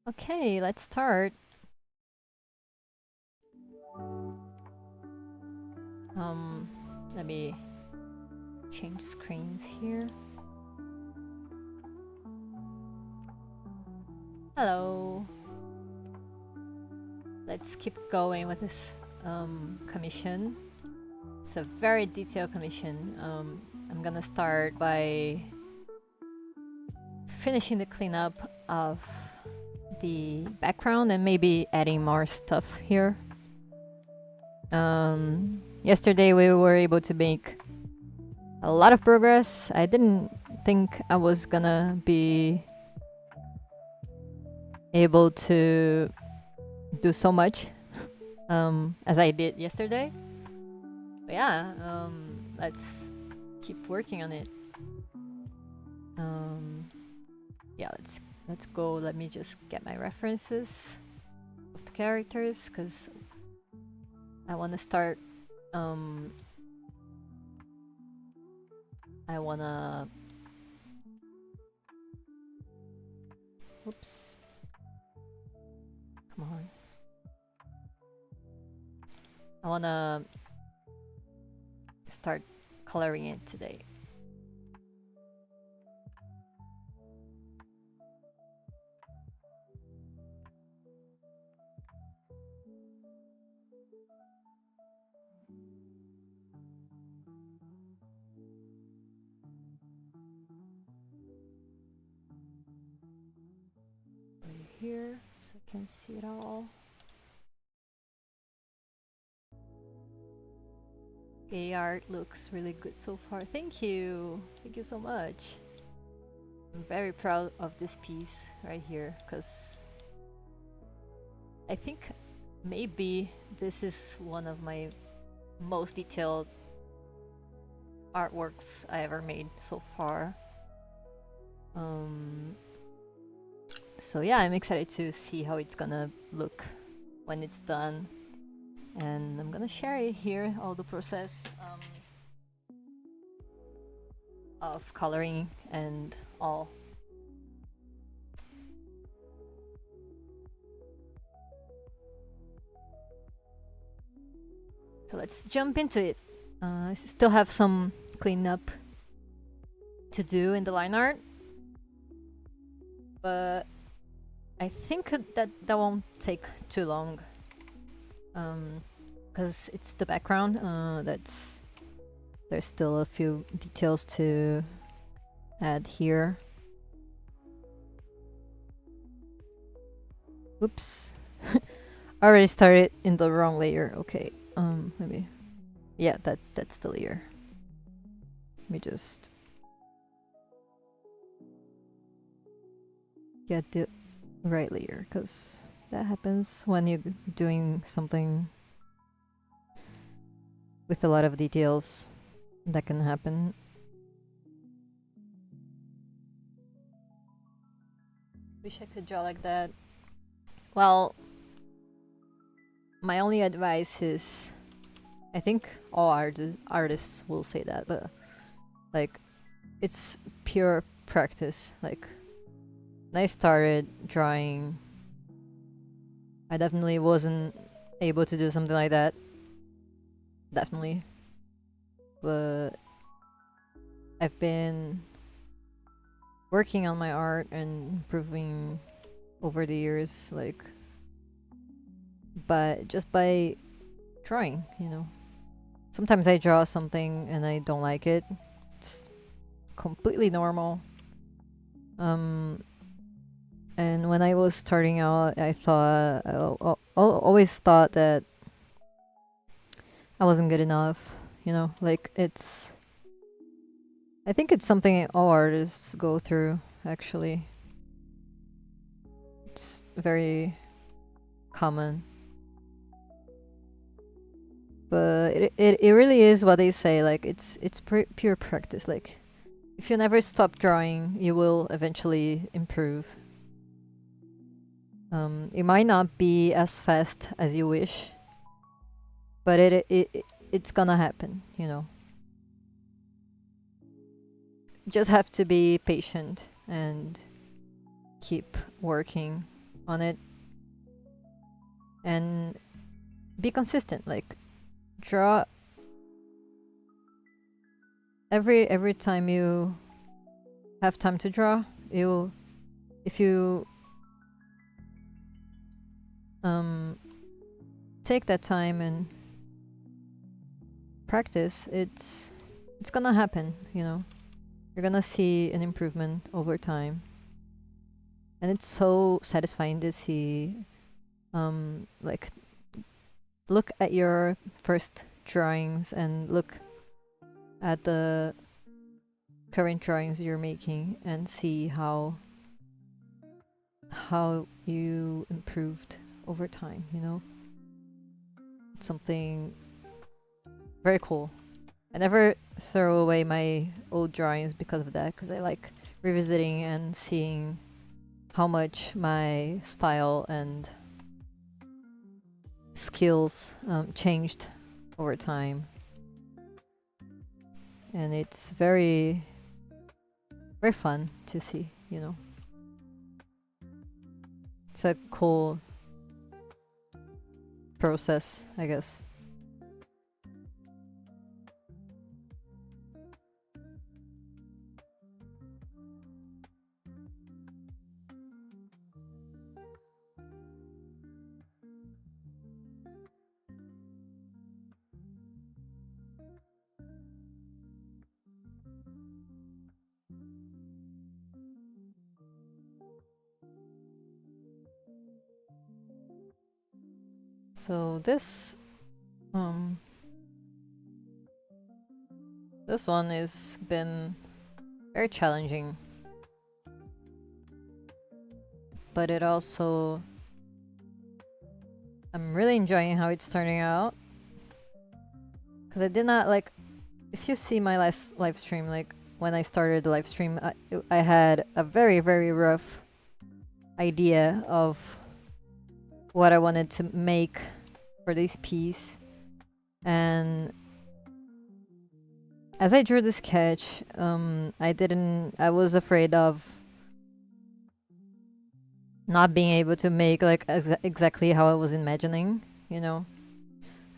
Okay, let's start. Let me change screens here. Hello. Let's keep going with this commission. It's a very detailed commission. I'm gonna start by finishing the cleanup of the background and maybe adding more stuff here. Yesterday we were able to make a lot of progress. I didn't think I was gonna be able to do so much as I did yesterday. But yeah, let's keep working on it. Yeah, let's go. Let me just get my references of the characters because I want to start. I wanna. Oops. Come on. I wanna start coloring it today. Here so I can see it all. Okay, art looks really good so far. Thank you so much. I'm very proud of this piece right here because I think maybe this is one of my most detailed artworks I ever made so far. So yeah, I'm excited to see how it's gonna look when it's done. and I'm gonna share it here, all the process of coloring and all. So let's jump into it. I still have some cleanup to do in the line art, but I think that won't take too long, because it's the background. There's still a few details to add here. Oops. I already started in the wrong layer. Okay. Maybe. Yeah, that's the layer. Let me just get the right layer, because that happens when you're doing something with a lot of details. That can happen. Wish I could draw like that. Well, my only advice is, I think all artists will say that, but like, it's pure practice. Like, when I started drawing, I definitely wasn't able to do something like that. Definitely. But I've been working on my art and improving over the years, like, but just by drawing, you know. Sometimes I draw something and I don't like it. It's completely normal. And when I was starting out, I thought, I always thought that I wasn't good enough, you know, like, I think it's something all artists go through, actually. It's very common. But it really is what they say, like, it's pure practice. Like, if you never stop drawing, you will eventually improve. It might not be as fast as you wish, but it's gonna happen, you know. Just have to be patient and keep working on it and be consistent. Like, draw every time you have time to draw. If you take that time and practice, it's gonna happen, you know. You're gonna see an improvement over time, and it's so satisfying to see, like, look at your first drawings and look at the current drawings you're making and see how you improved over time, you know. It's something very cool. I never throw away my old drawings because of that, because I like revisiting and seeing how much my style and skills changed over time. And it's very, very fun to see, you know. It's a cool process, I guess. So this one has been very challenging, but it also, I'm really enjoying how it's turning out, because I did not, like, if you see my last live stream, like, when I started the live stream, I had a very, very rough idea of what I wanted to make for this piece. And as I drew the sketch, I was afraid of not being able to make like exactly how I was imagining, you know.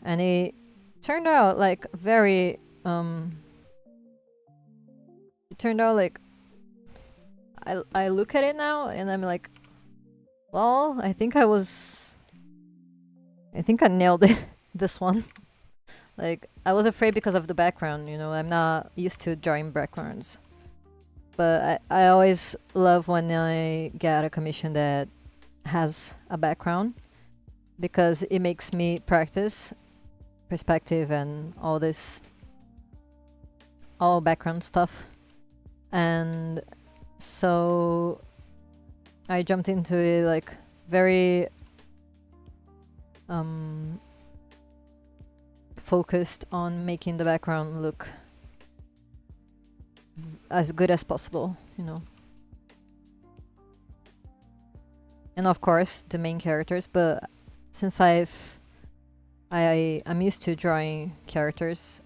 And it turned out like very it turned out like I look at it now and I'm like, well, I think I nailed it this one. Like, I was afraid because of the background, you know. I'm not used to drawing backgrounds. But I always love when I get a commission that has a background, because it makes me practice perspective and all background stuff. And so I jumped into it like very focused on making the background look as good as possible, you know. And of course the main characters, but since I'm used to drawing characters,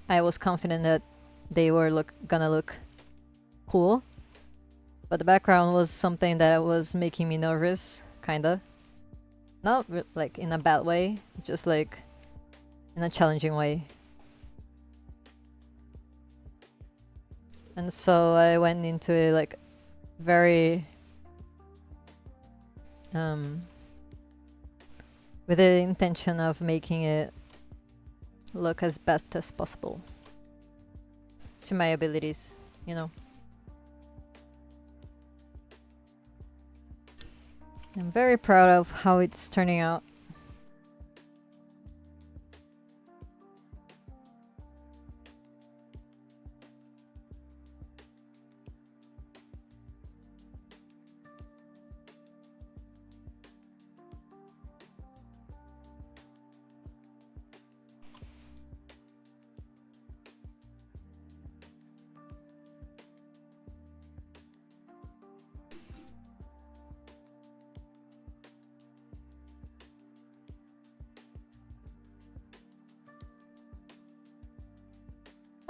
I was confident that they were gonna look cool. But the background was something that was making me nervous, kinda. Not like in a bad way, just like in a challenging way. And so I went into it like very with the intention of making it look as best as possible to my abilities, you know. I'm very proud of how it's turning out.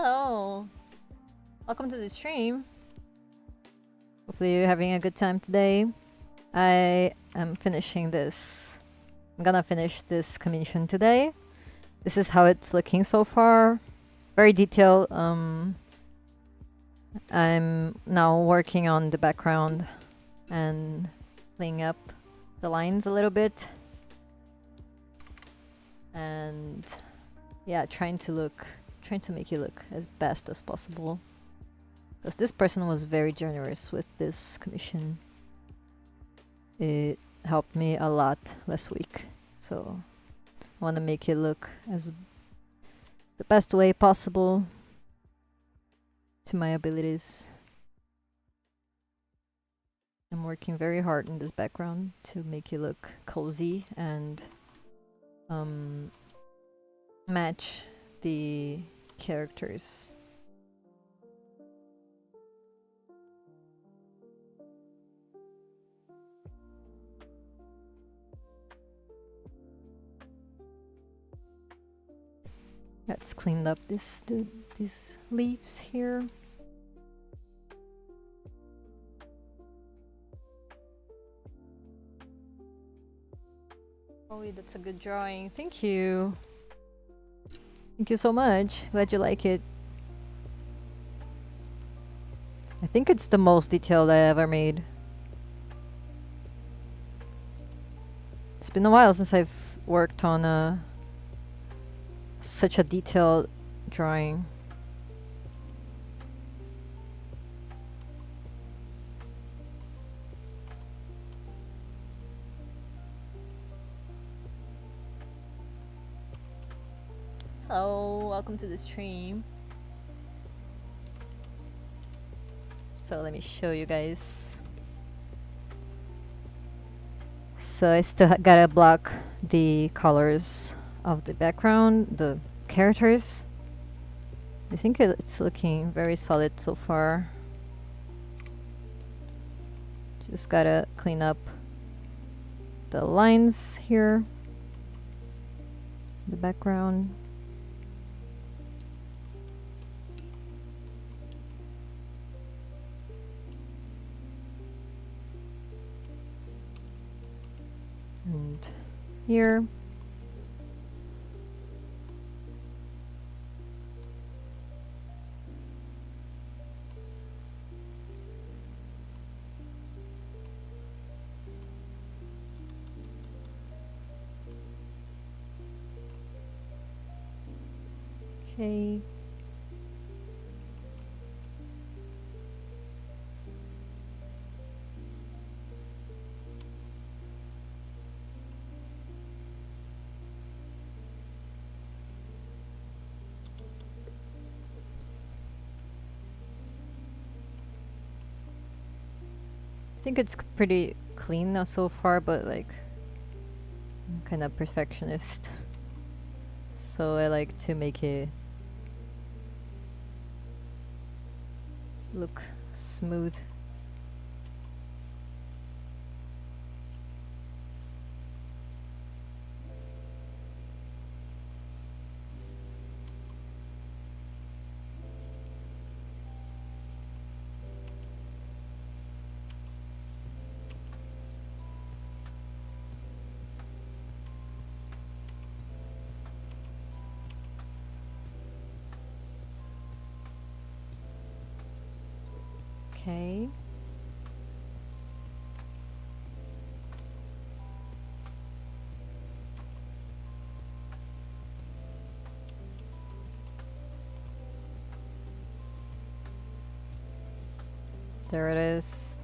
Hello! Welcome to the stream. Hopefully you're having a good time today. I am finishing this. I'm gonna finish this commission today. This is how it's looking so far. Very detailed. I'm now working on the background and cleaning up the lines a little bit. And yeah, trying to make it look as best as possible. Because this person was very generous with this commission. It helped me a lot last week. So I want to make it look as the best way possible to my abilities. I'm working very hard in this background to make it look cozy and match the characters. Let's clean up these leaves here. Oh, that's a good drawing. Thank you. Thank you so much. Glad you like it. I think it's the most detailed I ever made. It's been a while since I've worked on such a detailed drawing. Hello, welcome to the stream. So let me show you guys. So I still gotta block the colors of the background, the characters. I think it's looking very solid so far. Just gotta clean up the lines here, the background. And here. Okay. I think it's pretty clean now so far, but like I'm kind of perfectionist, so I like to make it look smooth. Okay. There it is.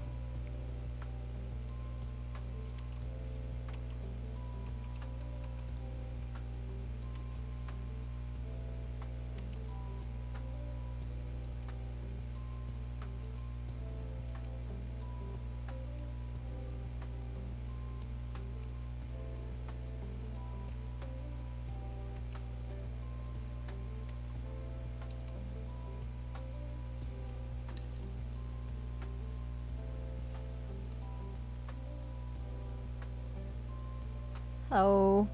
Oh.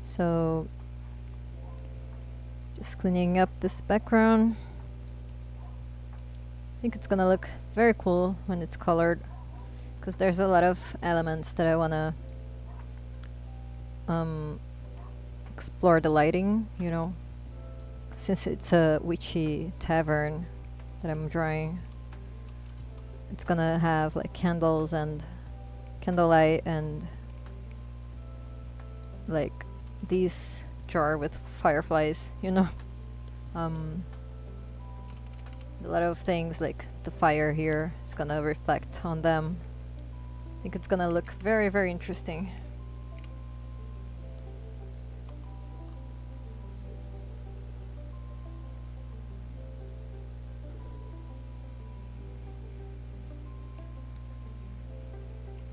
So just cleaning up this background. I think it's gonna look very cool when it's colored, because there's a lot of elements that I wanna explore the lighting, you know, since it's a witchy tavern that I'm drawing. It's gonna have like candles and candlelight and like these jar with fireflies, you know. A lot of things like the fire here is gonna reflect on them. I think it's gonna look very, very interesting.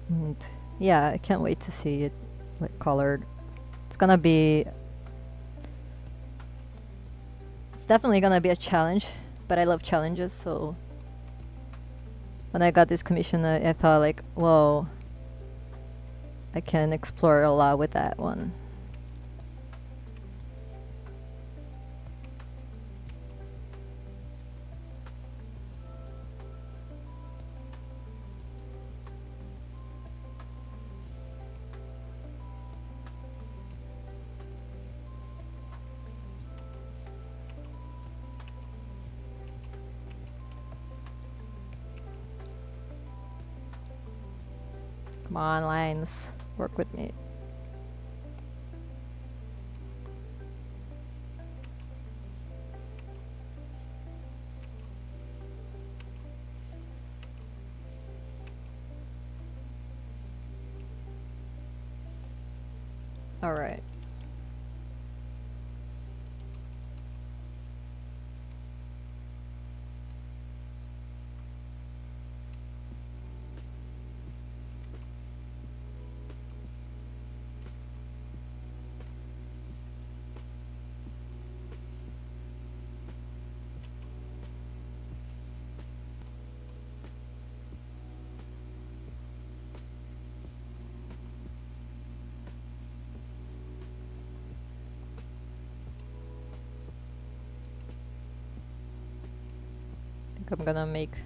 And yeah, I can't wait to see it like colored. It's definitely gonna be a challenge, but I love challenges, so when I got this commission, I thought like, whoa, I can explore a lot with that one. Come on, lines, work with me. All right. I'm gonna make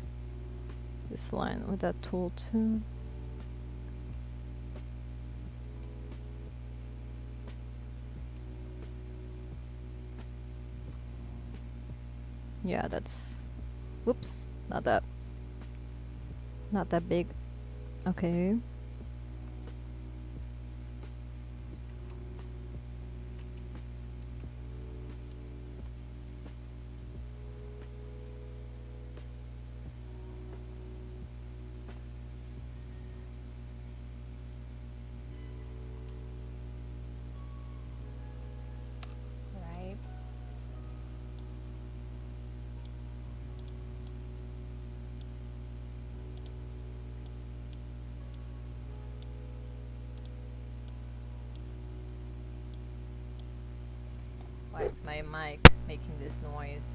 this line with that tool too. Yeah, that's... Whoops, not that big. Okay. Why is my mic making this noise?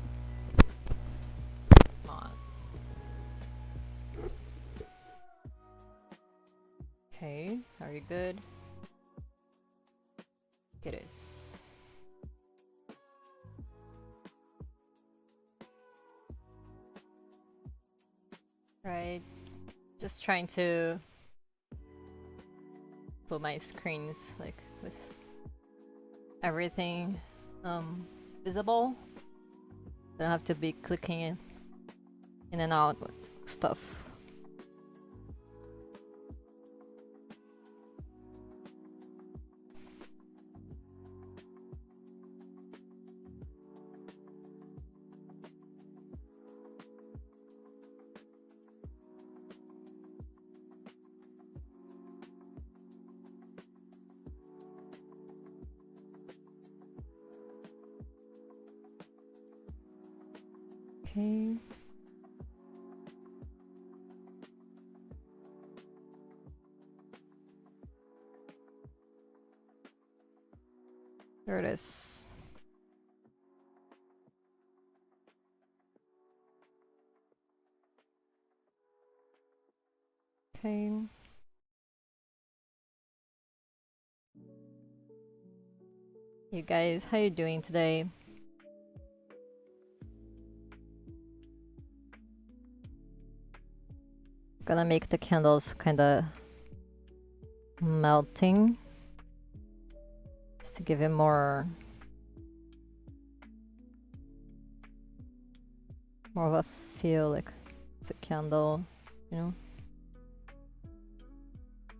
Come on. Okay, are you good? It is. Right. Just trying to put my screens like with everything visible. Don't have to be clicking in and out with stuff. Okay. There it is. Okay. You guys, how you doing today? Gonna make the candles kinda melting. Just to give it more of a feel like it's a candle, you know?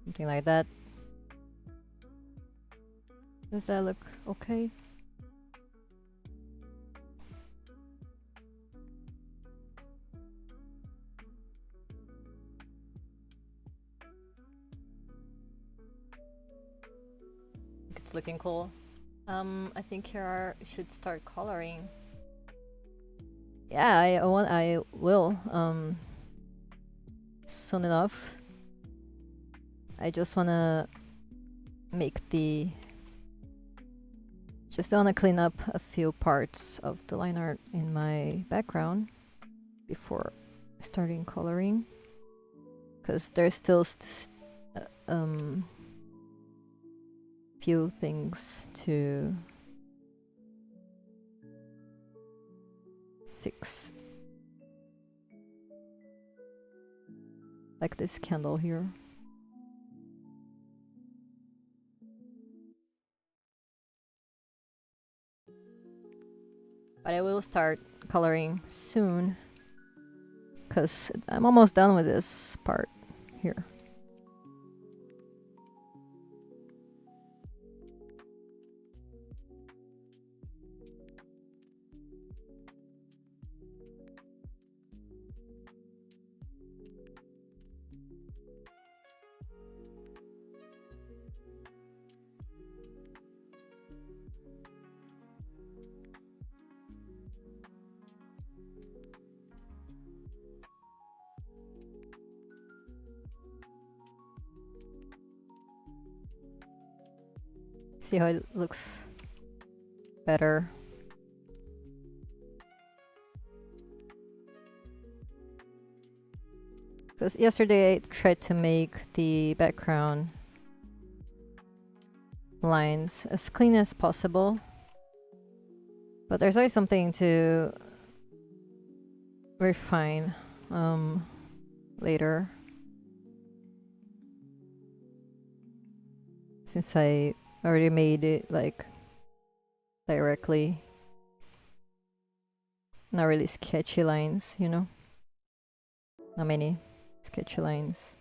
Something like that. Does that look okay? It's looking cool. I think here should start coloring. Yeah, I will soon enough. I just wanna make the... Just wanna clean up a few parts of the line art in my background before starting coloring, because there's still few things to fix, like this candle here. But I will start coloring soon, because I'm almost done with this part here. See how it looks better. Because yesterday I tried to make the background lines as clean as possible, but there's always something to refine later, since I already made it like directly. Not really sketchy lines, you know? Not many sketchy lines.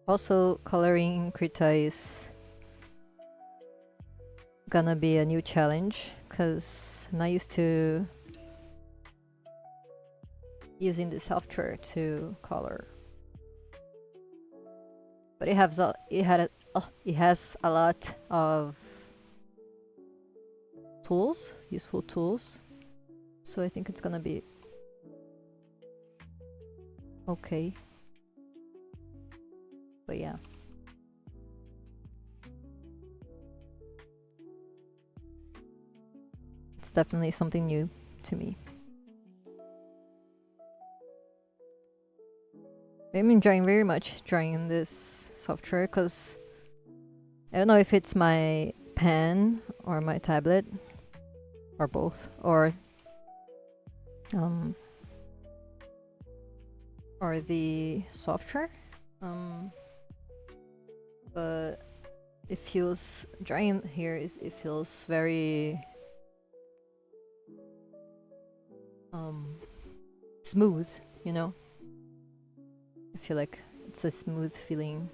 Also, coloring in Krita is gonna be a new challenge because I'm not used to using the software to color. But it has a lot of tools, useful tools. So I think it's gonna be okay. But yeah. It's definitely something new to me. I'm enjoying very much drawing this software because I don't know if it's my pen or my tablet or both, or the software, but it feels drawing here it feels very smooth, you know. I feel like it's a smooth feeling.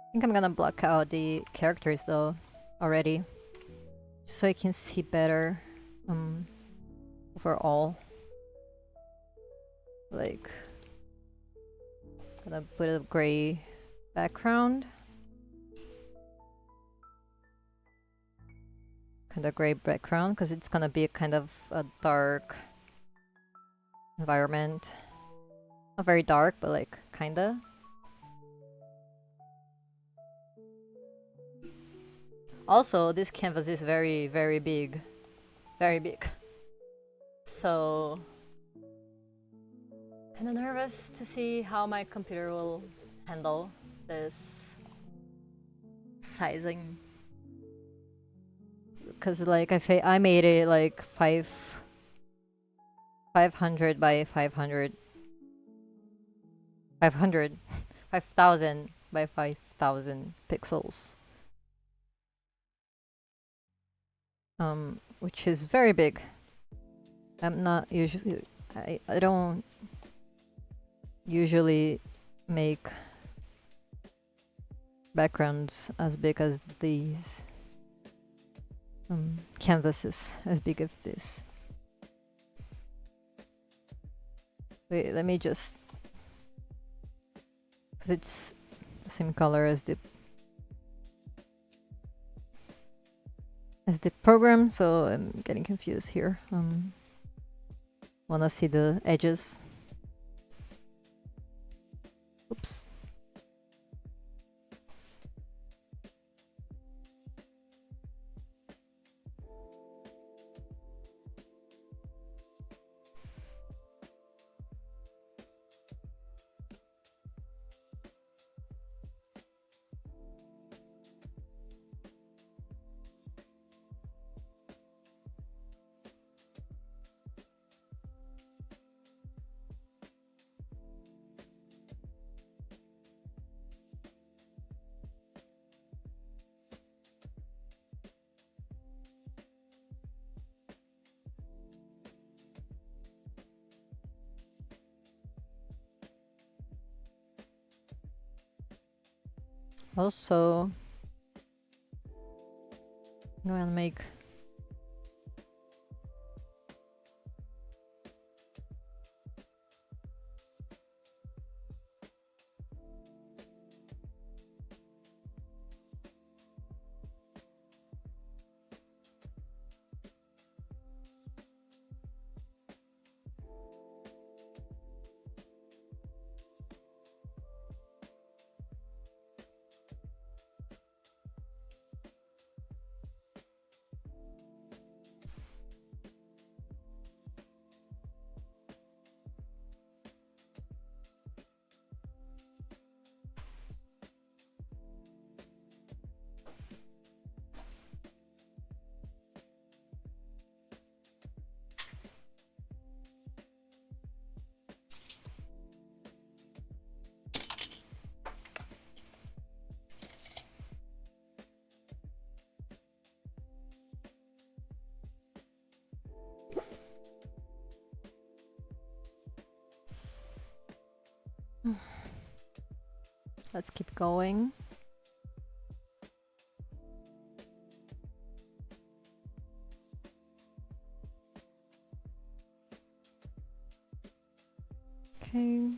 I think I'm gonna block out the characters though already, just so I can see better overall. Like, gonna put a gray background, kind of gray background, because it's gonna be a kind of a dark environment. Not very dark, but like kinda. Also, this canvas is very, very big. Very big. So, kind of nervous to see how my computer will handle this sizing. Because like I made it like 500 by 500. 500. 5,000 by 5,000 pixels. Which is very big. I'm not usually, I don't usually make backgrounds as big as these canvases as big as this. Wait, let me just, because it's the same color as the program, so I'm getting confused here. Wanna see the edges? Oops. Also, I'm gonna make Let's keep going. Okay.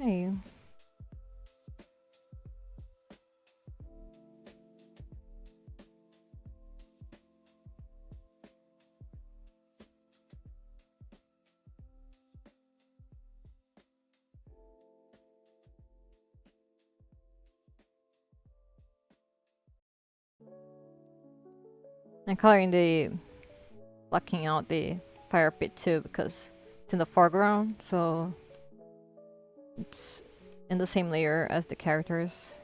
Okay. I'm coloring the blocking out the fire pit too because it's in the foreground, so it's in the same layer as the characters.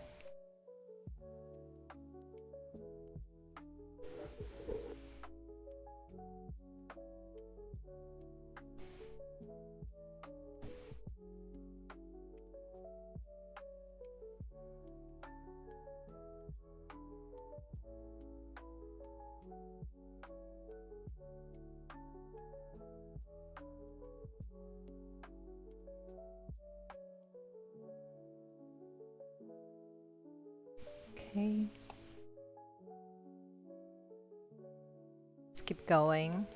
Okay. Let's keep going.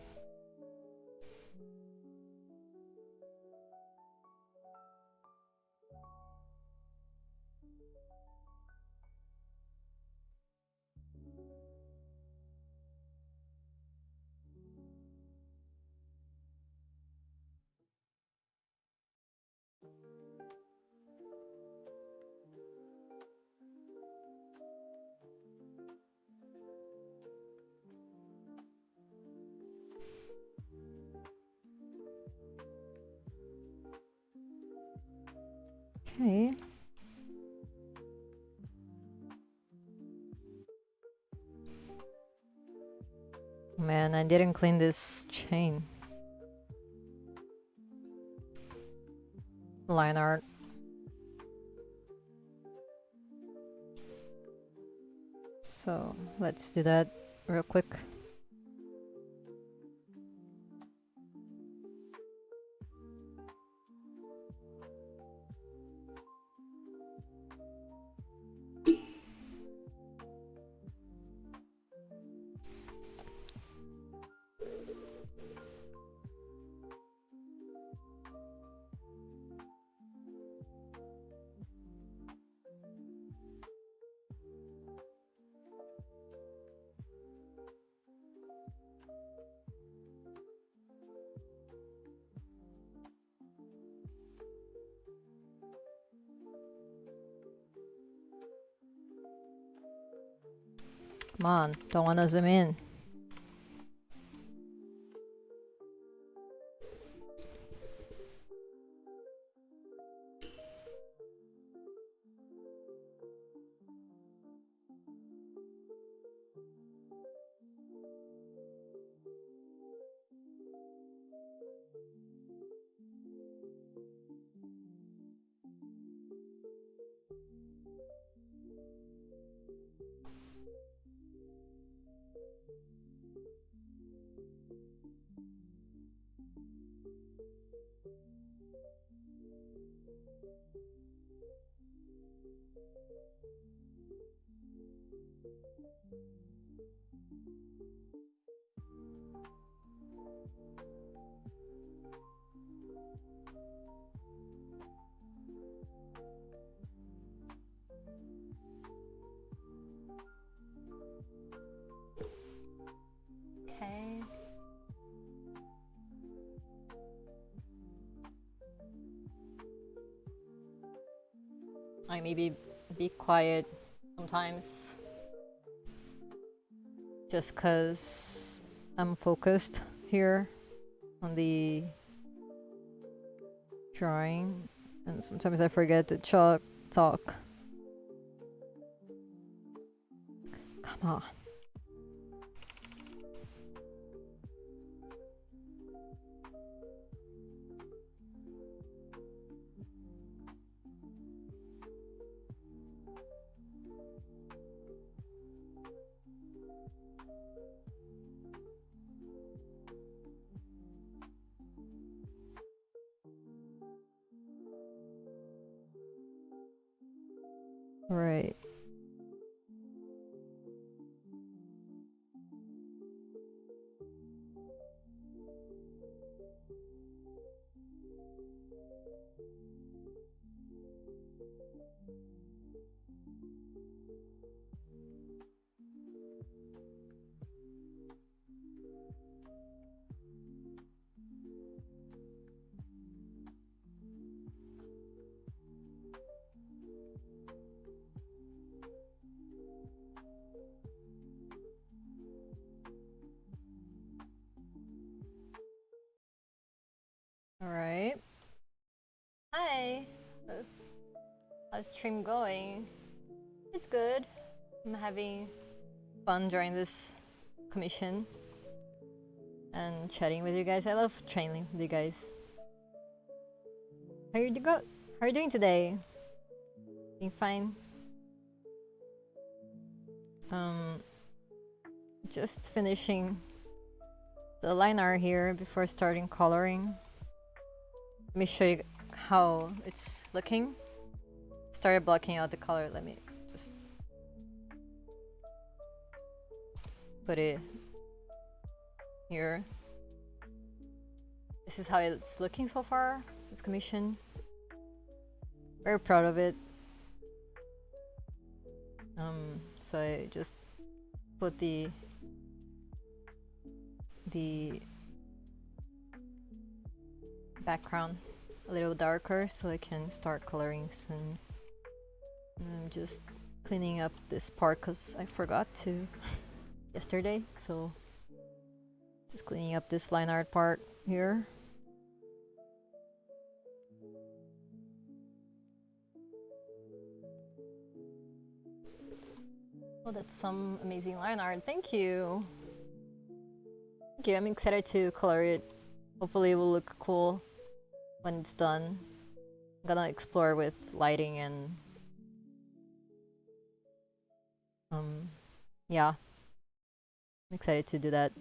Okay. Man, I didn't clean this chain. Line art. So let's do that real quick. Come on, don't wanna zoom in. Okay. I maybe be quiet sometimes just cause I'm focused here on the drawing, and sometimes I forget to talk. Come on. Right. Alright. Hi! How's stream going? It's good. I'm having fun during this commission and chatting with you guys. I love training with you guys. How are you doing today? Being fine? Just finishing the line art here before starting coloring. Let me show you how it's looking. Started blocking out the color. Let me just put it here. This is how it's looking so far, this commission. Very proud of it. So I just put the background a little darker so I can start coloring soon. And I'm just cleaning up this part because I forgot to yesterday, so just cleaning up this line art part here. Oh, that's some amazing line art. Thank you. Thank you. I'm excited to color it. Hopefully it will look cool when it's done. I'm gonna explore with lighting and yeah. I'm excited to do that.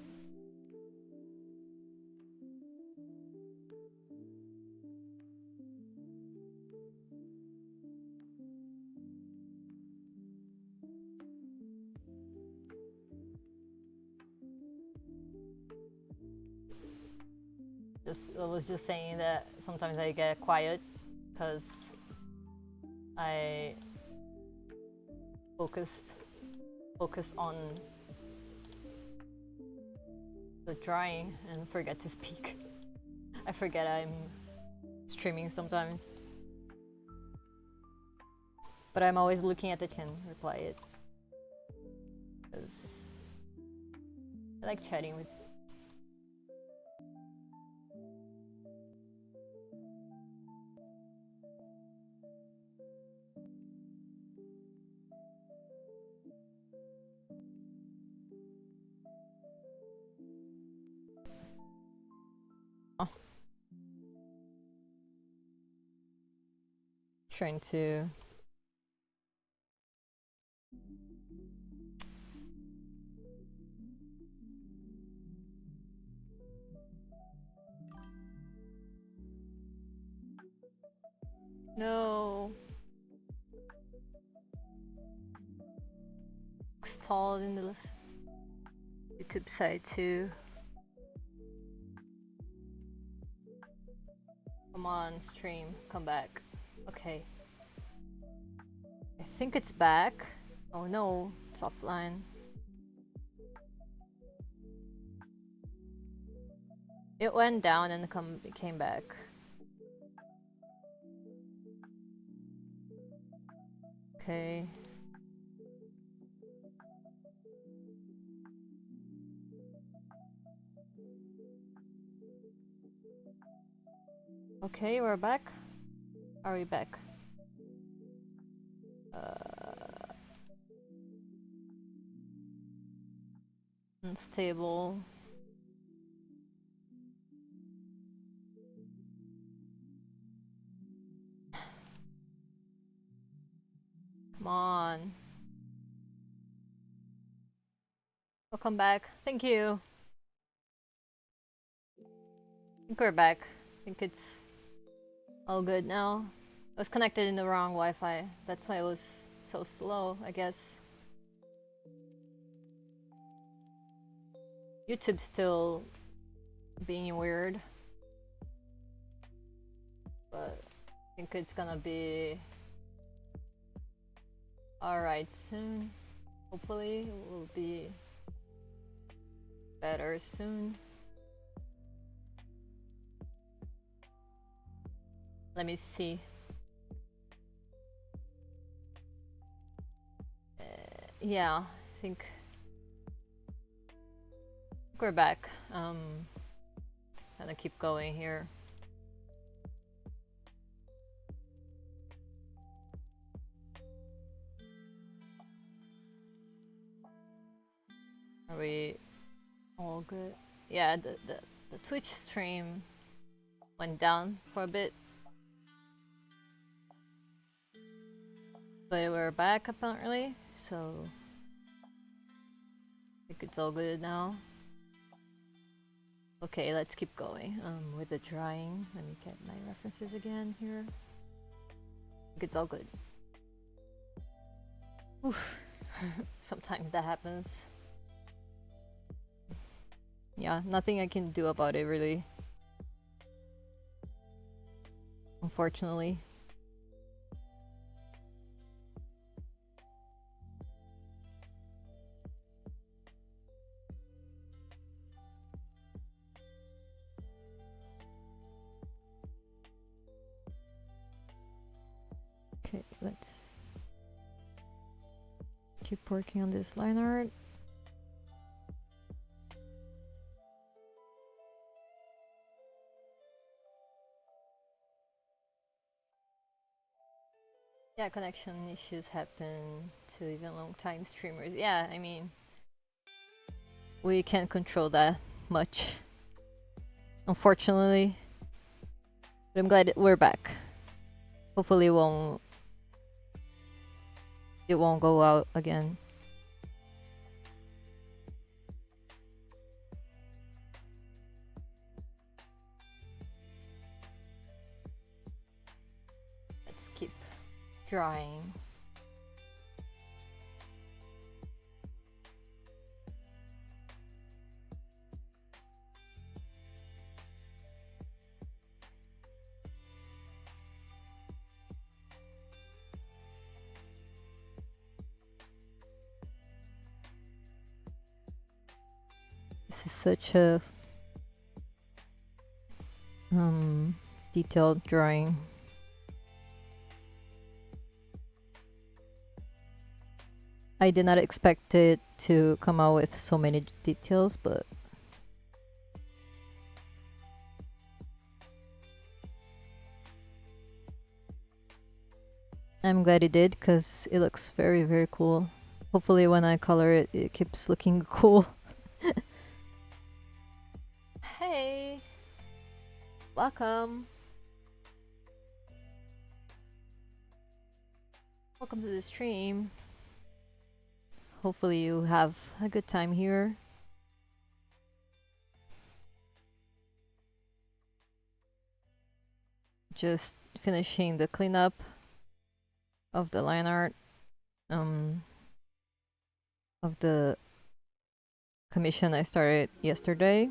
I was just saying that sometimes I get quiet because I focus on the drawing and forget to speak. I forget I'm streaming sometimes. But I'm always looking at it and reply it. Because I like chatting with. Trying to no stalled in the YouTube side too. Come on, stream, come back. Okay. I think it's back. Oh no, it's offline. It went down and came back. Okay. Okay, we're back. Are we back? Unstable. Come on. Welcome back. Thank you. I think we're back. I think it's all good now. I was connected in the wrong Wi-Fi. That's why it was so slow, I guess. YouTube's still being weird. But I think it's gonna be alright soon. Hopefully it will be better soon. Let me see. Yeah, I think we're back. Gonna keep going here. Are we all good? Yeah, the Twitch stream went down for a bit. But we're back apparently, so I think it's all good now. Okay, let's keep going with the drawing. Let me get my references again here. I think it's all good. Oof. Sometimes that happens. Yeah, nothing I can do about it really. Unfortunately. Okay, let's keep working on this line art. Yeah, connection issues happen to even long-time streamers. Yeah, I mean, we can't control that much, unfortunately. But I'm glad we're back. Hopefully it won't go out again. Let's keep drawing. This is such a detailed drawing. I did not expect it to come out with so many details, but I'm glad it did because it looks very, very cool. Hopefully when I color it, it keeps looking cool. Hey! Welcome! Welcome to the stream. Hopefully you have a good time here. Just finishing the cleanup of the line art of the commission I started yesterday.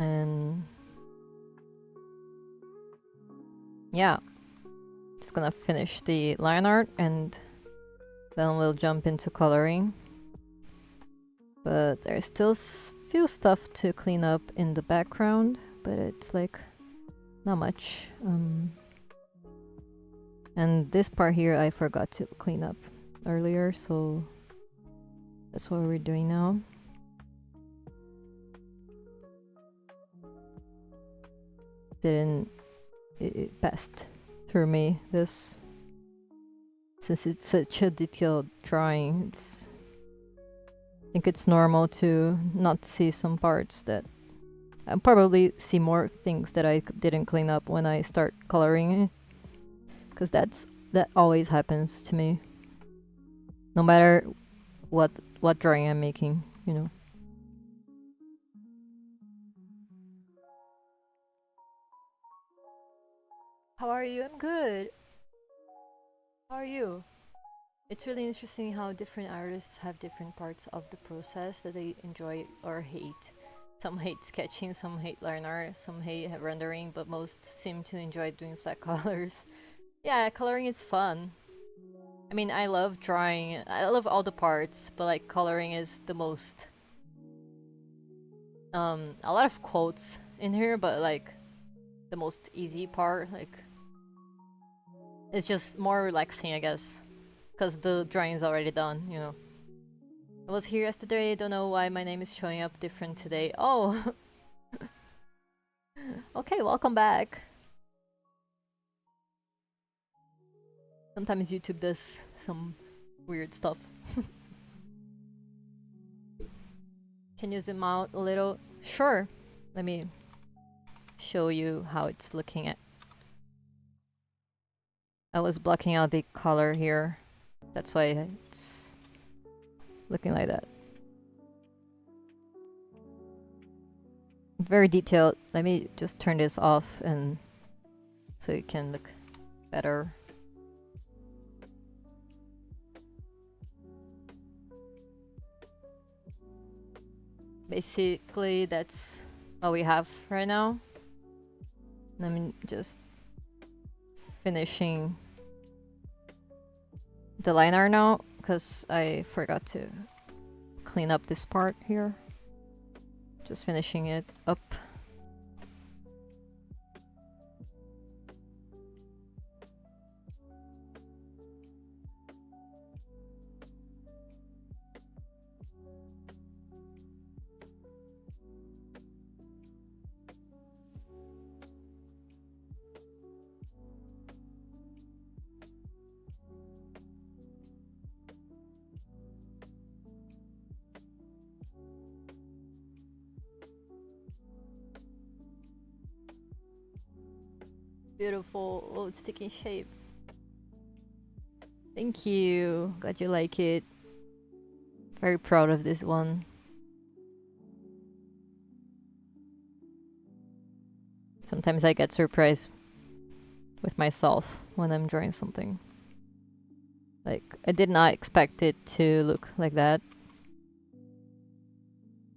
And yeah, just gonna finish the line art and then we'll jump into coloring. But there's still few stuff to clean up in the background, but it's like not much. And this part here I forgot to clean up earlier, so that's what we're doing now. It passed through me, this, since it's such a detailed drawing. I think it's normal to not see some parts that I'll probably see more things that I didn't clean up when I start coloring, because that always happens to me, no matter what drawing I'm making, you know. How are you? I'm good. How are you? It's really interesting how different artists have different parts of the process that they enjoy or hate. Some hate sketching, some hate line art, some hate rendering, but most seem to enjoy doing flat colors. Yeah, coloring is fun. I mean, I love drawing. I love all the parts, but like coloring is the most. A lot of quotes in here, but like the most easy part. Like, it's just more relaxing, I guess, because the drawing is already done. You know. I was here yesterday. Don't know why my name is showing up different today. Oh. Okay, welcome back. Sometimes YouTube does some weird stuff. Can you zoom out a little? Sure. Let me show you how it's looking at. I was blocking out the color here. That's why it's looking like that. Very detailed. Let me just turn this off and so it can look better. Basically, that's what we have right now. Let me just finishing the line art now, because I forgot to clean up this part here. Just finishing it up. Beautiful. Oh, it's taking shape. Thank you. Glad you like it. Very proud of this one. Sometimes I get surprised with myself when I'm drawing something. Like, I did not expect it to look like that.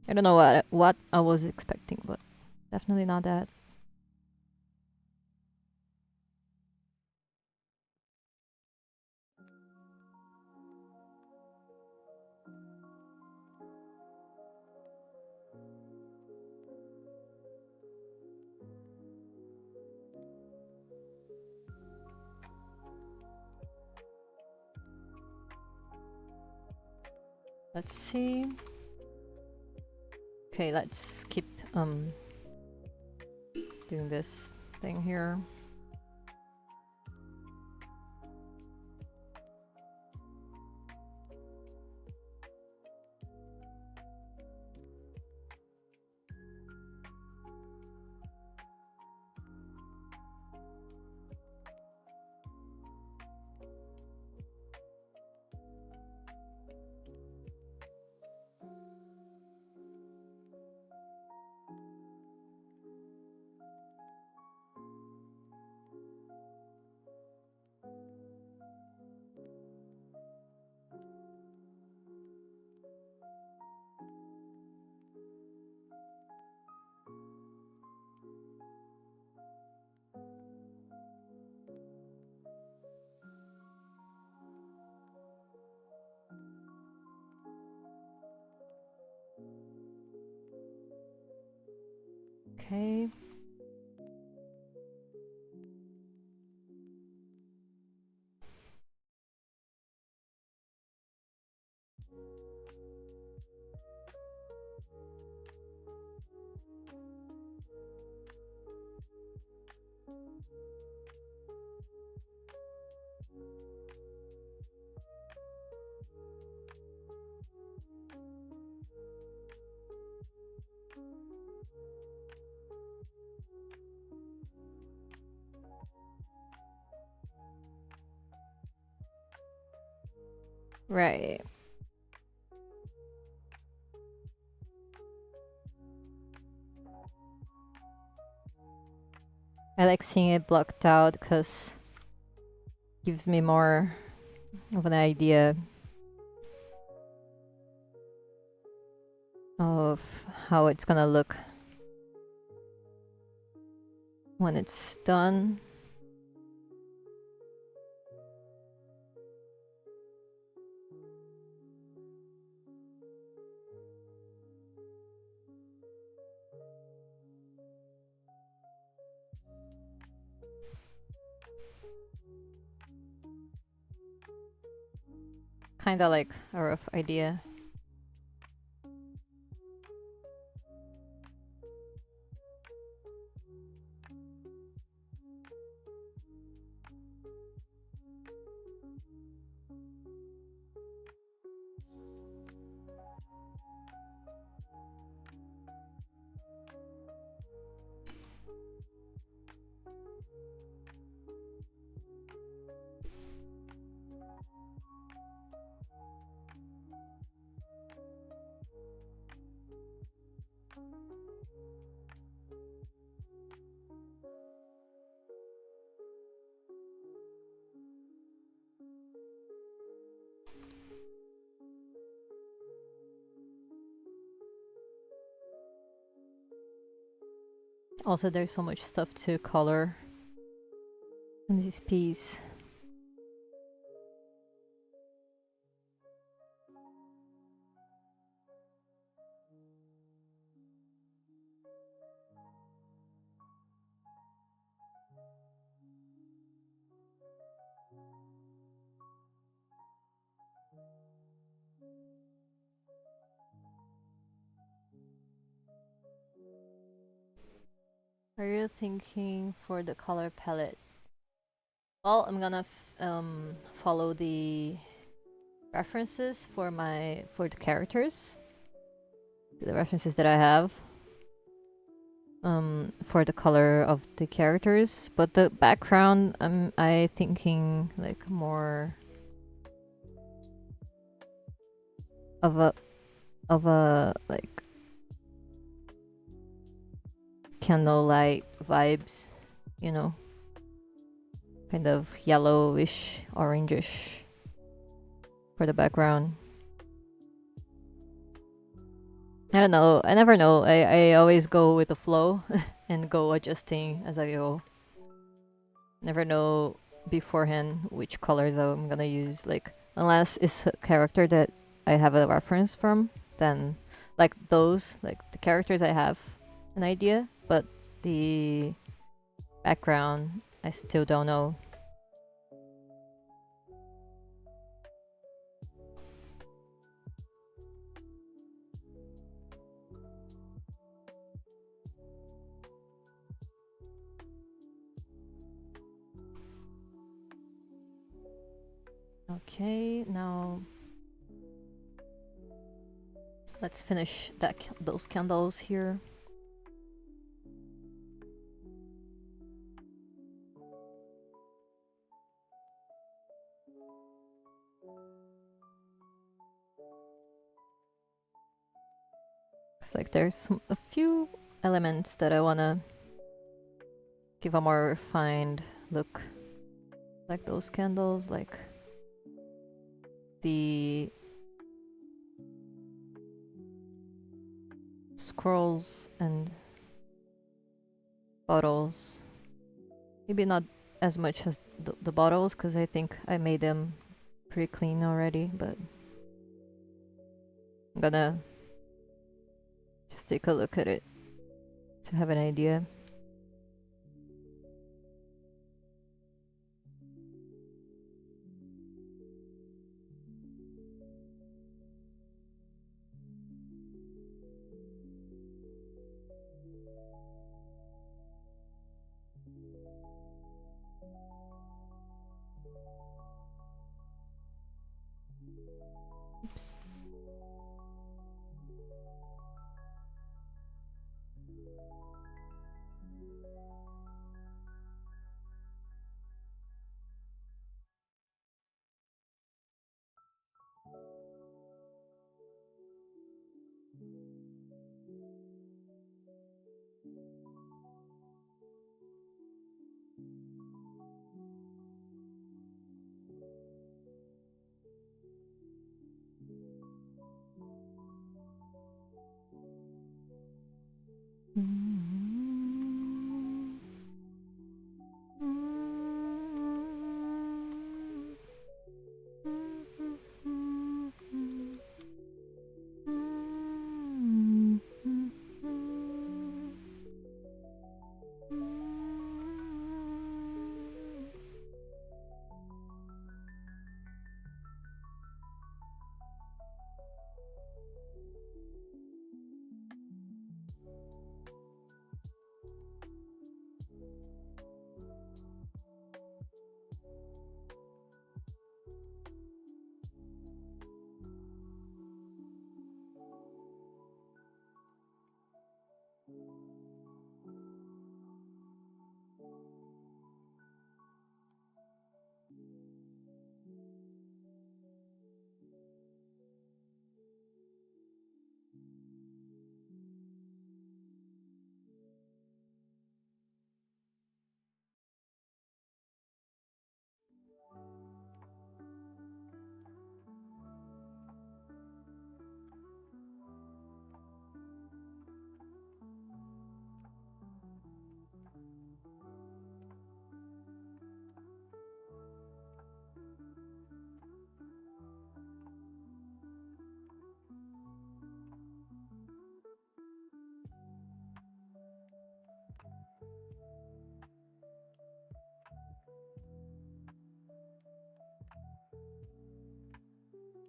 I don't know what I was expecting, but definitely not that. Let's see. Okay, let's keep doing this thing here. Right. I like seeing it blocked out because gives me more of an idea of how it's gonna look when it's done. Kinda like a rough idea. Also, there's so much stuff to color in this piece. Are you thinking for the color palette? Well, I'm gonna follow the references for the characters, the references that I have for the color of the characters, but the background I thinking like more of a like candlelight vibes, you know, kind of yellowish, orangish for the background. I don't know. I never know. I always go with the flow and go adjusting as I go. Never know beforehand which colors I'm gonna use. Like, unless it's a character that I have a reference from, then like those, like the characters I have an idea, but the background I still don't know. Okay, now let's finish those candles here. It's like there's a few elements that I wanna give a more refined look, like those candles, like the scrolls and bottles. Maybe not as much as the bottles, because I think I made them pretty clean already, but I'm gonna just take a look at it to have an idea. Oops.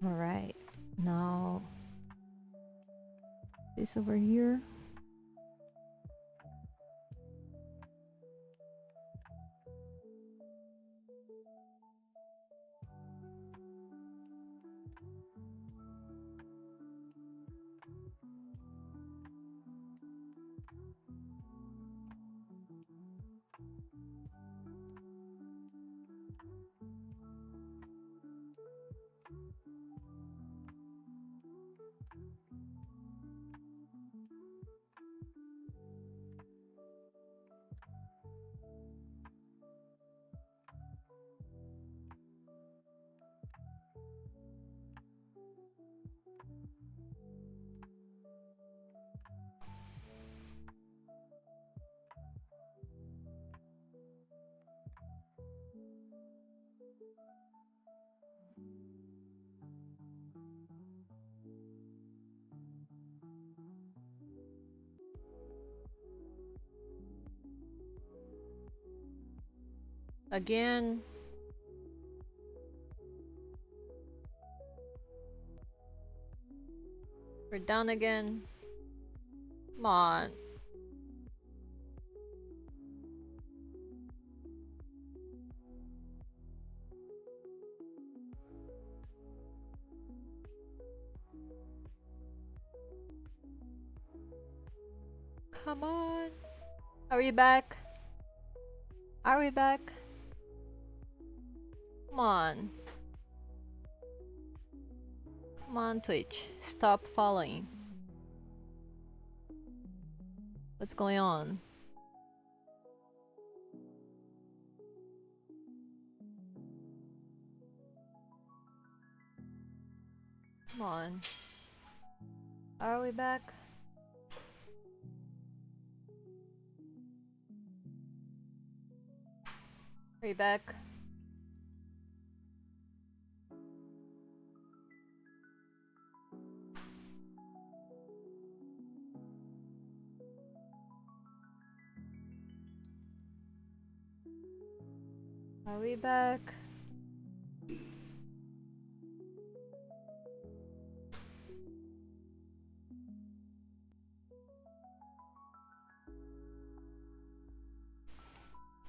All right, now this over here. Again. We're down again. Come on. Come on. Are we back? Are we back? Come on. Come on, Twitch. Stop following. What's going on? Come on. Are we back? Are we back? Are we back?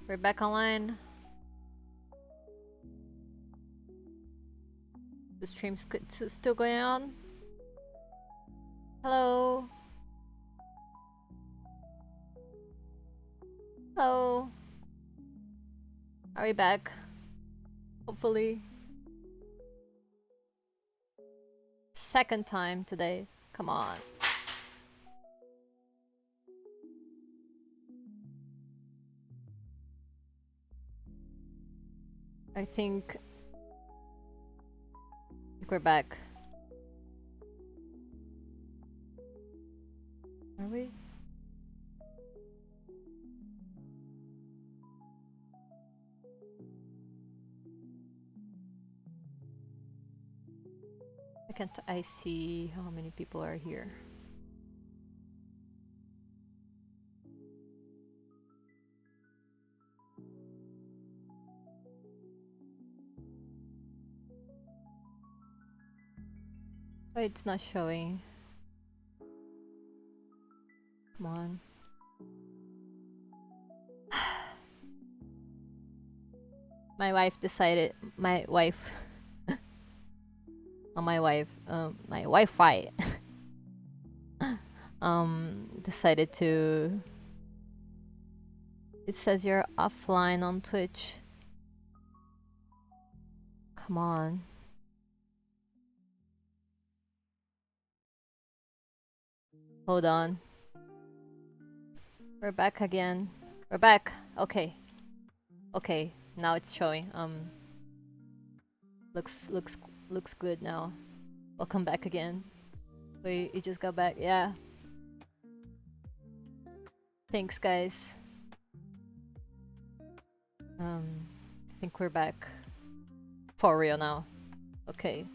We're back online. The stream's still going on. Hello. Hello. Are we back? Hopefully. Second time today. Come on. I think we're back. Are we? I can't I see how many people are here. Wait, it's not showing. Come on. My wife decided. My wife. My Wi-Fi. Decided to. It says you're offline on Twitch. Come on. Hold on. We're back again. We're back. Okay. Okay. Now it's showing. Looks good now. Welcome back again. Wait, you just got back. Yeah. Thanks, guys. I think we're back. For real now. Okay.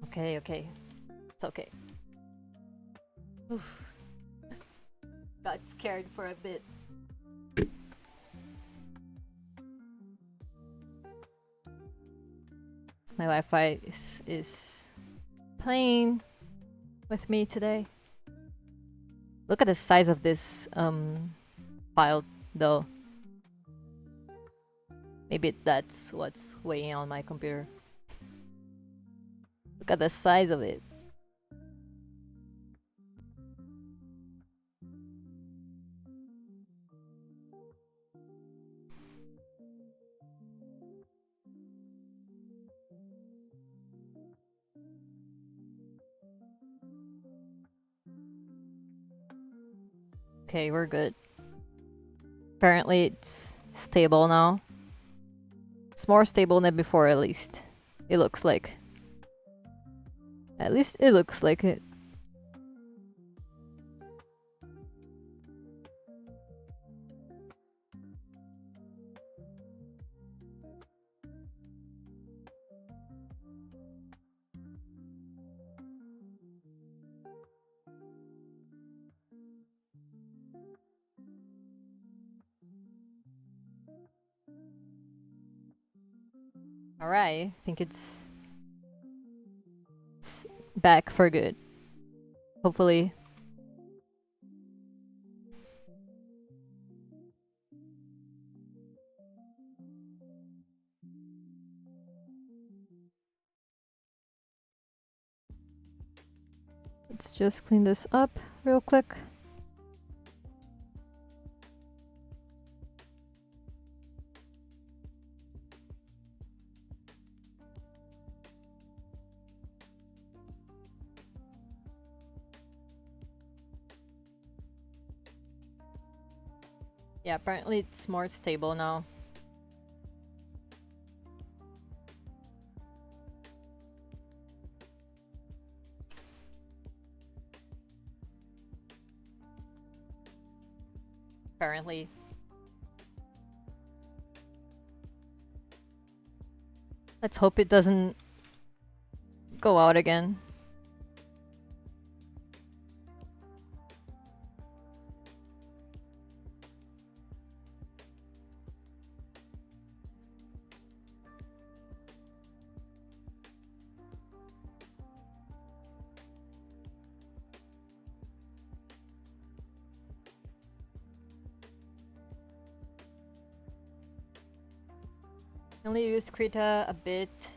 Okay, okay. It's okay. Oof. Got scared for a bit. My Wi-Fi is playing with me today. Look at the size of this file, though. Maybe that's what's weighing on my computer. Look at the size of it. Okay, we're good. Apparently it's stable now. It's more stable than before, at least. It looks like. At least it looks like it. Alright, I think it's back for good. Hopefully. Let's just clean this up real quick. Yeah, apparently it's more stable now. Apparently. Let's hope it doesn't go out again. I only used Krita a bit,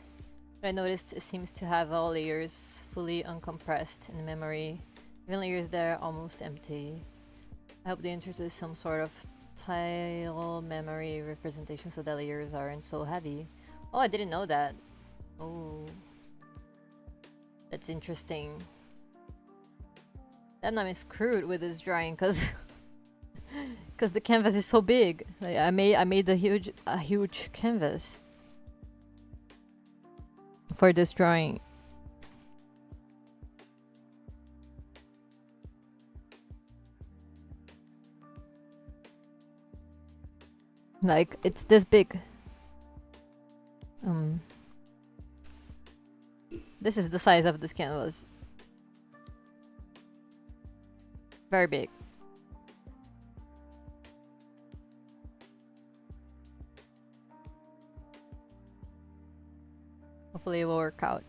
but I noticed it seems to have all layers fully uncompressed in memory. Even layers that are almost empty. I hope they introduce some sort of tile memory representation so the layers aren't so heavy. Oh, I didn't know that. Oh, that's interesting. Then I'm screwed with this drawing because because the canvas is so big. Like, I made a huge canvas for this drawing. Like, it's this big. This is the size of this canvas. Very big. Hopefully it will work out.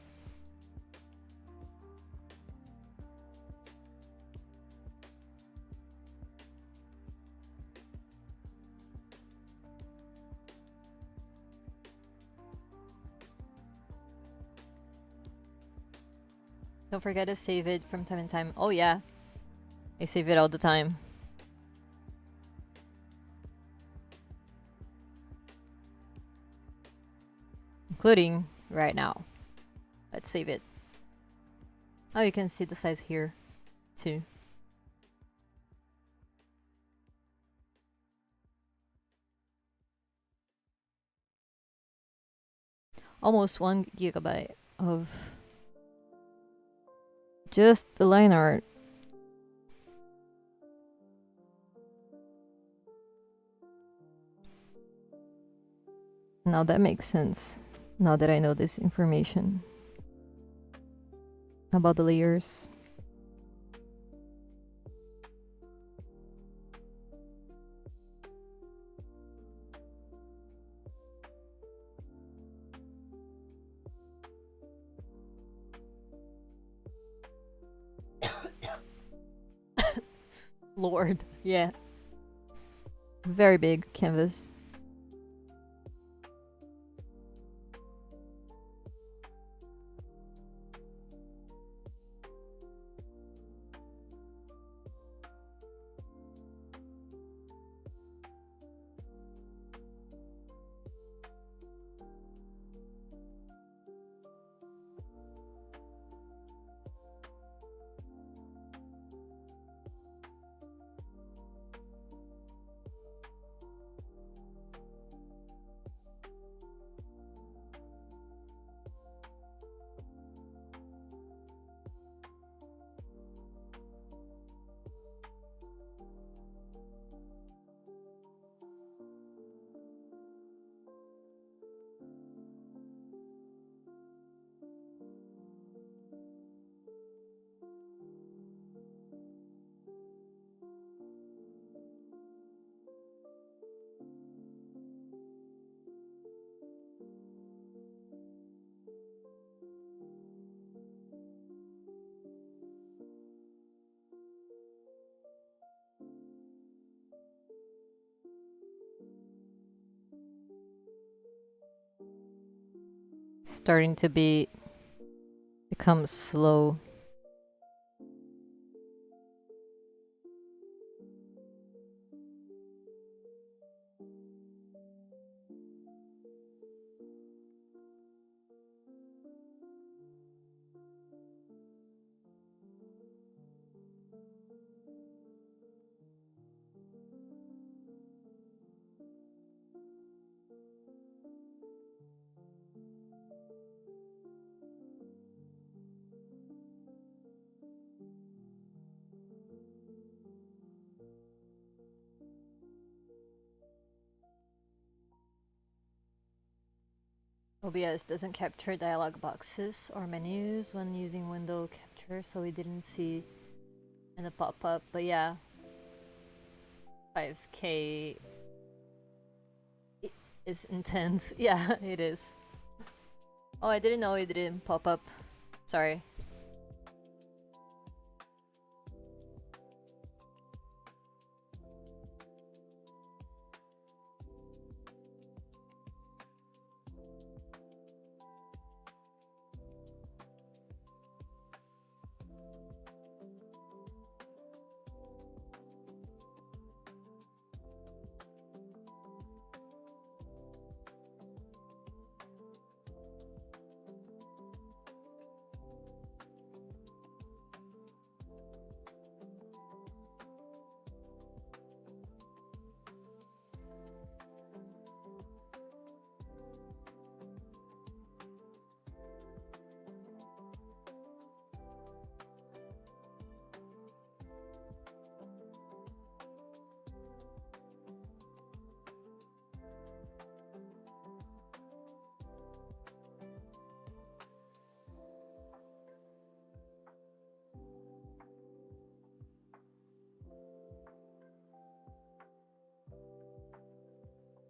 Don't forget to save it from time to time. Oh yeah, I save it all the time. Including right now. Let's save it. Oh, you can see the size here too. Almost 1 gigabyte of just the line art. Now that makes sense. Now that I know this information about the layers. Lord, yeah. Very big canvas. Starting to become slow. OBS doesn't capture dialog boxes or menus when using window capture, so we didn't see in the pop-up. But yeah, 5K is intense. Yeah, it is. Oh, I didn't know it didn't pop up. Sorry.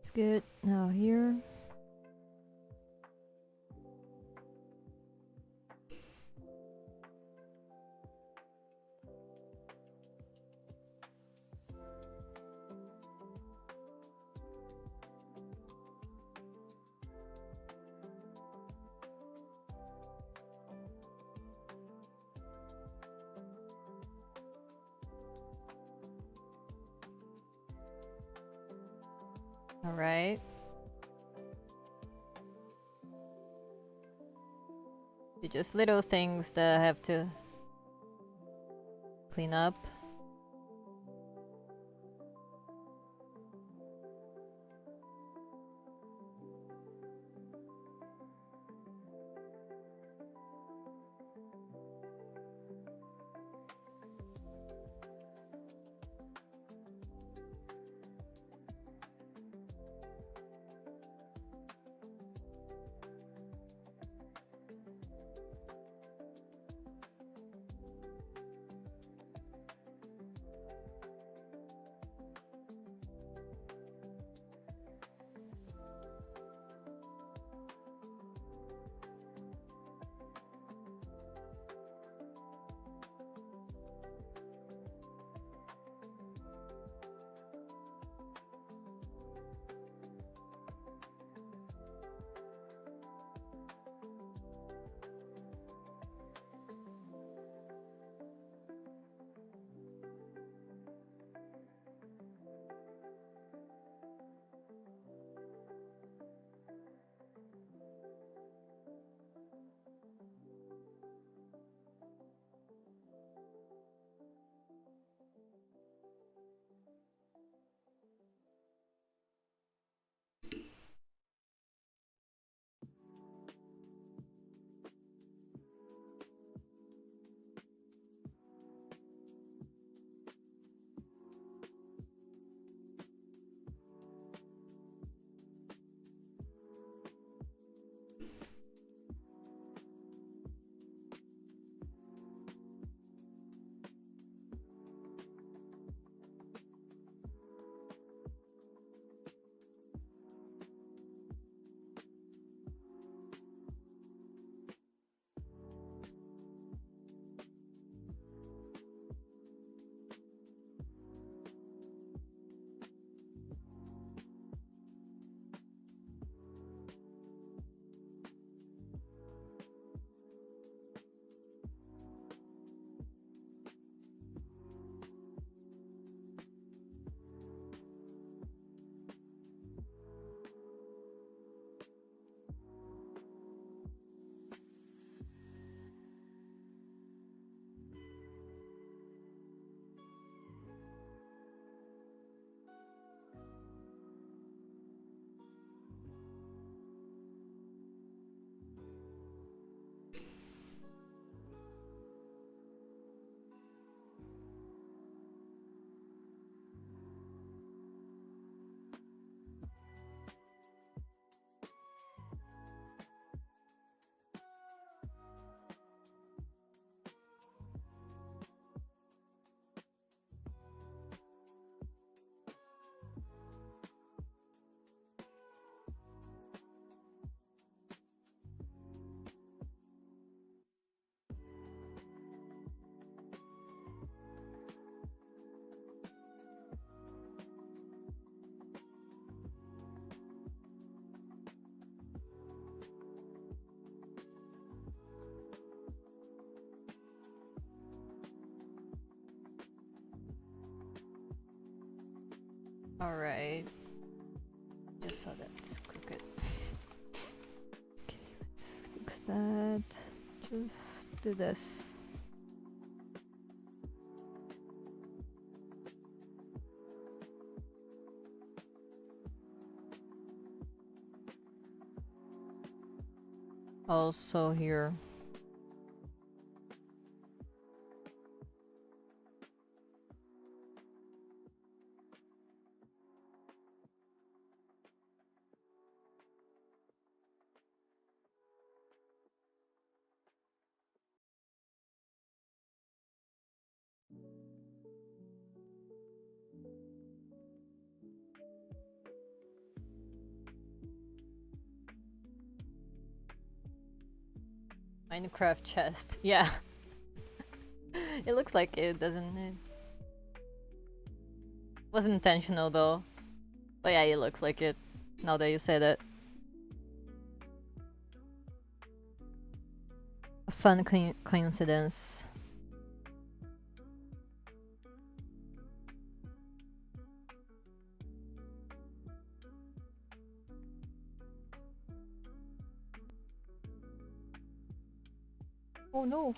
It's good. Now here. All right. Just little things that I have to clean up. Alright. Just saw that's crooked. Okay, let's fix that. Just do this. Also here. Minecraft chest. Yeah. It looks like it, doesn't it? Wasn't intentional though. But yeah, it looks like it. Now that you said it. A fun coincidence. Oh no.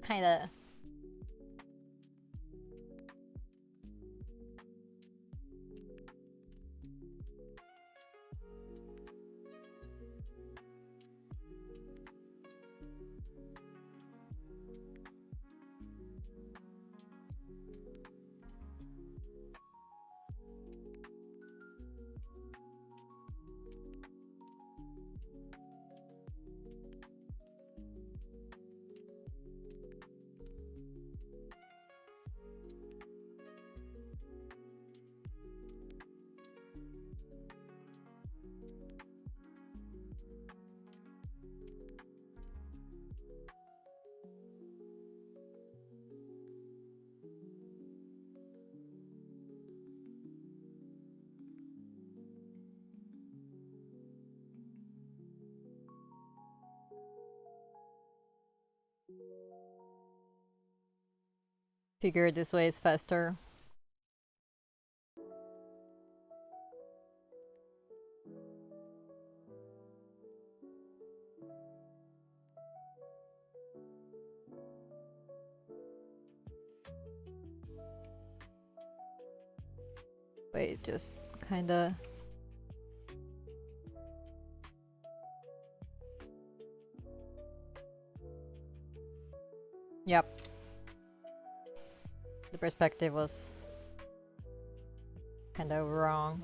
Kinda. Figure this way is faster. Wait, just kinda. Yep. The perspective was kinda wrong.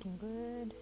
Looking good.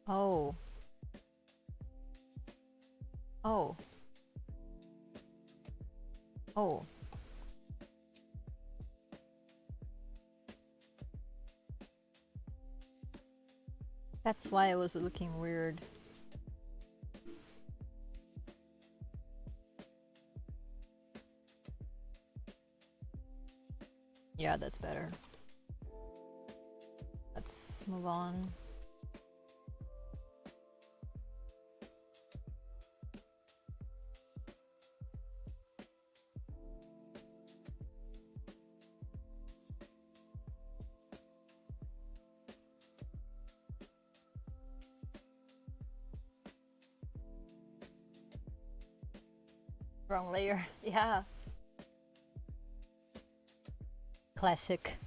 Oh. Oh. Oh. That's why it was looking weird. Yeah, that's better. Let's move on. Wrong layer. Yeah. Classic.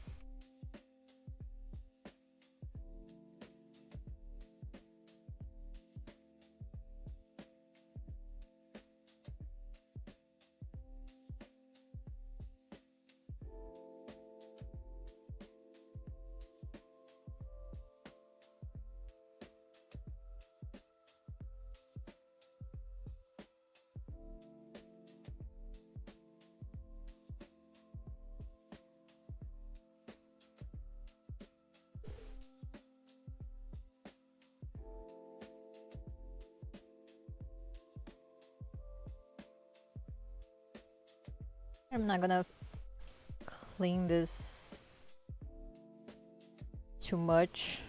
I'm not gonna clean this too much.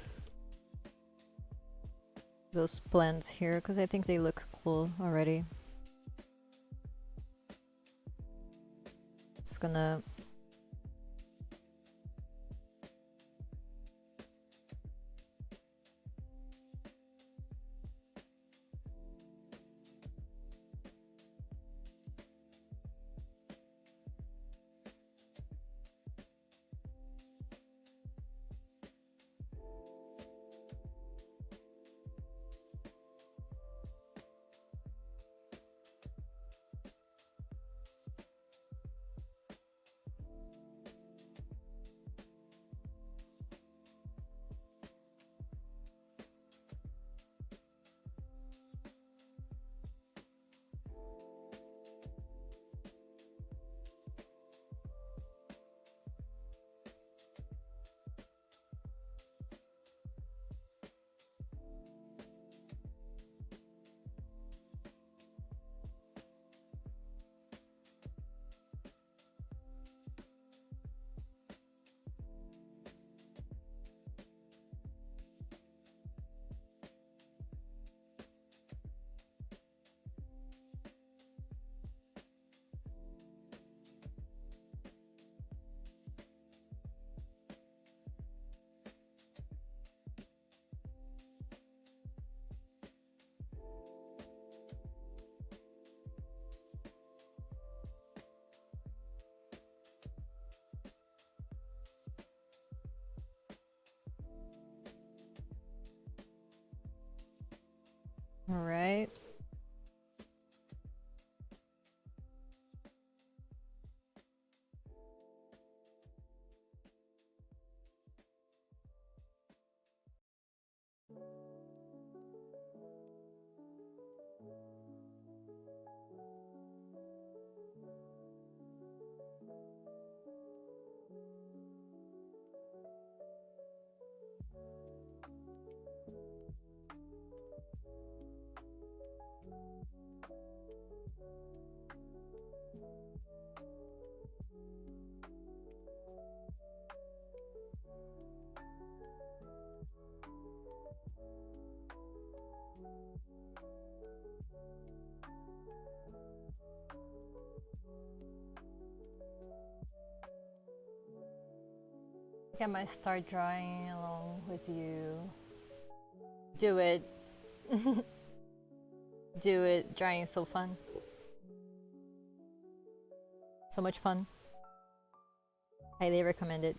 Those plants here, because I think they look cool already. Just gonna all right. I might start drawing along with you. Do it. Do it. Drawing is so fun. So much fun. Highly recommend it.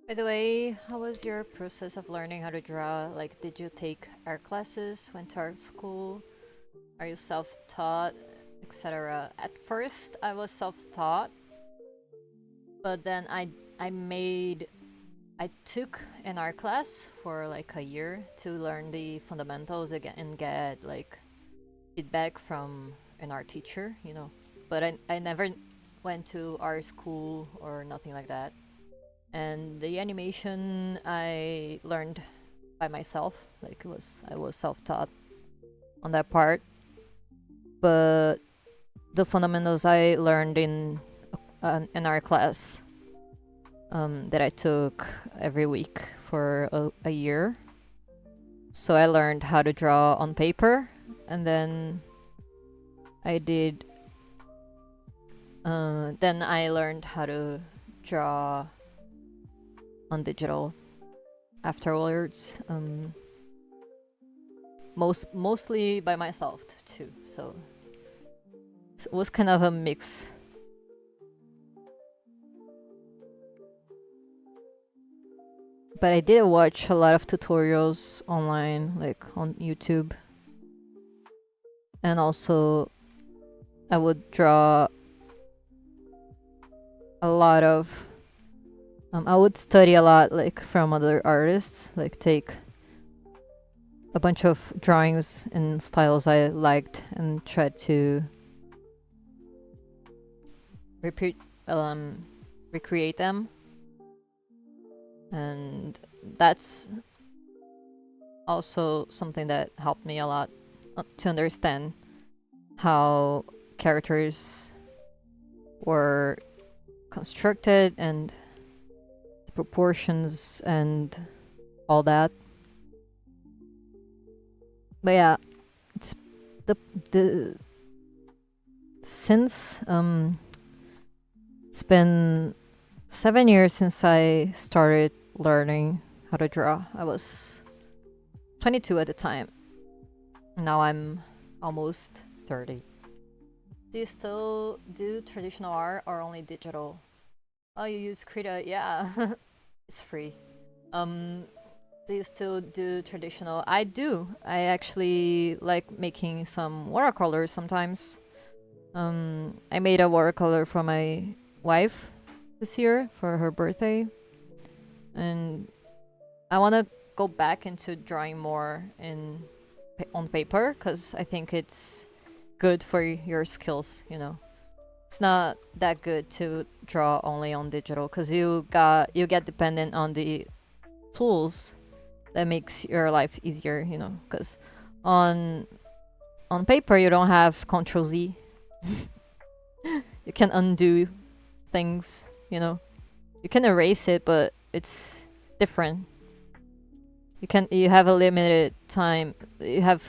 By the way, how was your process of learning how to draw? Like, did you take art classes, went to art school? Are you self-taught, etc.? At first, I was self-taught, but then I took an art class for like a year to learn the fundamentals again and get like feedback from an art teacher, you know. But I never went to art school or nothing like that. And the animation I learned by myself, like I was self-taught on that part. But the fundamentals I learned in an art class that I took every week for a year. So I learned how to draw on paper, and then I did. Then I learned how to draw on digital afterwards. Mostly by myself too. So it was kind of a mix. But I did watch a lot of tutorials online, like on YouTube. And also, I would draw a lot of... I would study a lot, like, from other artists, like take a bunch of drawings and styles I liked and try to recreate them. And that's also something that helped me a lot to understand how characters were constructed and the proportions and all that. But yeah, it's the since it's been 7 years since I started learning how to draw. I was 22 at the time. Now I'm almost 30. Do you still do traditional art or only digital? Oh, you use Krita? Yeah, it's free. Do you still do traditional? I do. I actually like making some watercolors sometimes. I made a watercolor for my wife this year for her birthday, and I want to go back into drawing more on paper because I think it's good for your skills, you know. It's not that good to draw only on digital because you get dependent on the tools that makes your life easier, you know, because on paper you don't have Control Z. You can undo things, you know. You can erase it, but it's different. You have a limited time. You have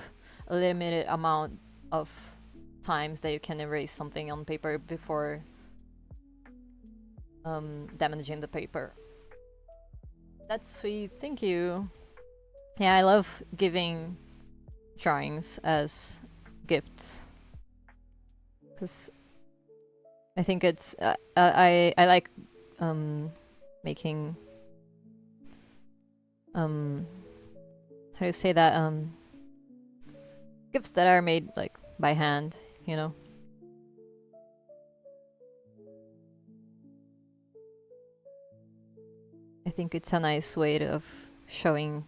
a limited amount of times that you can erase something on paper before damaging the paper. That's sweet. Thank you. Yeah, I love giving drawings as gifts because I think it's I like making how do you say that, gifts that are made like by hand, you know. I think it's a nice way of showing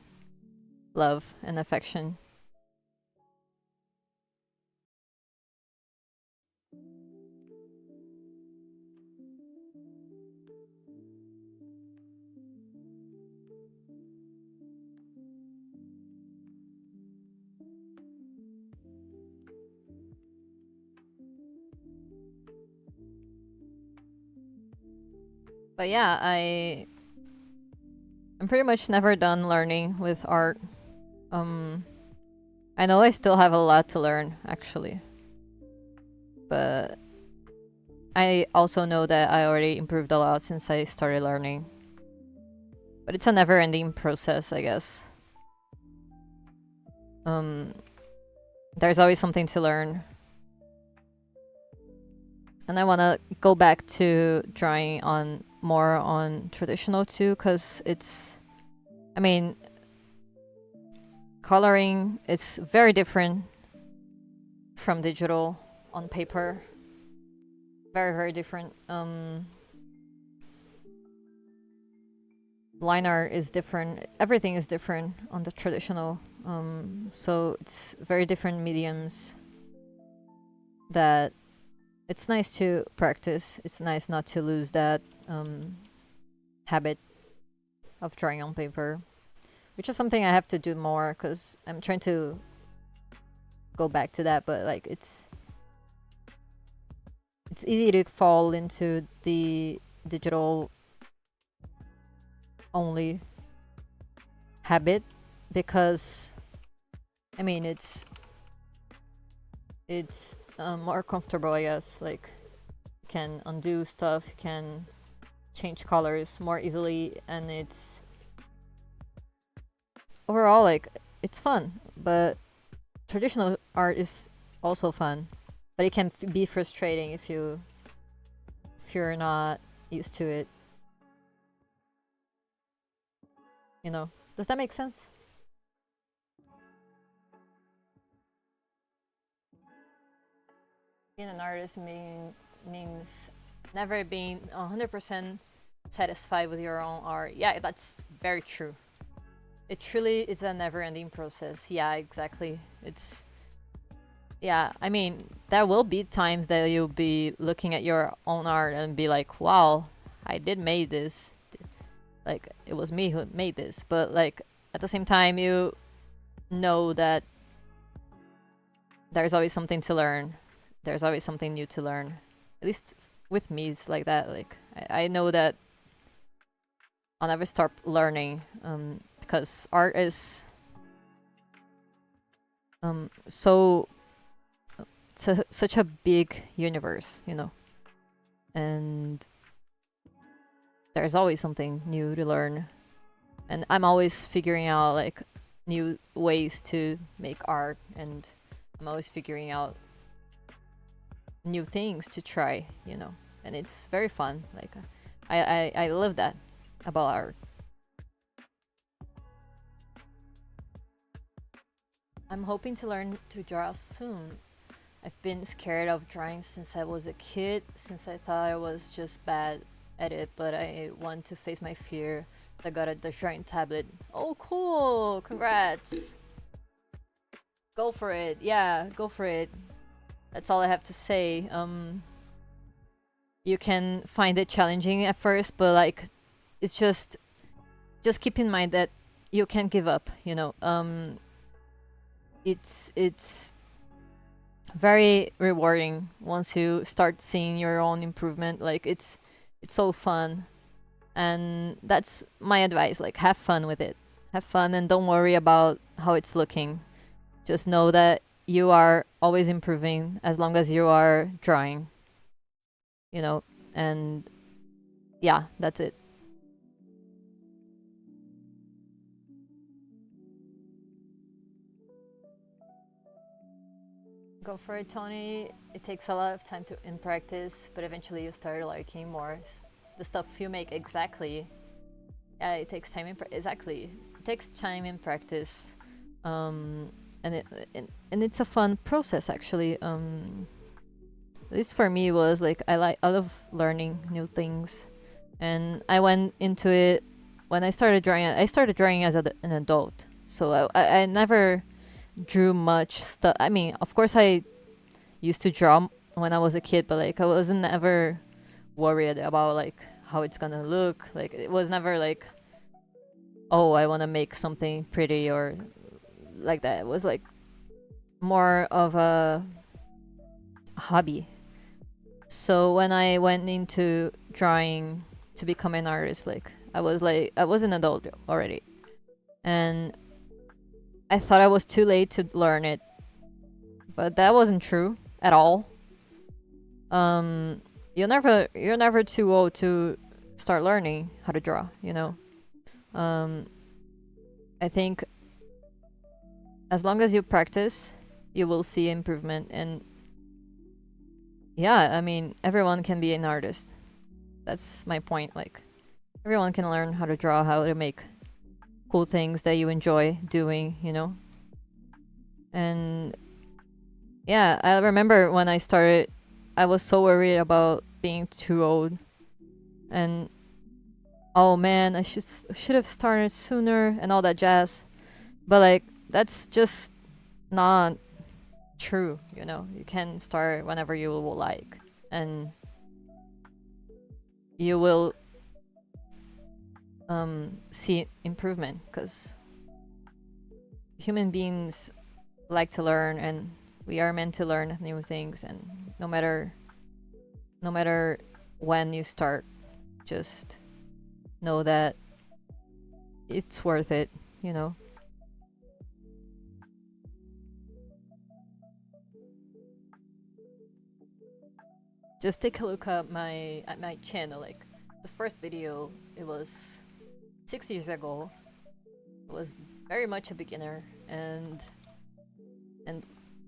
love and affection. But yeah, I'm pretty much never done learning with art. I know I still have a lot to learn, actually. But I also know that I already improved a lot since I started learning. But it's a never-ending process, I guess. There's always something to learn. And I want to go back to drawing on more on traditional too, because it's, I mean, coloring is very different from digital on paper. Very, very different. Line art is different. Everything is different on the traditional. So it's very different mediums that it's nice to practice. It's nice not to lose that habit of drawing on paper, which is something I have to do more because I'm trying to go back to that, but like it's easy to fall into the digital only habit because I mean it's more comfortable, I guess. Like you can undo stuff, you can change colors more easily, and it's overall like it's fun. But traditional art is also fun, but it can be frustrating if you're not used to it. You know, does that make sense? Being an artist means never being 100% satisfied with your own art. Yeah, that's very true. It truly is a never-ending process. Yeah, exactly. It's yeah, I mean, there will be times that you'll be looking at your own art and be like, wow, I did made this. Like, it was me who made this. But, like, at the same time, you know that there's always something to learn. There's always something new to learn. At least with me, it's like that. Like, I know that I'll never stop learning because art is so such a big universe, you know, and there's always something new to learn, and I'm always figuring out like new ways to make art, and I'm always figuring out new things to try, you know, and it's very fun. Like I love that about art. I'm hoping to learn to draw soon. I've been scared of drawing since I was a kid, since I thought I was just bad at it, but I want to face my fear. I got a drawing tablet. Oh, cool! Congrats! Go for it. Yeah, go for it. That's all I have to say. You can find it challenging at first, but like, it's just keep in mind that you can't give up, you know. It's very rewarding once you start seeing your own improvement. Like it's so fun, and that's my advice. Like have fun with it, have fun, and don't worry about how it's looking. Just know that you are always improving as long as you are drawing, you know. And yeah, that's it. Go for it, Tony. It takes a lot of time to in practice, but eventually you start liking more the stuff you make. Exactly. Yeah, it takes time in exactly. It takes time in practice, and it's a fun process actually. At least for me, was like I love learning new things, and I went into it when I started drawing. I started drawing as an adult, so I never drew much stuff. I mean, of course, I used to draw when I was a kid, but like I wasn't ever worried about like how it's gonna look. Like it was never like, oh, I want to make something pretty or like that. It was like more of a hobby. So when I went into drawing to become an artist, like I was an adult already, and I thought I was too late to learn it, but that wasn't true at all. You're never too old to start learning how to draw, you know. I think as long as you practice, you will see improvement. And yeah, I mean, everyone can be an artist. That's my point. Like, everyone can learn how to draw, how to make cool things that you enjoy doing, you know. And yeah, I remember when I started, I was so worried about being too old, and oh man, I should have started sooner and all that jazz. But like, that's just not true, you know. You can start whenever you will like, and you will see improvement, because human beings like to learn, and we are meant to learn new things. And no matter when you start, just know that it's worth it, you know. Just take a look at my channel. Like the first video, it was 6 years ago. I was very much a beginner, and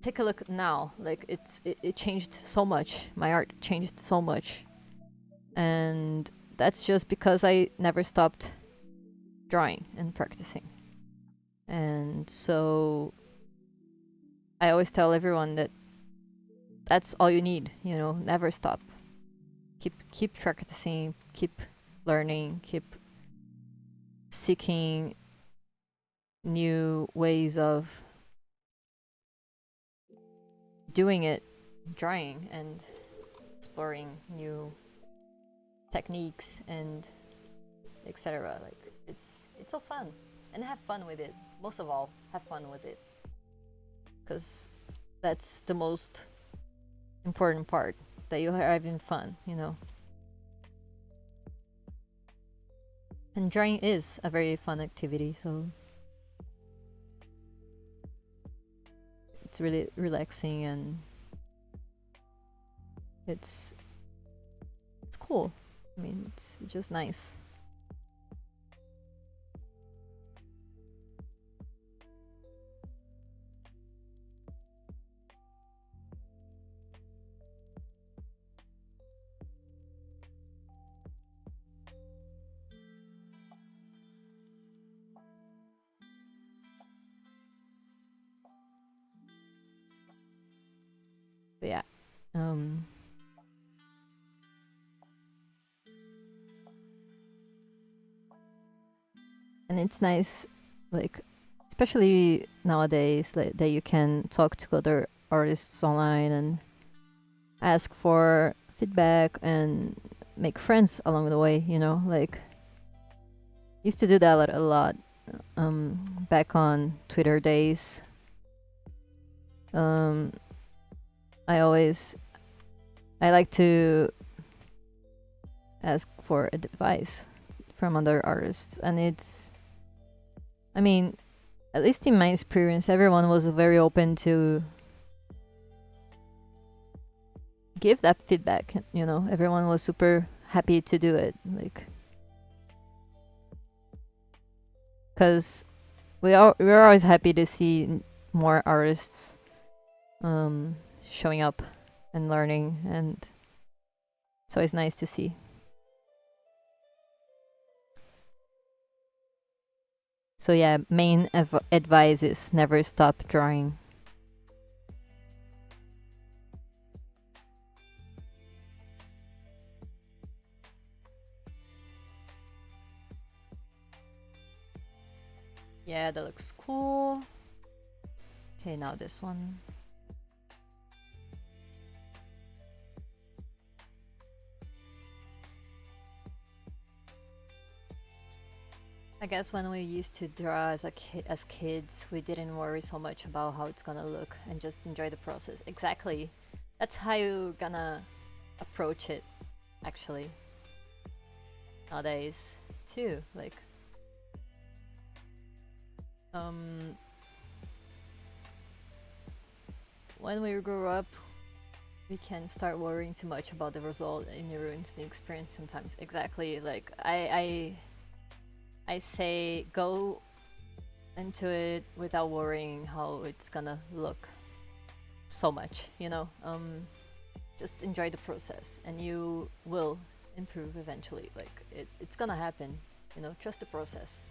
take a look now. Like it changed so much. My art changed so much, and that's just because I never stopped drawing and practicing. And so I always tell everyone that that's all you need, you know. Never stop. Keep practicing, keep learning, keep seeking new ways of doing it, drawing, and exploring new techniques and etc. Like it's so fun, and have fun with it. Most of all, have fun with it, because that's the most important part, that you're having fun, you know. And drawing is a very fun activity, so it's really relaxing, and it's cool. I mean, it's just nice. But yeah, and it's nice, like especially nowadays, like, that you can talk to other artists online and ask for feedback and make friends along the way, you know. Like used to do that a lot back on Twitter days, I like to ask for advice from other artists, and I mean, at least in my experience, everyone was very open to give that feedback. You know, everyone was super happy to do it, like, because we're always happy to see more artists showing up and learning, and it's always nice to see. So yeah, main advice is never stop drawing. Yeah, that looks cool. Okay, now this one. I guess when we used to draw as kids, we didn't worry so much about how it's gonna look and just enjoy the process. Exactly. That's how you're gonna approach it, actually. Nowadays, too. Like, when we grow up, we can start worrying too much about the result, and it ruins the experience sometimes. Exactly. Like, I say go into it without worrying how it's gonna look so much, you know. Just enjoy the process, and you will improve eventually. Like, it's gonna happen, you know. Trust the process.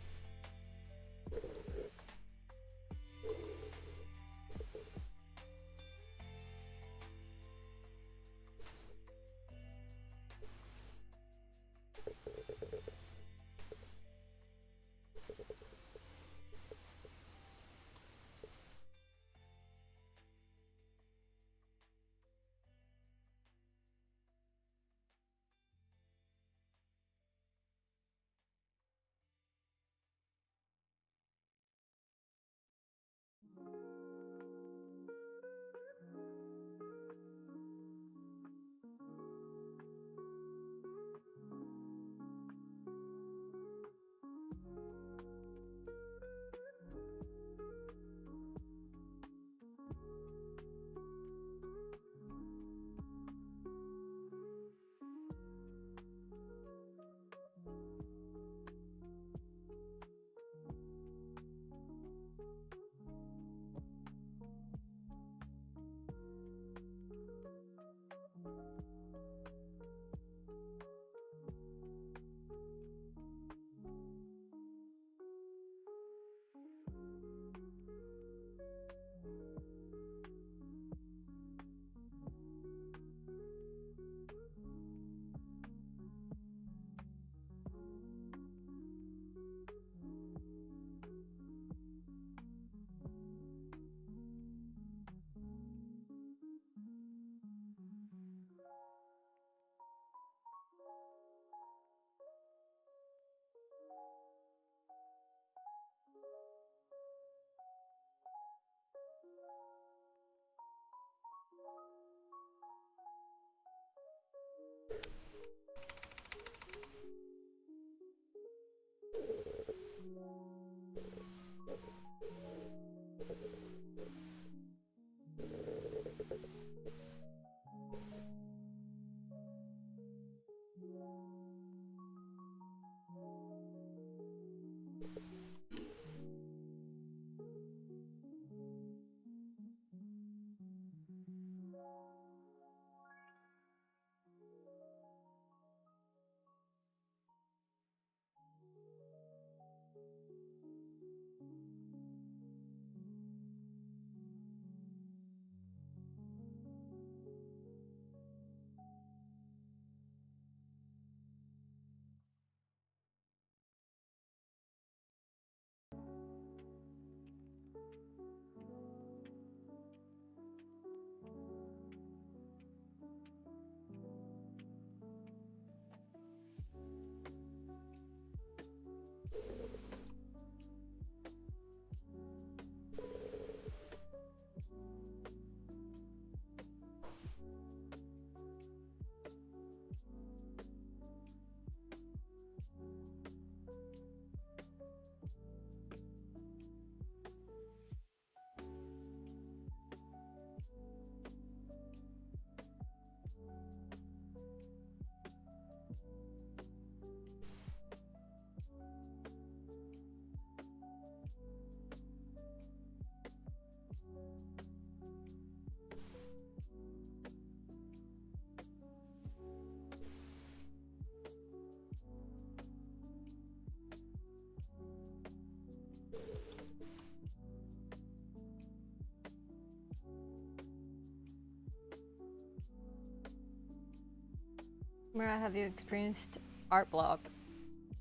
Mira, have you experienced art block?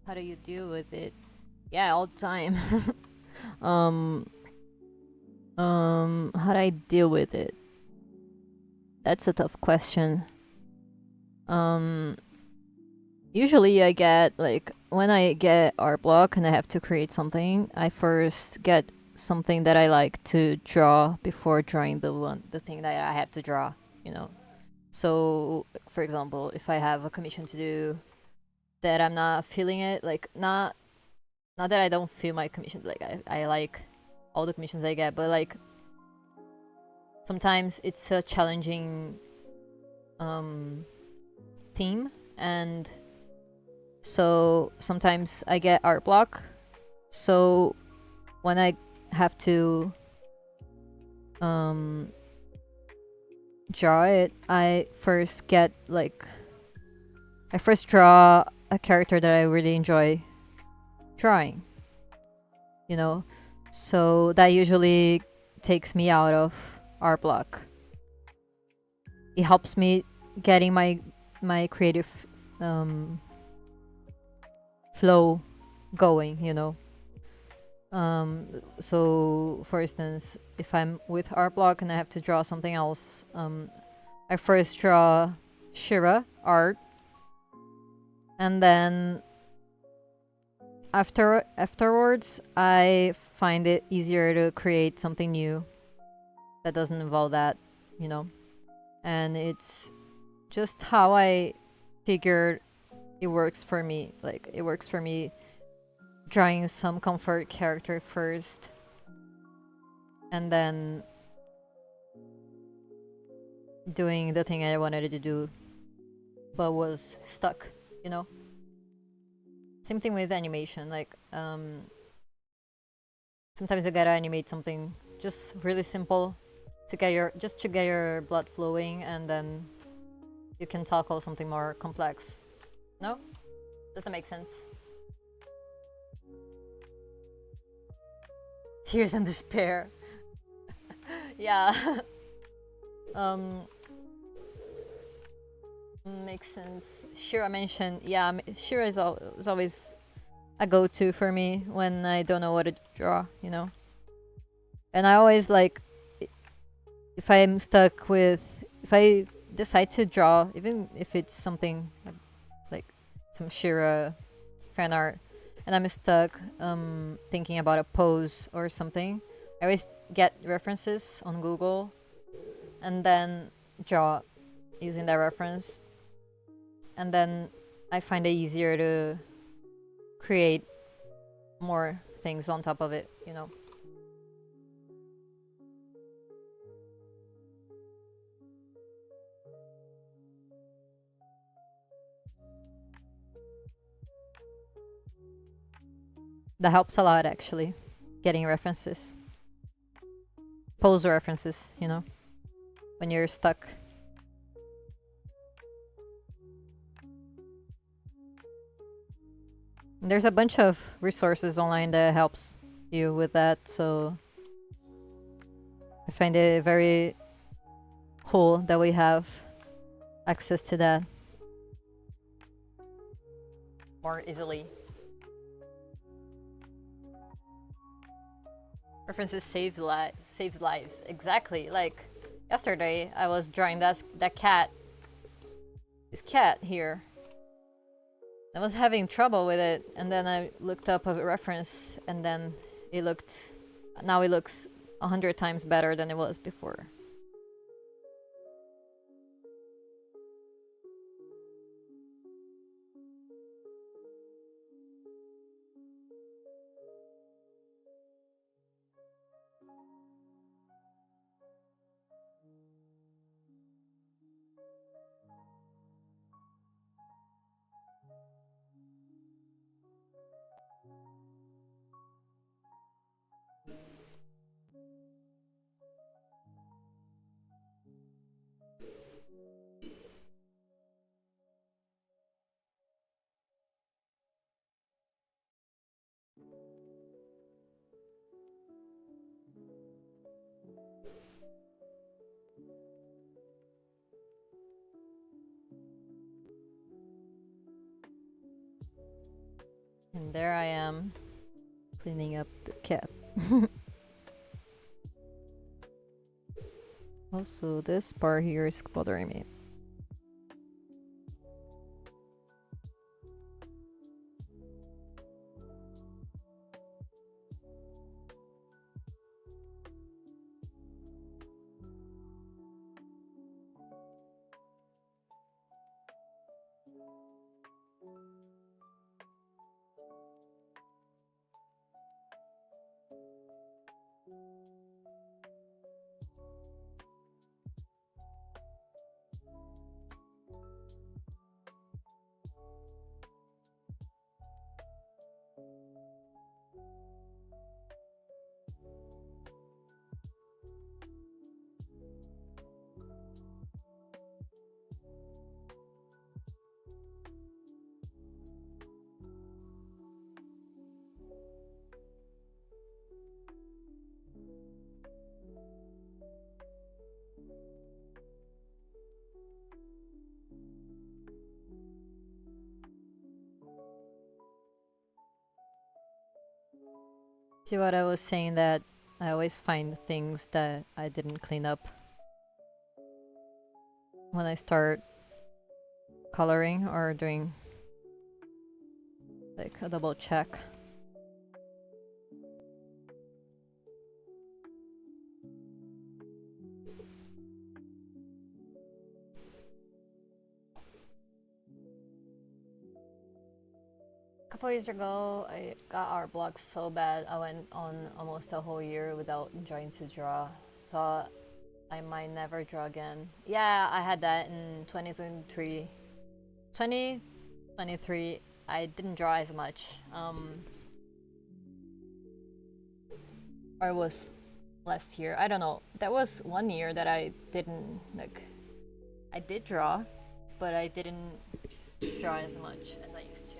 How do you deal with it? Yeah, all the time. um, how do I deal with it? That's a tough question. Usually I get, like, when I get art block and I have to create something, I first get something that I like to draw before drawing the thing that I have to draw, you know. So, for example, if I have a commission to do that I'm not feeling it, like, not that I don't feel my commissions, like, I like all the commissions I get, but like sometimes it's a challenging theme, and so sometimes I get art block. So when I have to draw it, I first draw a character that I really enjoy drawing, you know. So that usually takes me out of art block. It helps me getting my creative flow going, you know. So for instance, if I'm with art block and I have to draw something else, I first draw Shira art, and then afterwards I find it easier to create something new that doesn't involve that, you know. And it's just how I figured it works for me. Like, it works for me drawing some comfort character first, and then doing the thing I wanted to do but was stuck, you know. Same thing with animation. Like, sometimes I gotta animate something just really simple to get your blood flowing, and then you can tackle something more complex. No? Does that make sense? Tears and despair. Yeah. Makes sense. Shira mentioned, yeah, Shira is always a go-to for me when I don't know what to draw, you know. And I always, like, if I decide to draw, even if it's something like some Shira fan art, and I'm stuck thinking about a pose or something, I always get references on Google and then draw using that reference, and then I find it easier to create more things on top of it, you know. That helps a lot, actually, getting references, pose references, you know, when you're stuck. And there's a bunch of resources online that helps you with that, so I find it very cool that we have access to that more easily. References saves lives. Exactly. Like, yesterday I was drawing that cat. This cat here. I was having trouble with it, and then I looked up a reference, and then now it looks 100 times better than it was before. there I am cleaning up the cat. Also, this bar here is bothering me. See what I was saying, that I always find things that I didn't clean up when I start coloring or doing like a double check. A couple years ago, I got art block so bad I went on almost a whole year without enjoying to draw. Thought I might never draw again. Yeah, I had that in 2023. 2023, I didn't draw as much. Or it was last year. I don't know. That was one year that I didn't, like, I did draw, but I didn't draw as much as I used to.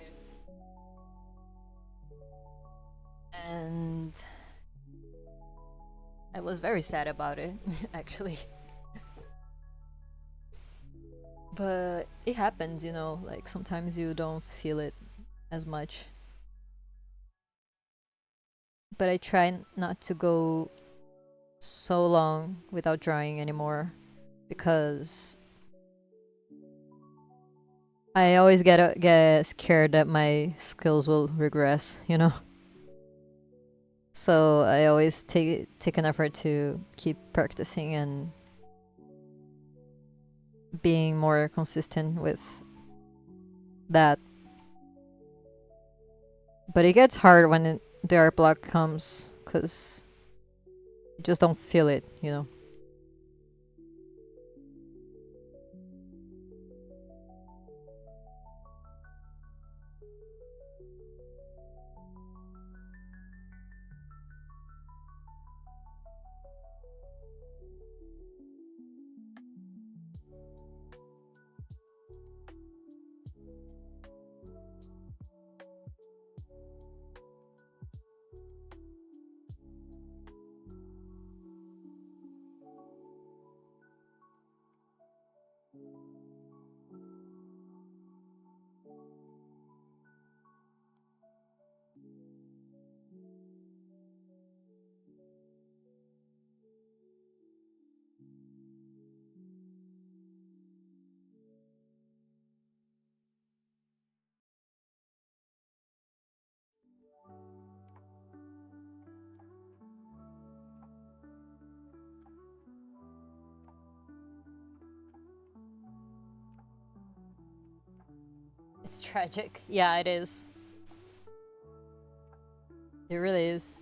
And I was very sad about it, actually. But it happens, you know, like sometimes you don't feel it as much. But I try not to go so long without drawing anymore, because I always get scared that my skills will regress, you know. So I always take an effort to keep practicing and being more consistent with that. But it gets hard when the art block comes, because you just don't feel it, you know. It's tragic. Yeah, it is. It really is.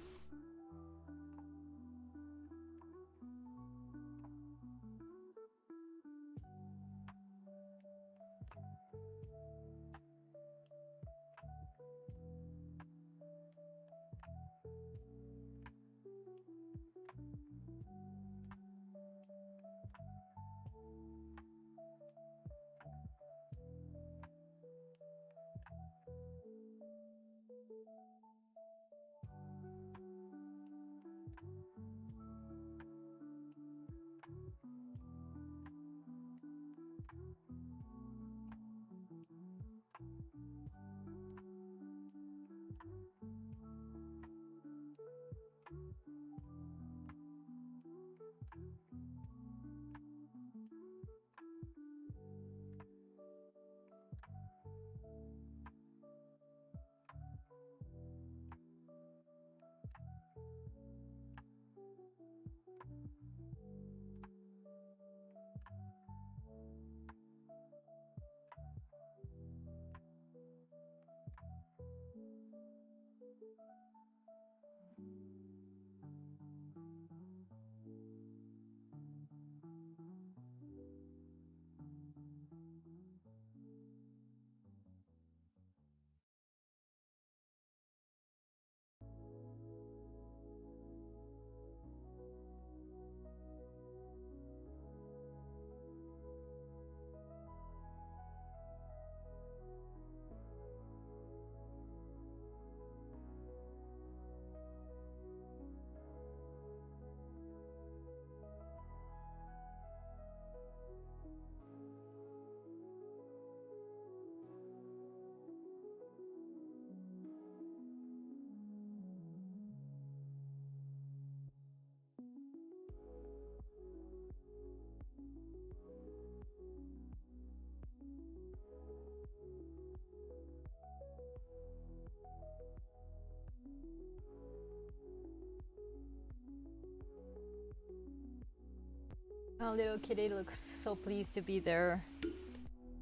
Oh, little kitty looks so pleased to be there.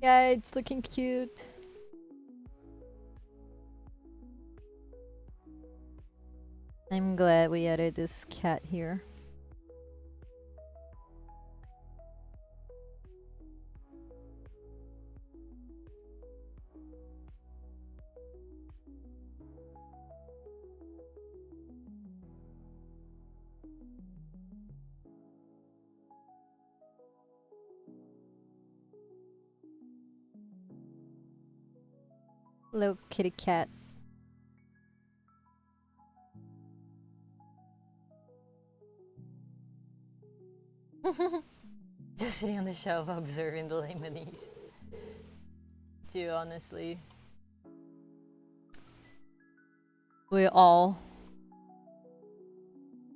Yeah, it's looking cute. I'm glad we added this cat here. Little kitty cat. Just sitting on the shelf observing the lemonies. Too, honestly. We all.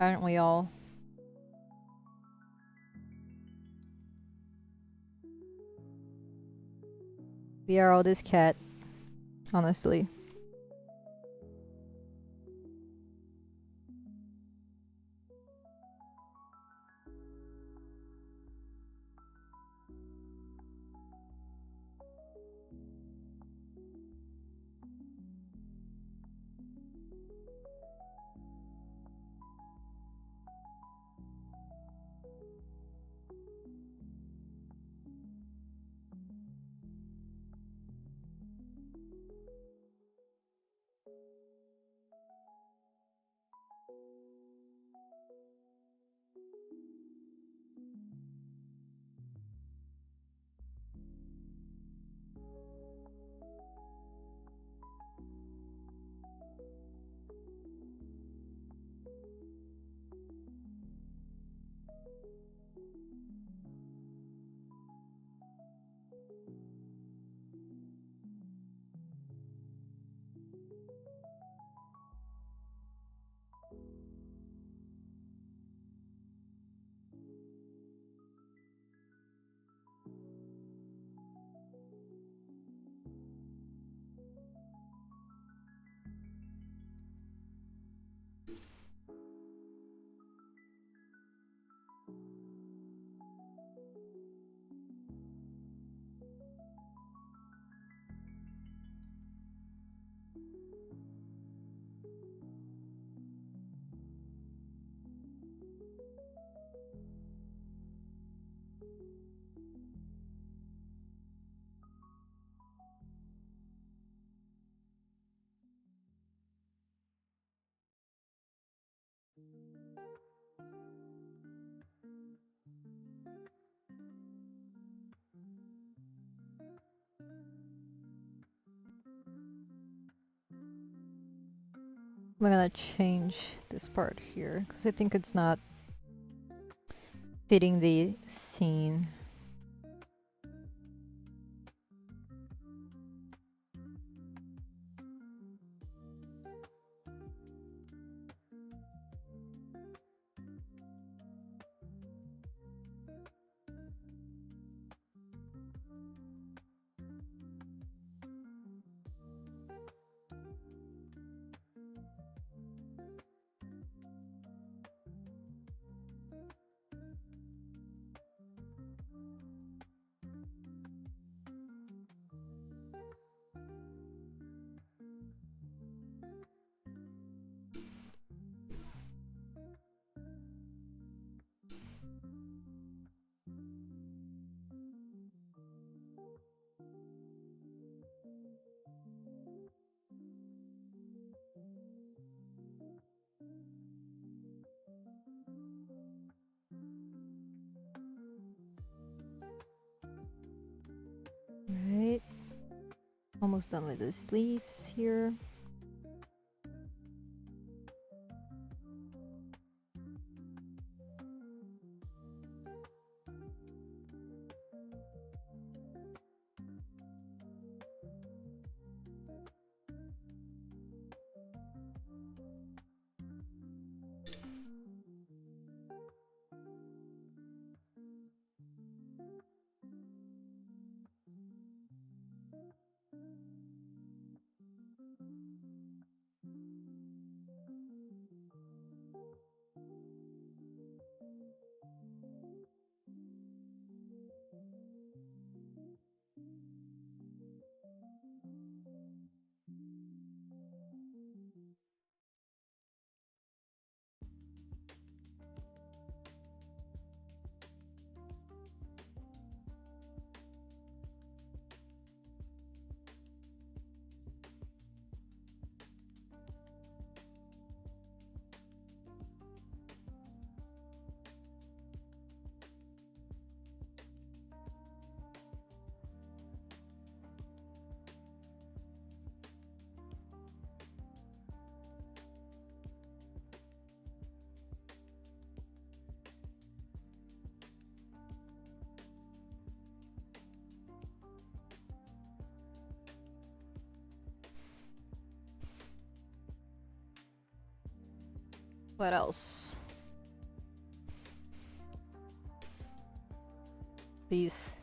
Aren't we all? We are all this cat. Honestly. I'm gonna change this part here because I think it's not fitting the scene. Almost done with the sleeves here. What else? These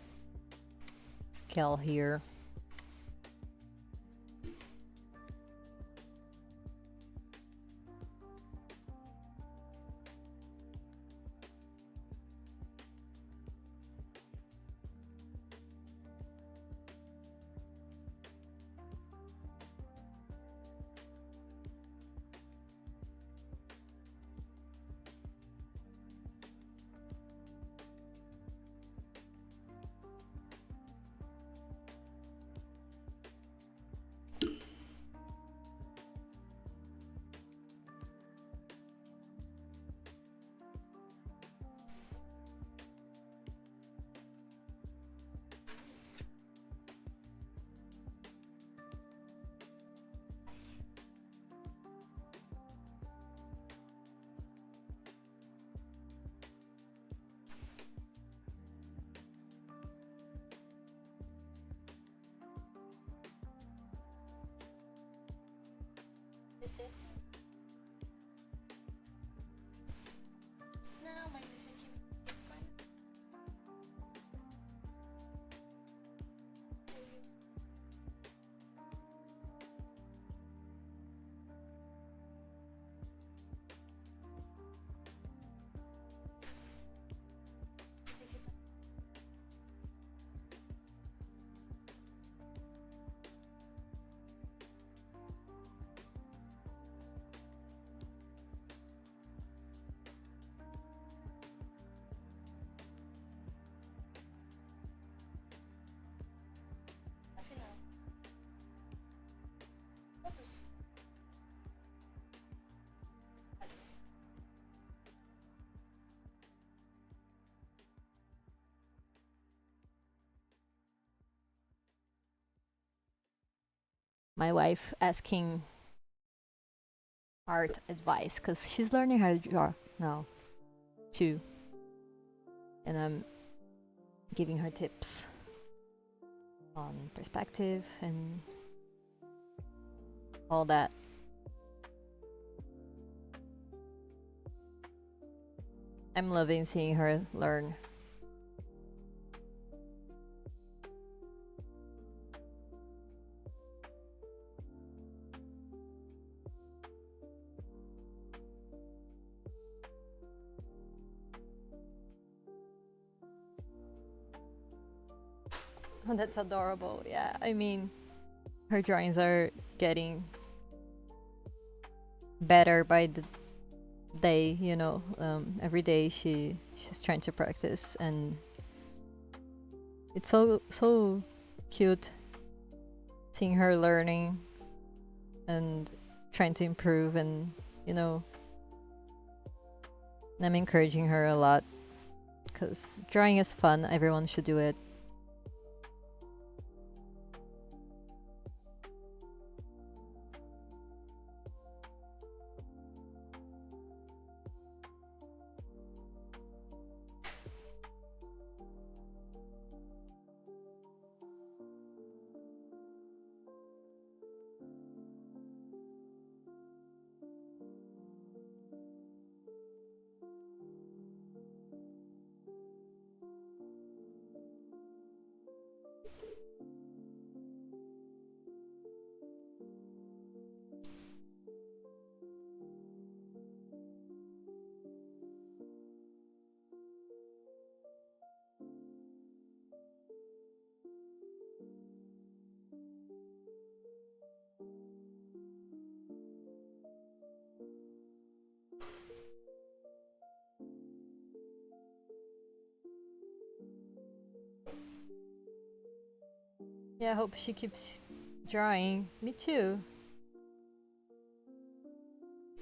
scale here. Não, mas esse aqui assim não. Todos. My wife asking art advice because she's learning how to draw now too, and I'm giving her tips on perspective and all that. I'm loving seeing her learn. Oh, that's adorable. Yeah, I mean, her drawings are getting better by the day, you know. Every day she's trying to practice, and it's so cute seeing her learning and trying to improve, and you know, and I'm encouraging her a lot because drawing is fun. Everyone should do it. Yeah, I hope she keeps drawing. Me too.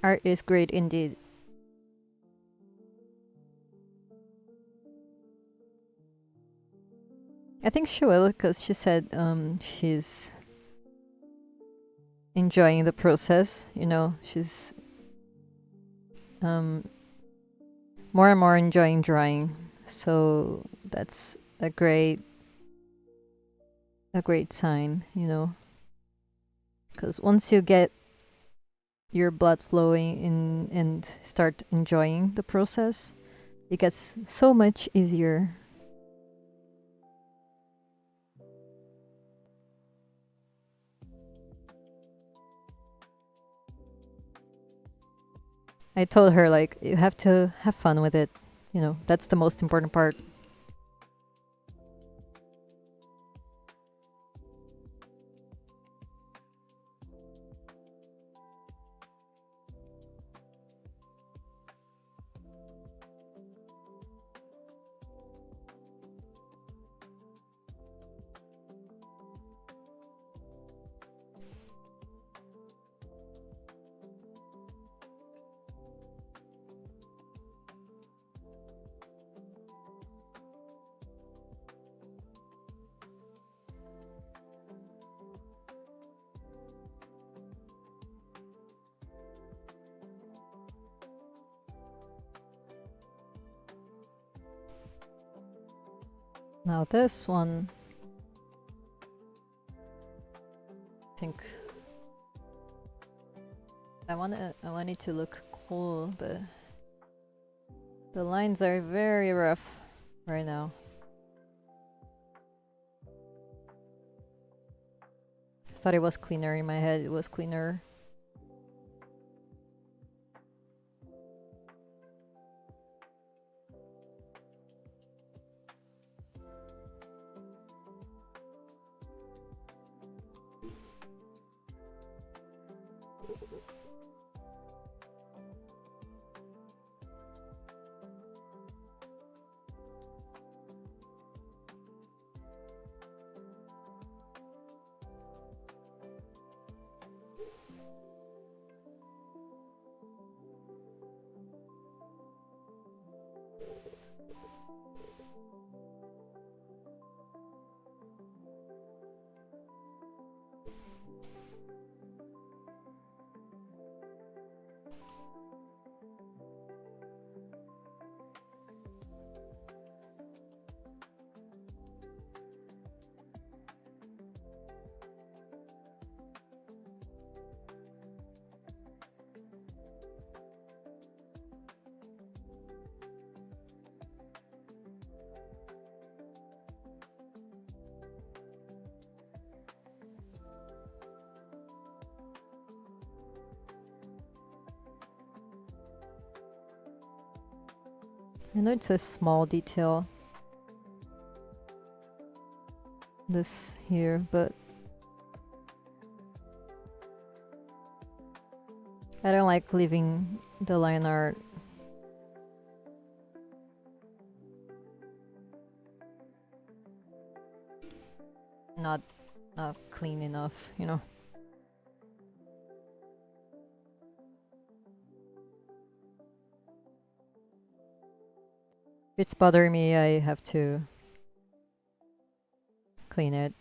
Art is great indeed. I think she will, because she said she's enjoying the process. You know, she's more and more enjoying drawing. So that's a great sign, you know, because once you get your blood flowing in and start enjoying the process, it gets so much easier. I told her, like, you have to have fun with it, you know, that's the most important part. Now this one, I think I want it to look cool, but the lines are very rough right now. I thought it was cleaner in my head. It was cleaner. I know it's a small detail, this here, but I don't like leaving the line art not clean enough, you know. If it's bothering me, I have to clean it.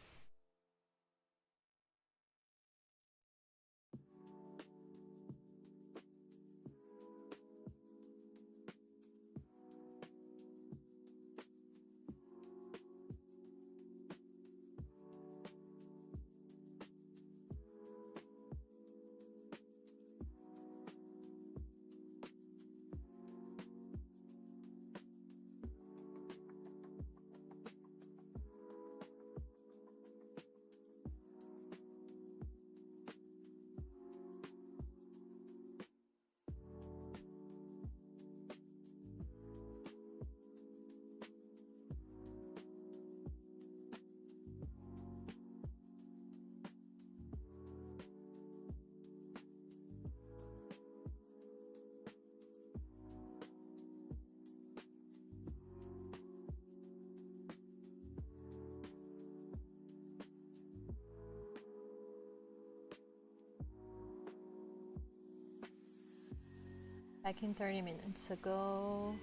Back in 30 minutes ago.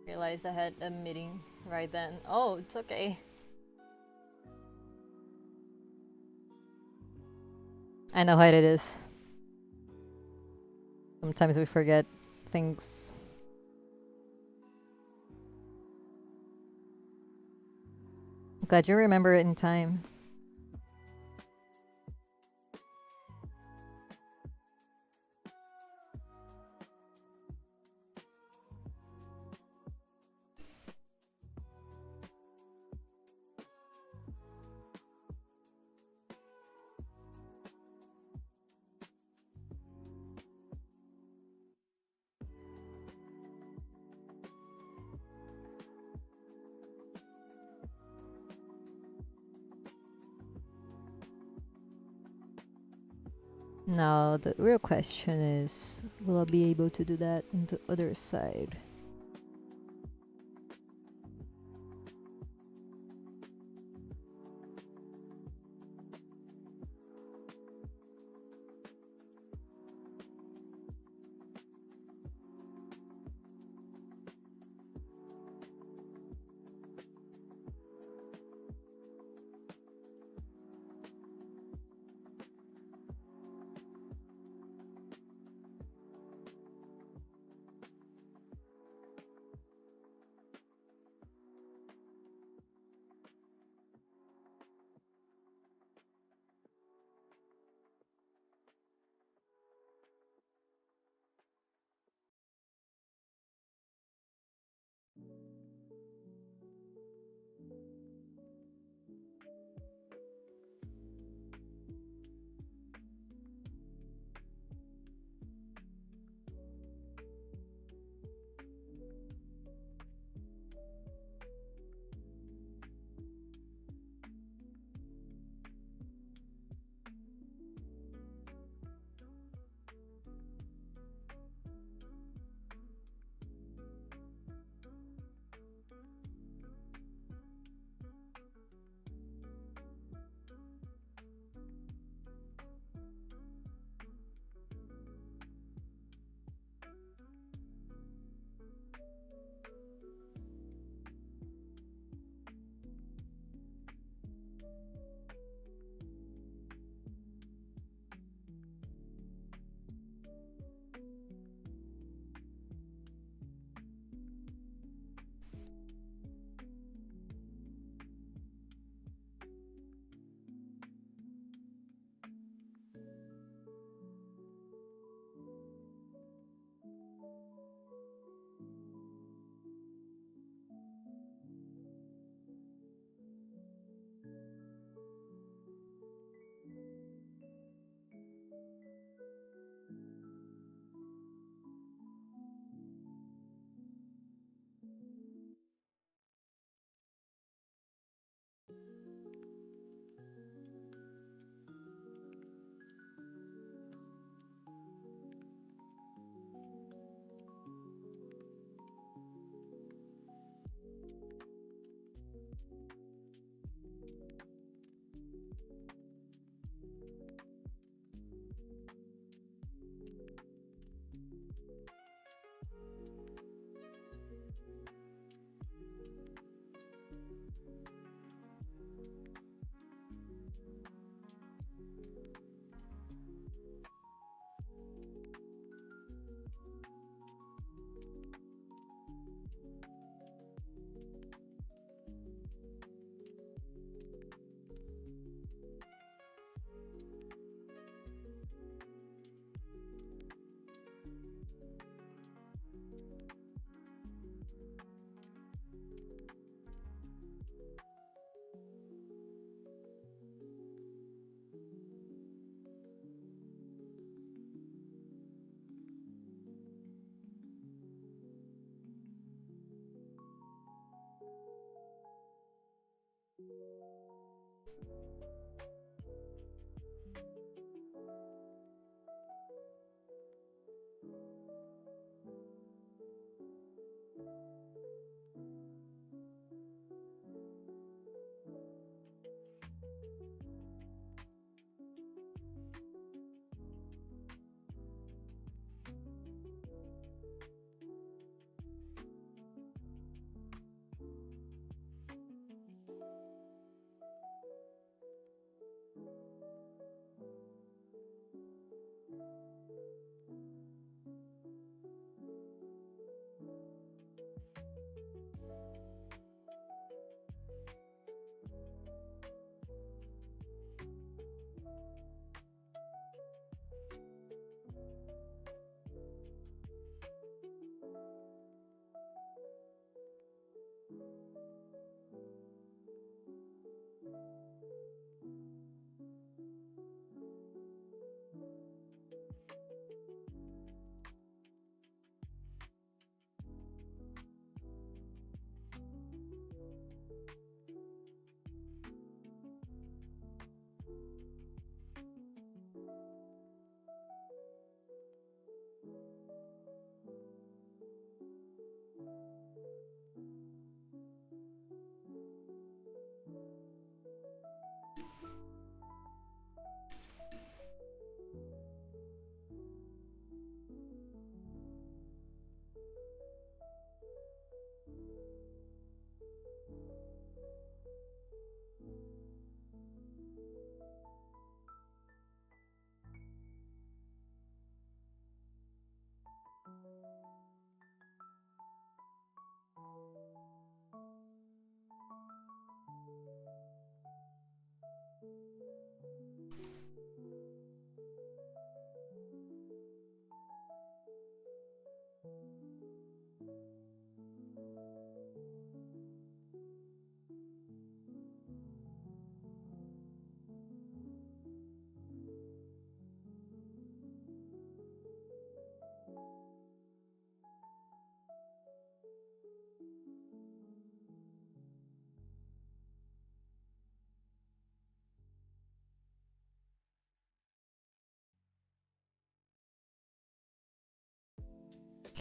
Realized I had a meeting right then. Oh, it's okay. I know how it is. Sometimes we forget things. I'm glad you remember it in time. Now the real question is, will I be able to do that on the other side?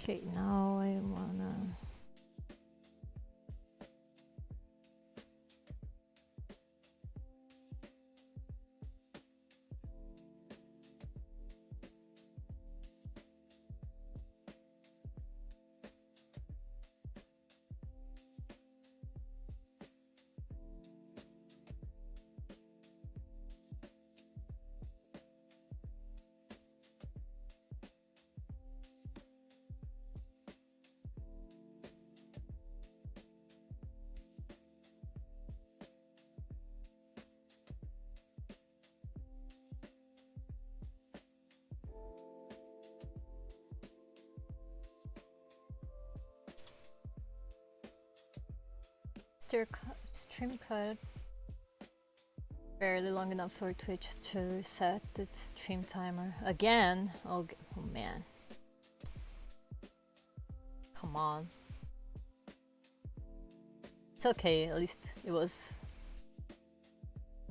Okay, now I wanna... Stream cut barely long enough for Twitch to reset the stream timer again. Oh, oh man, come on. It's okay, at least it was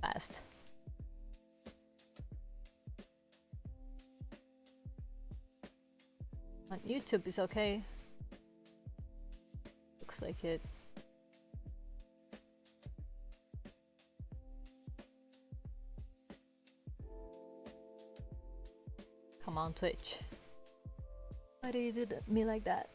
fast. On YouTube is okay. Looks like it. Come on, Twitch. Why do you do me like that?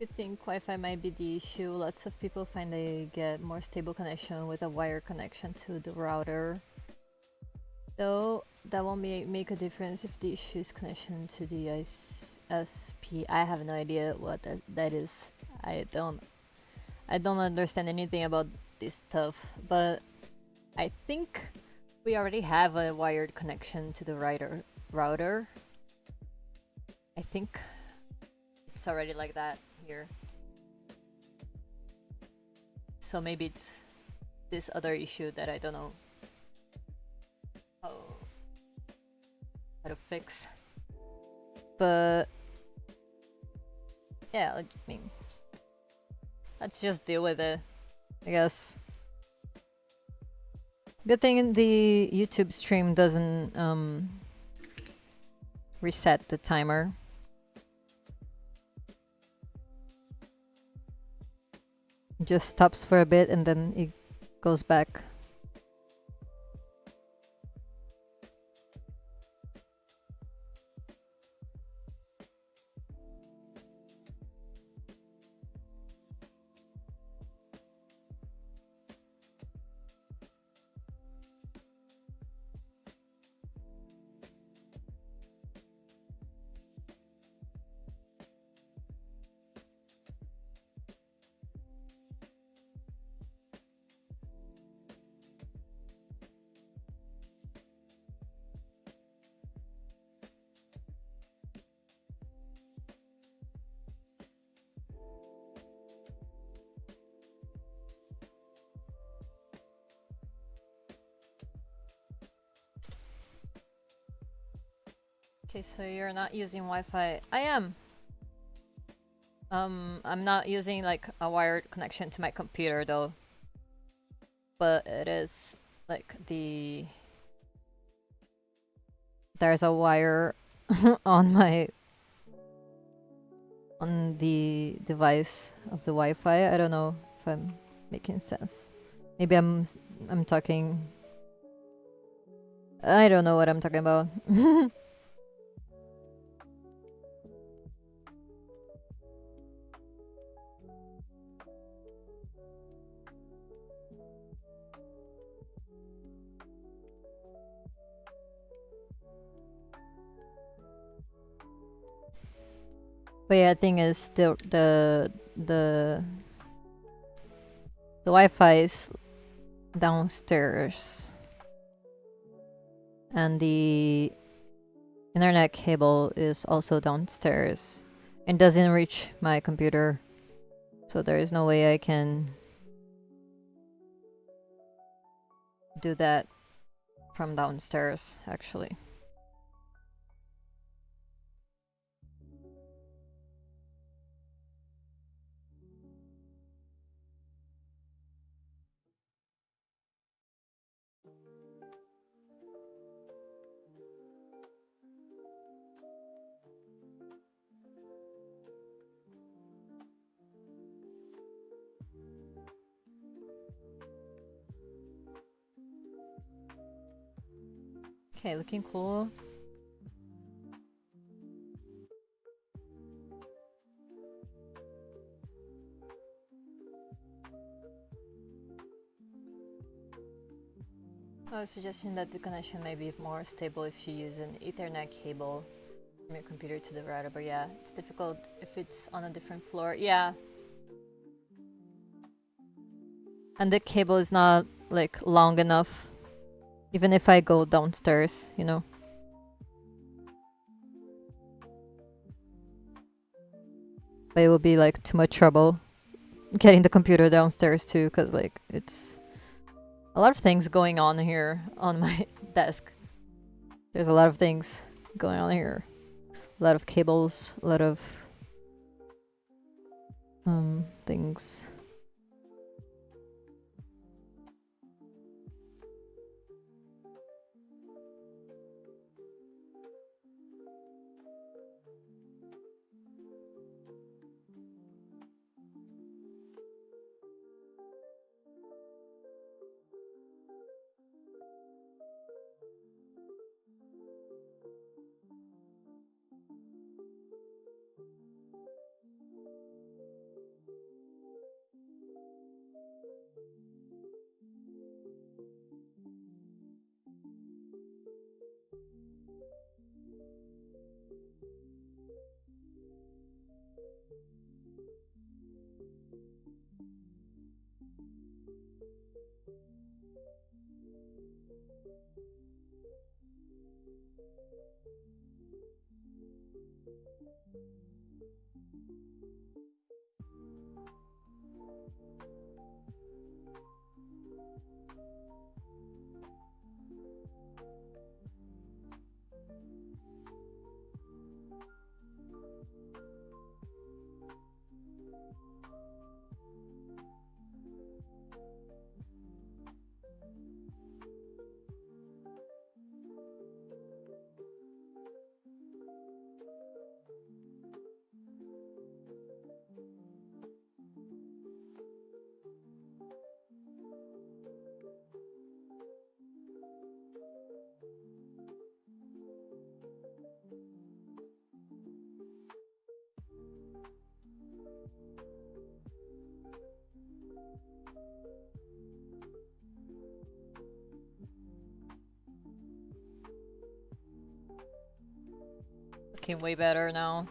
I think Wi-Fi might be the issue. Lots of people find they get more stable connection with a wire connection to the router. Though that won't make a difference if the issue is connection to the ISP. I have no idea what that is. I don't understand anything about this stuff, but I think we already have a wired connection to the router. I think it's already like that here. So maybe it's this other issue that I don't know how to fix. But yeah, I mean, let's just deal with it, I guess. Good thing the YouTube stream doesn't reset the timer. It just stops for a bit and then it goes back. Okay, so you're not using Wi-Fi. I am. I'm not using like a wired connection to my computer though. But it is like there's a wire on the device of the Wi-Fi. I don't know if I'm making sense. Maybe I'm talking. I don't know what I'm talking about. But yeah, thing is the Wi-Fi is downstairs, and the internet cable is also downstairs and doesn't reach my computer, so there is no way I can do that from downstairs actually. Okay, looking cool. I was suggesting that the connection may be more stable if you use an Ethernet cable from your computer to the router, but yeah, it's difficult if it's on a different floor. Yeah. And the cable is not like long enough, even if I go downstairs, you know. But it will be like too much trouble getting the computer downstairs too, because like it's a lot of things going on here on my desk. There's a lot of things going on here. A lot of cables, a lot of things. Looking way better now.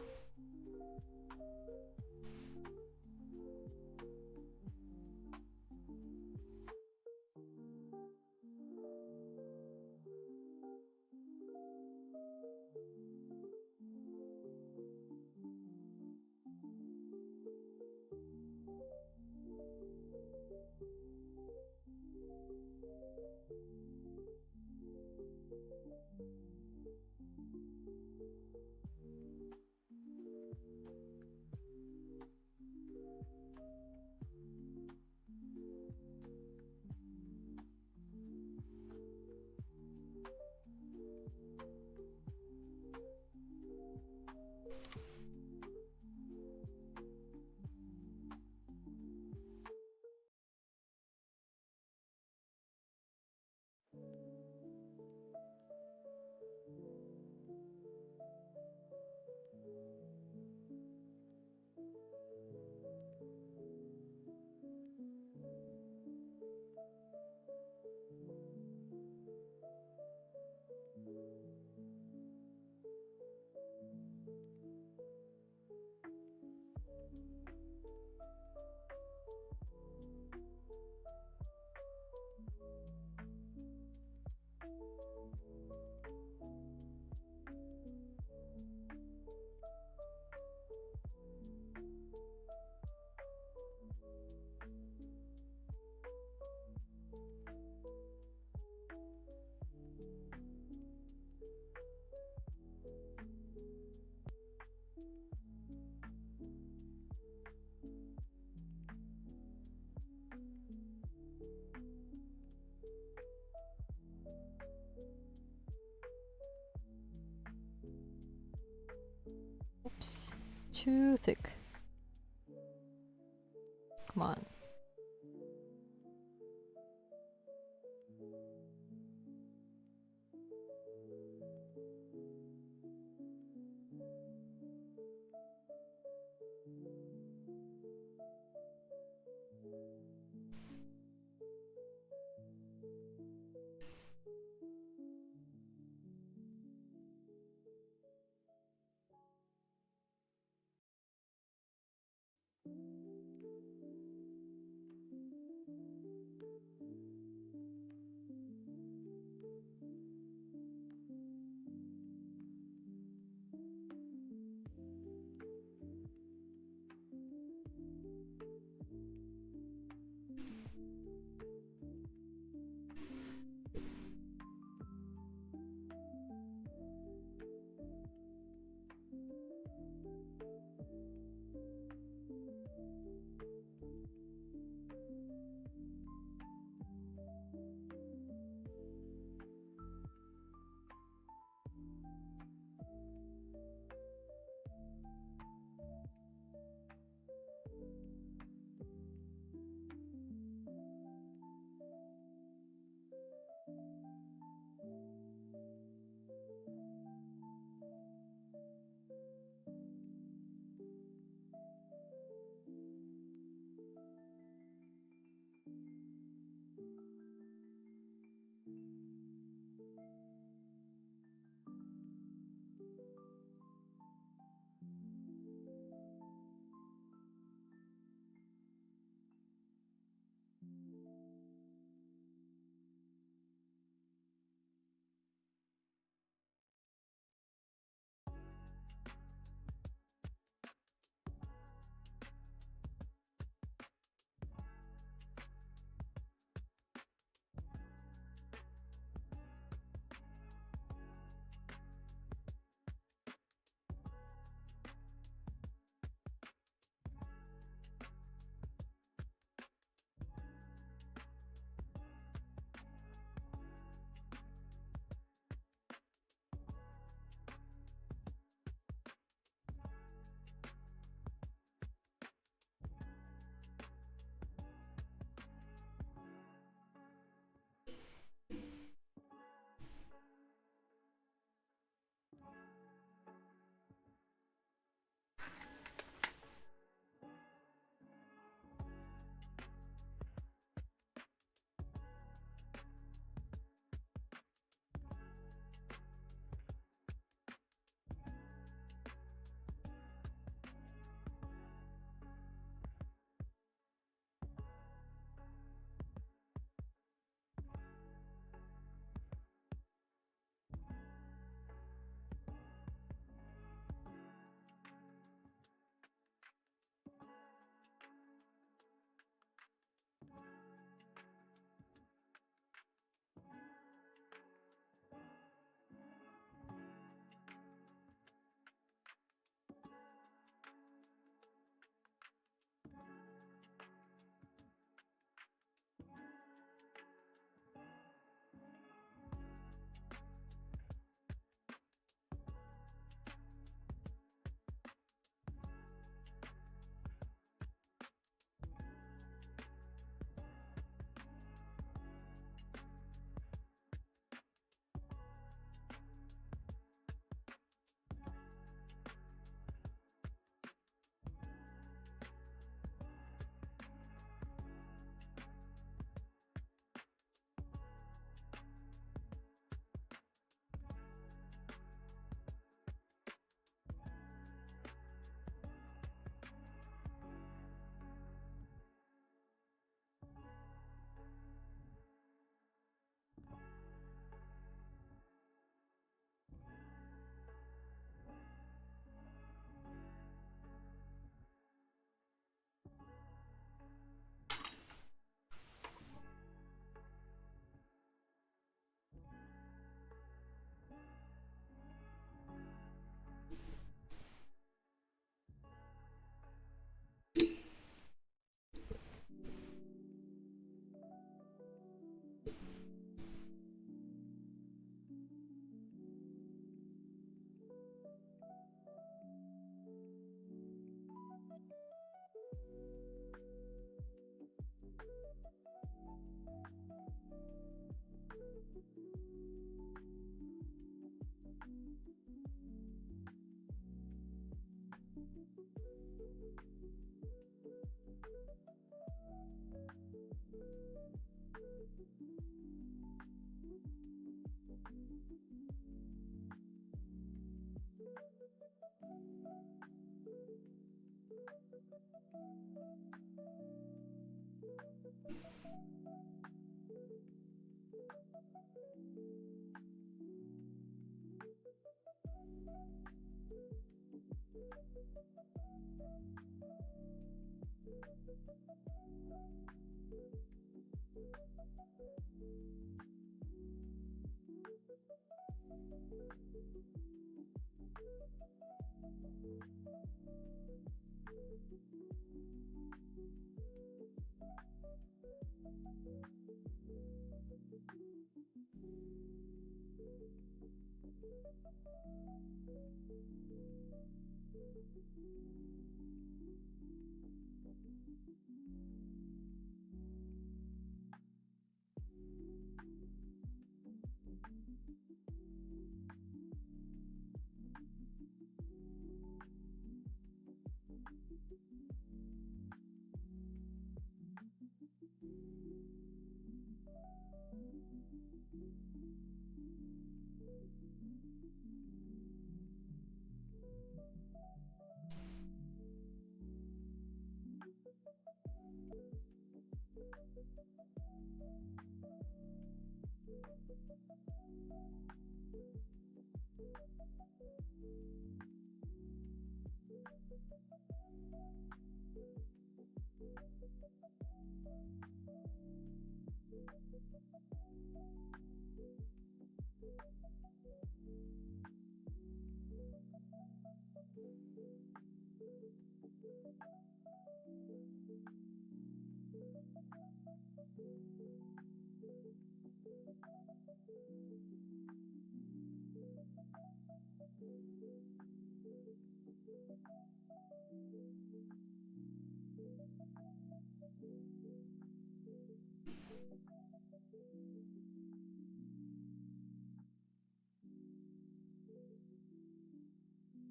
Oops, too thick. Come on.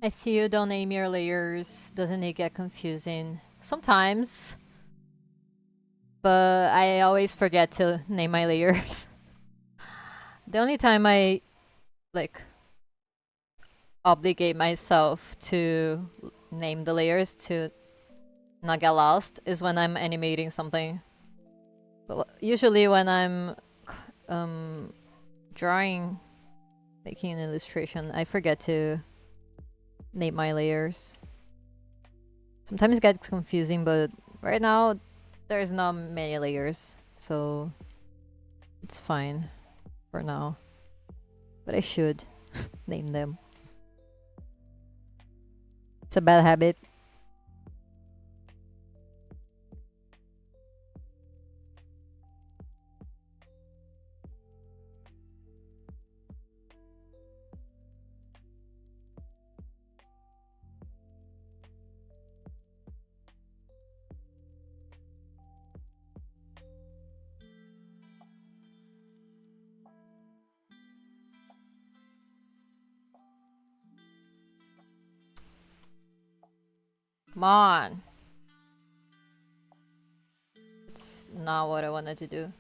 I see you don't name your layers. Doesn't it get confusing? Sometimes. But I always forget to name my layers. The only time I like obligate myself to name the layers to not get lost is when I'm animating something. But usually when I'm drawing, making an illustration, I forget to name my layers. Sometimes it gets confusing, but right now there's not many layers, so it's fine for now. But I should name them. It's a bad habit. Come on. It's not what I wanted to do.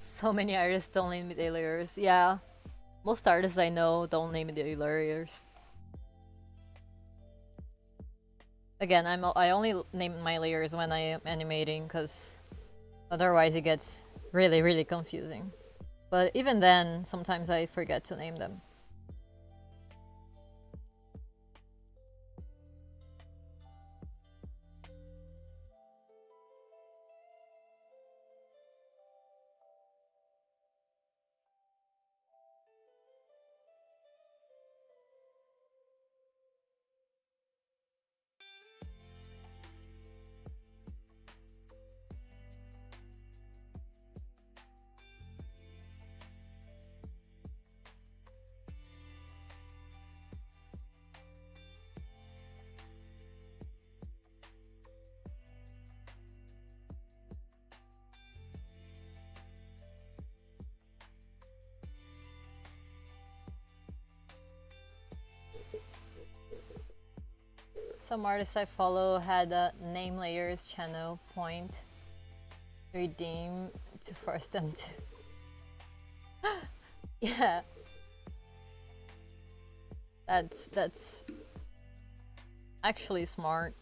So many artists don't name the layers. Yeah, most artists I know don't name the layers. Again, I only name my layers when I am animating, because otherwise it gets really confusing. But even then, sometimes I forget to name them. Some artists I follow had a name layers channel point redeem to force them to. Yeah. That's actually smart.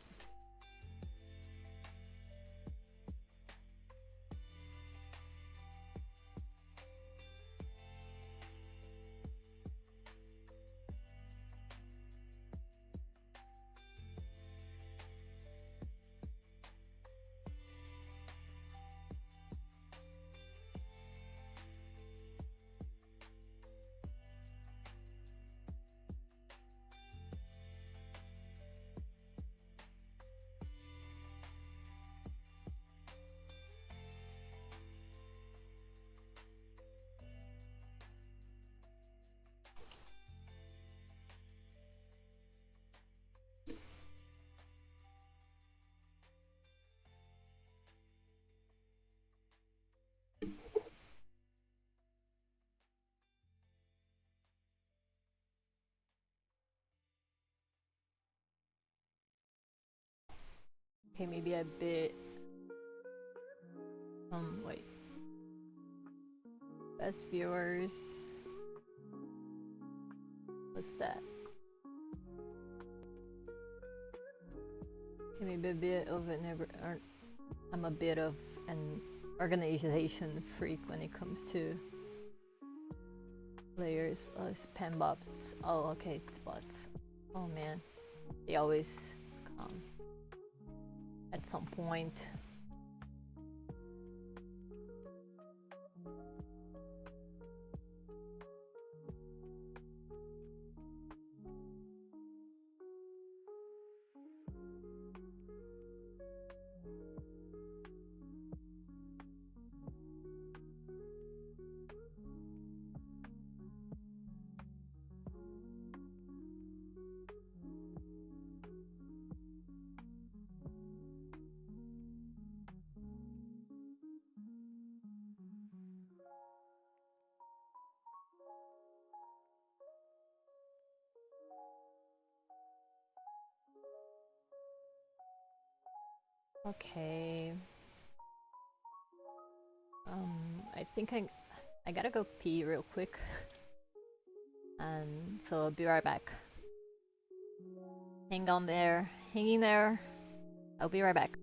Okay, maybe a bit. Wait. Best viewers. What's that? Okay, maybe a bit of an. I'm a bit of an organization freak when it comes to layers. Oh, spam bots. Oh, okay, it's bots. Oh man, they always come at some point. Okay. I think I gotta go pee real quick. And so I'll be right back. Hang on there. Hanging there. I'll be right back.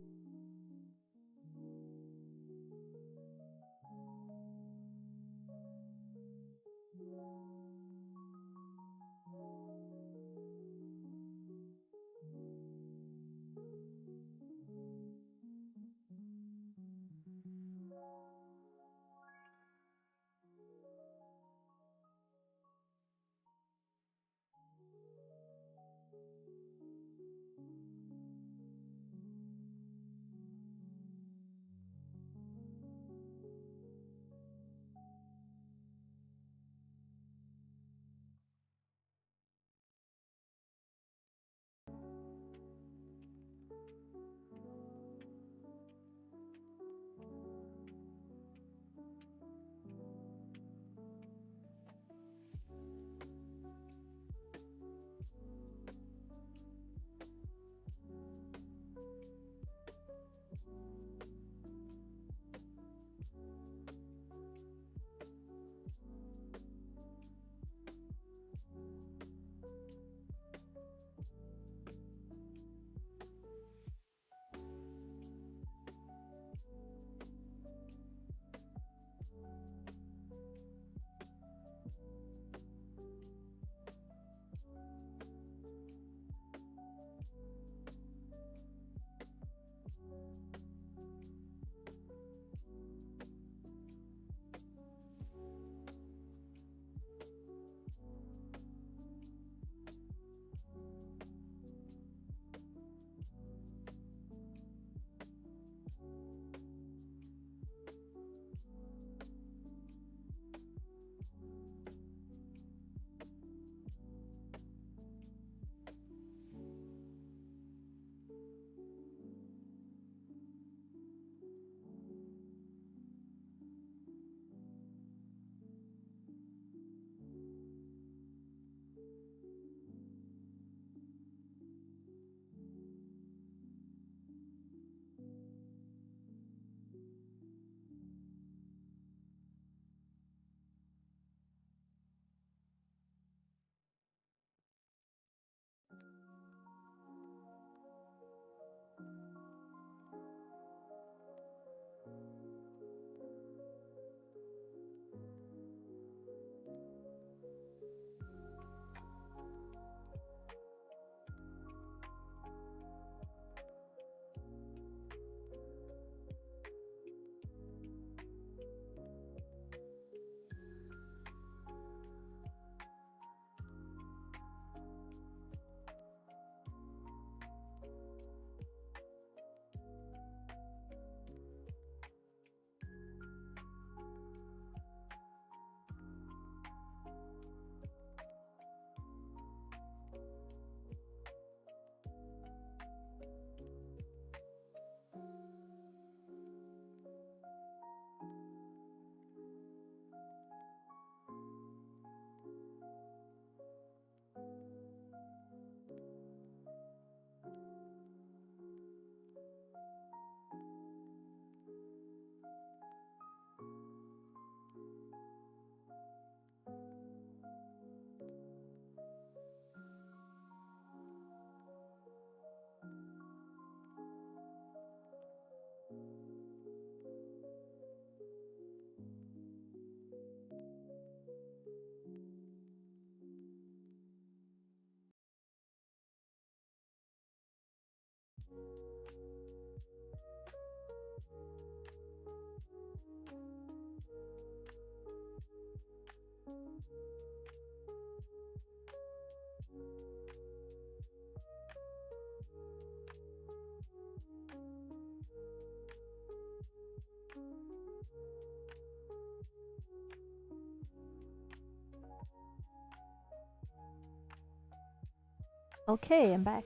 Okay, I'm back.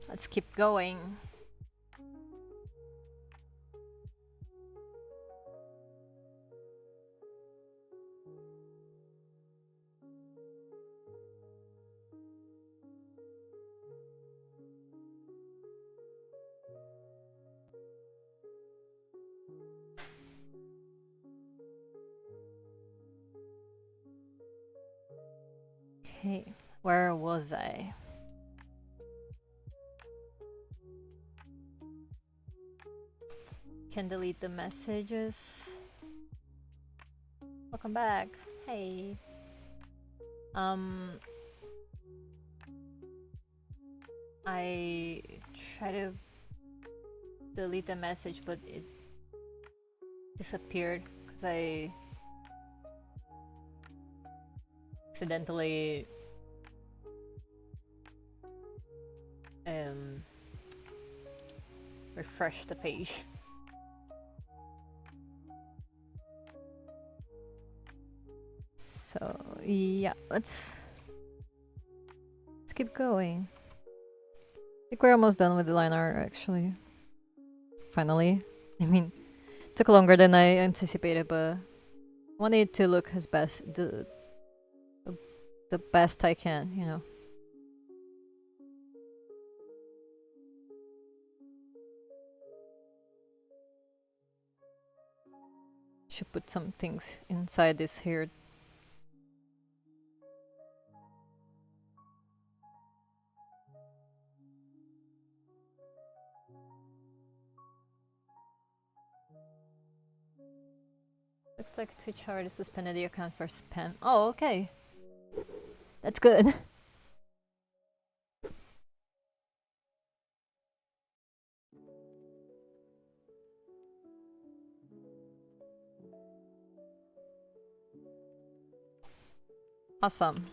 Let's keep going. Okay, where was I? Can delete the messages. Welcome back. Hey. I try to delete the message, but it disappeared because I accidentally refreshed the page. So yeah, let's keep going. I think we're almost done with the line art actually. Finally. I mean, it took longer than I anticipated, but I want it to look as best the best I can, you know. Should put some things inside this here. Looks like Twitch already suspended the account for spam. Oh, okay. That's good. Awesome.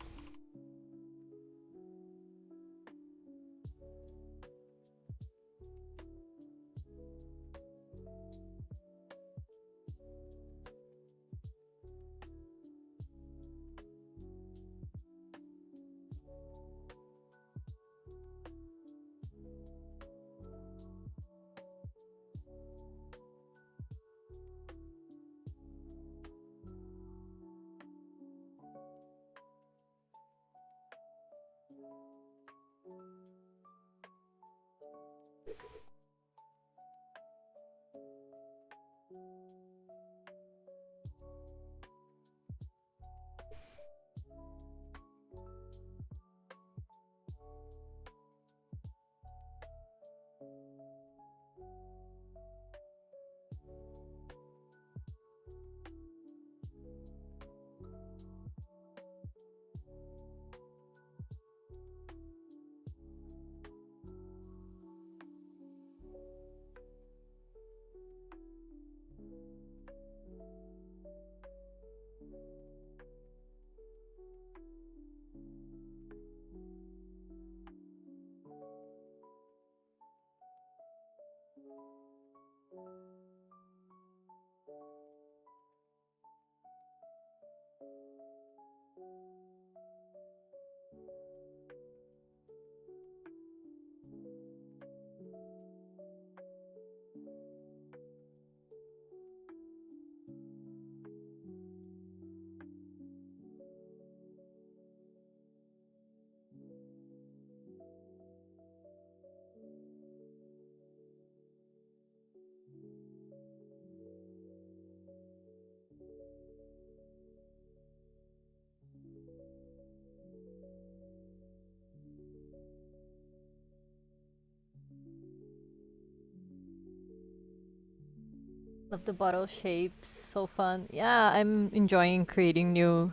Love the bottle shapes, so fun. Yeah, I'm enjoying creating new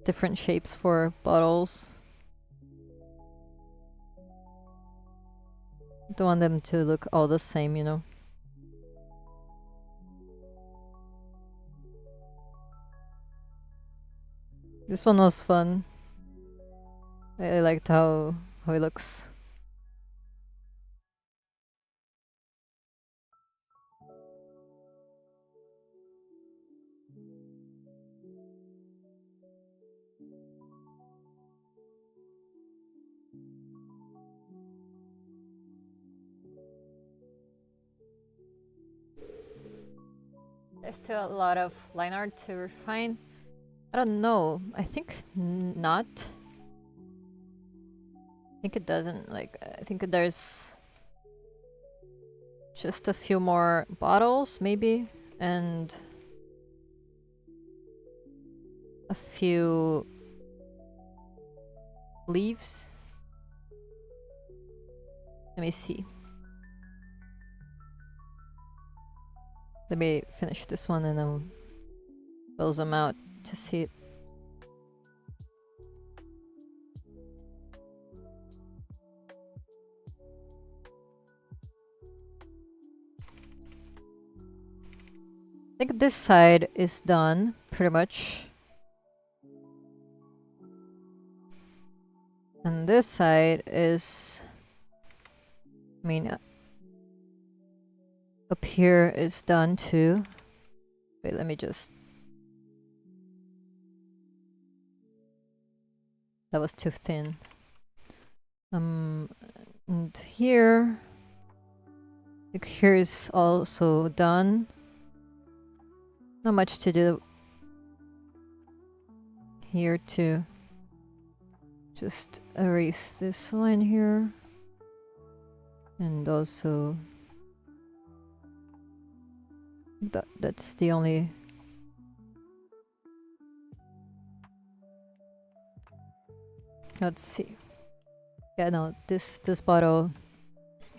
different shapes for bottles. Don't want them to look all the same, you know. This one was fun. I liked how it looks. There's still a lot of line art to refine. I don't know. I think not. I think it doesn't. Like, I think there's just a few more bottles, maybe, and a few leaves. Let me see. Let me finish this one and then close them out to see it. I think this side is done, pretty much. And this side is... I mean... up here is done too. Wait, let me just... That was too thin. And here... I think here is also done. Not much to do here too. Just erase this line here. And also... that's the only... Let's see. Yeah, no, this bottle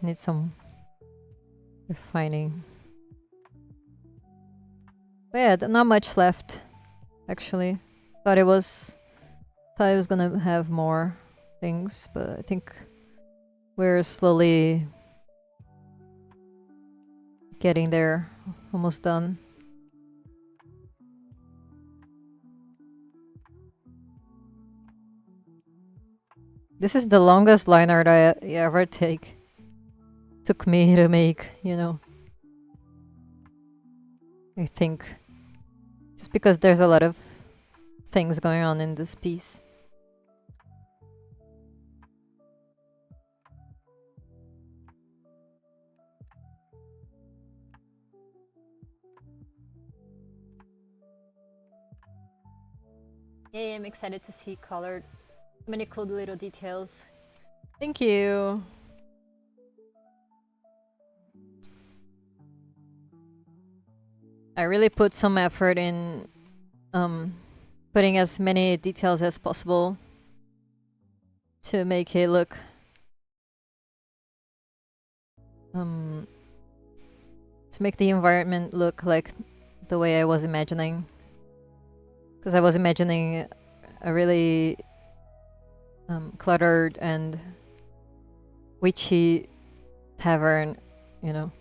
needs some refining. But yeah, not much left, actually. Thought it was gonna have more things, but I think we're slowly getting there. Almost done. This is the longest line art I ever took me to make, you know. I think. Just because there's a lot of things going on in this piece. Yay, I'm excited to see colored. Many cool little details. Thank you. I really put some effort in putting as many details as possible to make it look to make the environment look like the way I was imagining. Because I was imagining a really cluttered and witchy tavern, you know.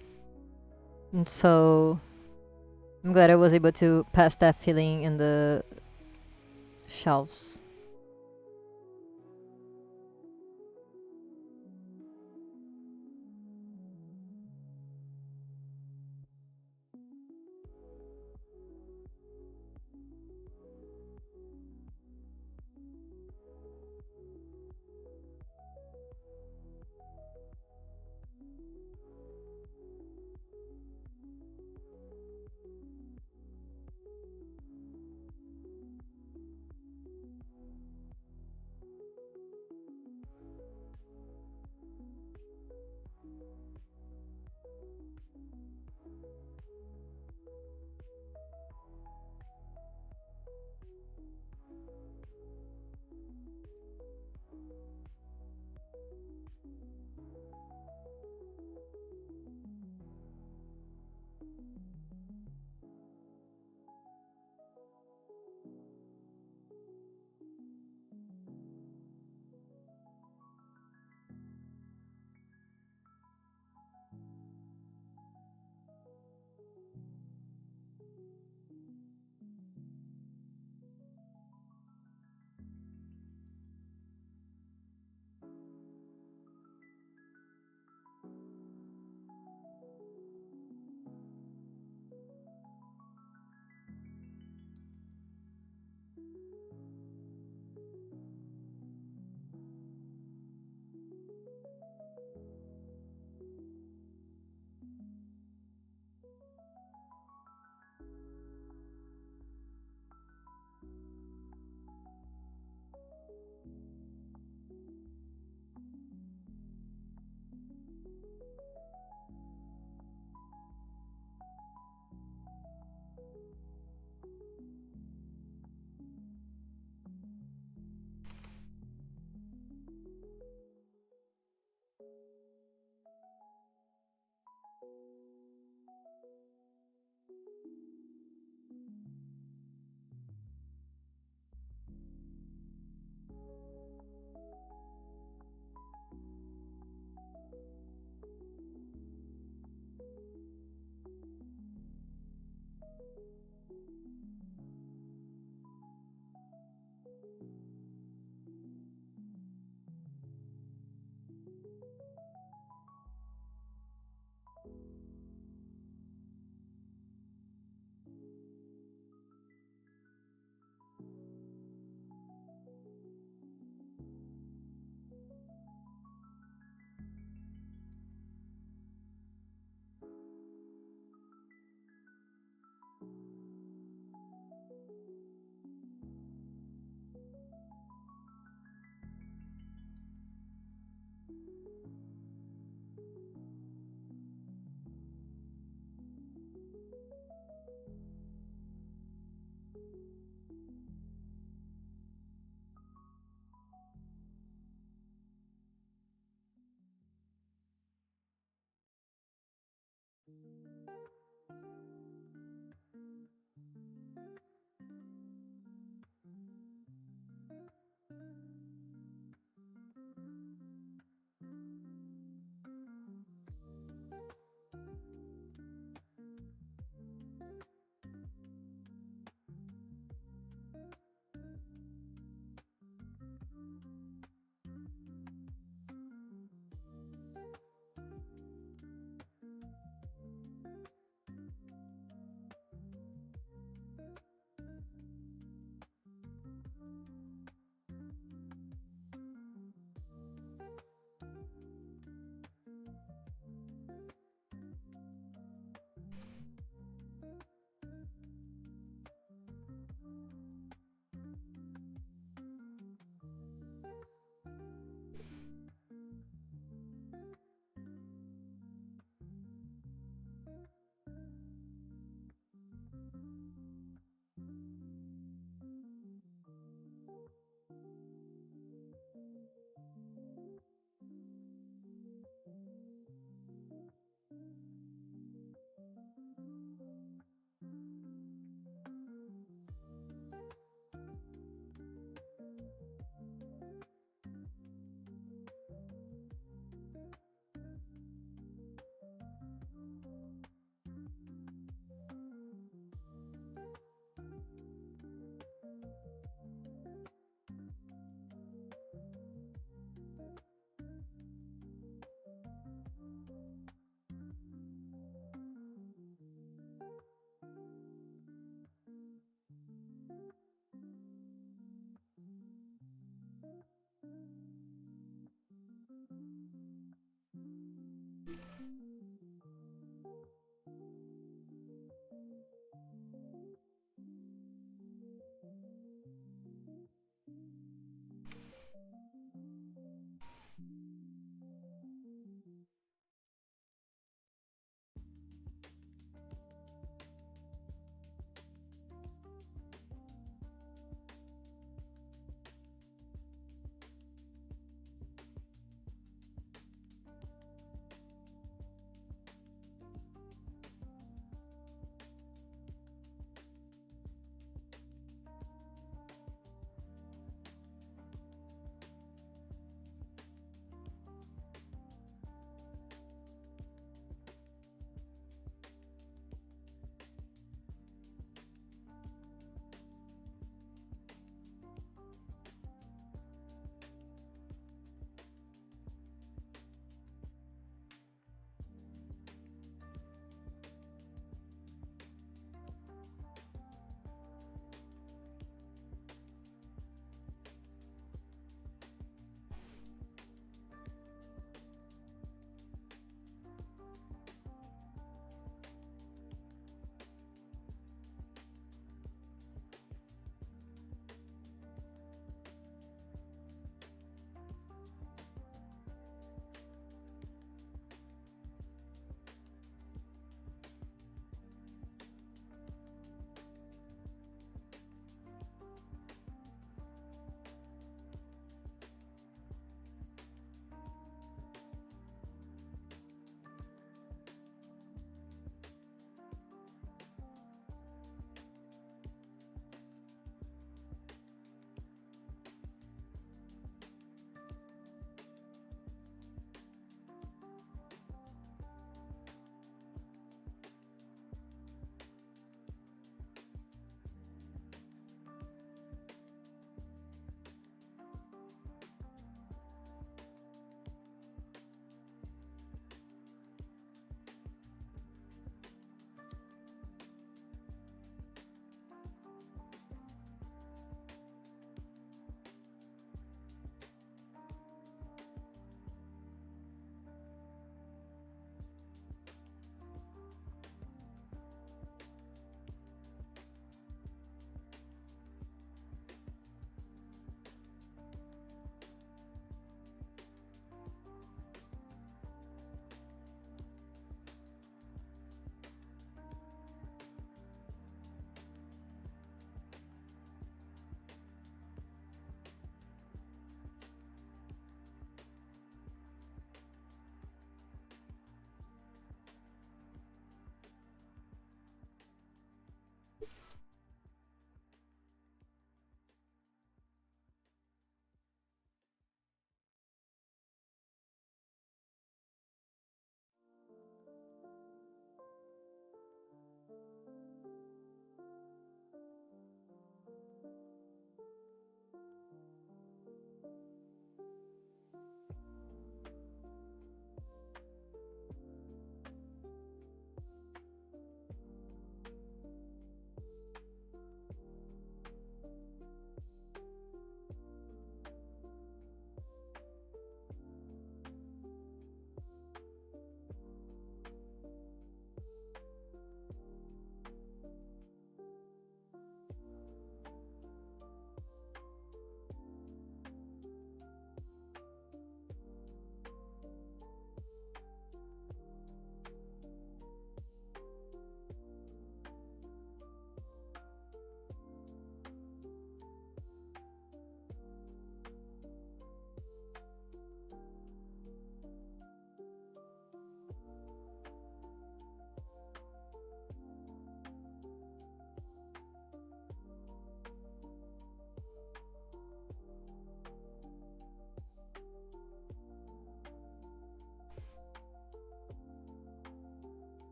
And so I'm glad I was able to pass that feeling in the shelves.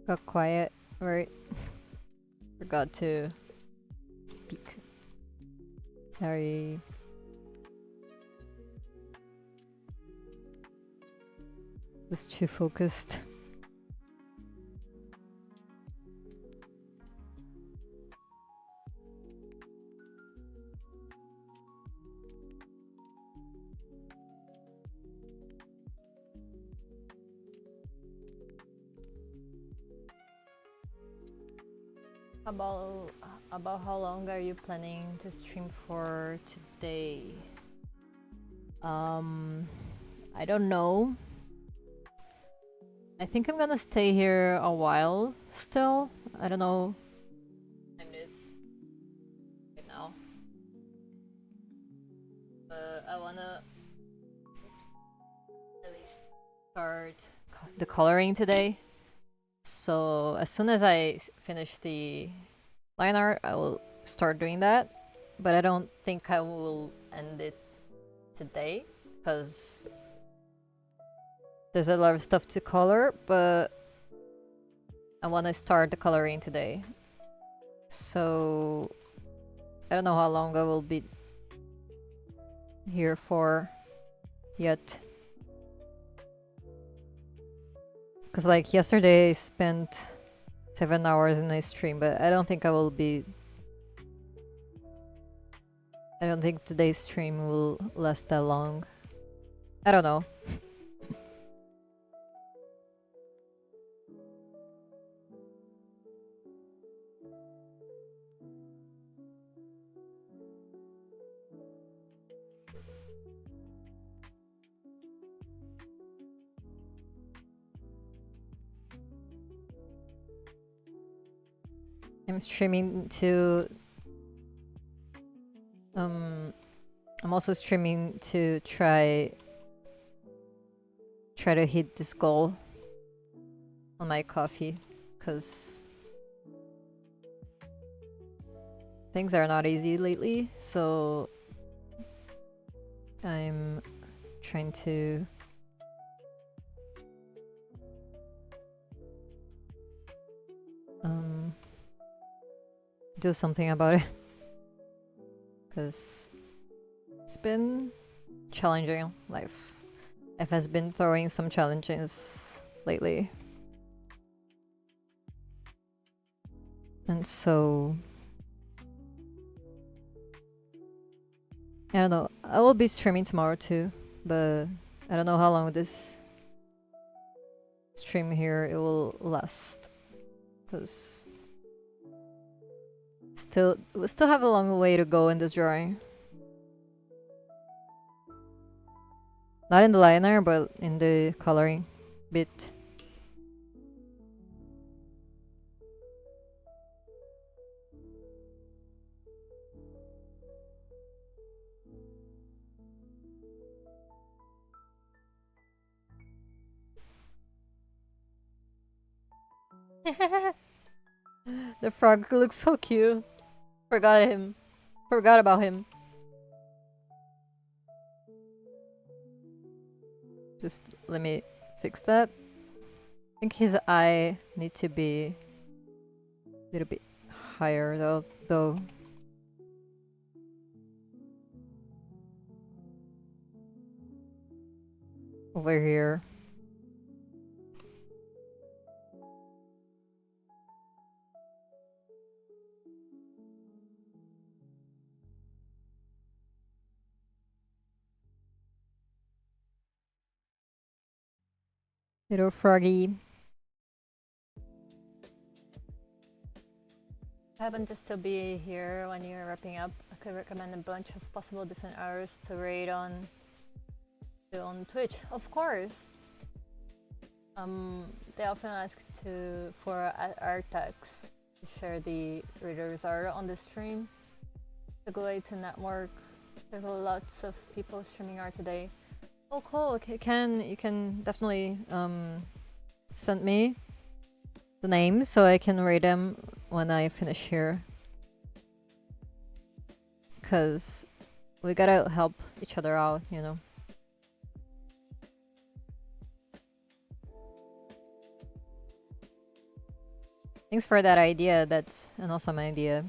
Got quiet, right? Forgot to speak. Sorry. Was too focused. About how long are you planning to stream for today? I don't know. I think I'm gonna stay here a while still. I don't know. Time it is right now. I wanna at least start the coloring today. So as soon as I finish the line art, I will start doing that. But I don't think I will end it today because there's a lot of stuff to color, but I want to start the coloring today. So I don't know how long I will be here for yet. Because like yesterday I spent 7 hours in a stream, but I don't think I will be... I don't think today's stream will last that long. I don't know. I'm streaming to... I'm also streaming to try to hit this goal on my coffee, because things are not easy lately, so I'm trying to do something about it, because it's been challenging. Life has been throwing some challenges lately, and so I don't know. I will be streaming tomorrow too, but I don't know how long this stream here it will last, because we still have a long way to go in this drawing. Not in the liner, but in the coloring bit. The frog looks so cute. Forgot about him. Just let me fix that. I think his eye needs to be a little bit higher though. Over here. Little froggy. I happen to still be here when you're wrapping up. I could recommend a bunch of possible different artists to rate on Twitch. Of course. They often ask for art tags to share the reader's art on the stream. It's a good way to network. There's lots of people streaming art today. Oh, cool. Okay, you can definitely send me the names so I can rate them when I finish here. Cause we gotta help each other out, you know. Thanks for that idea. That's an awesome idea.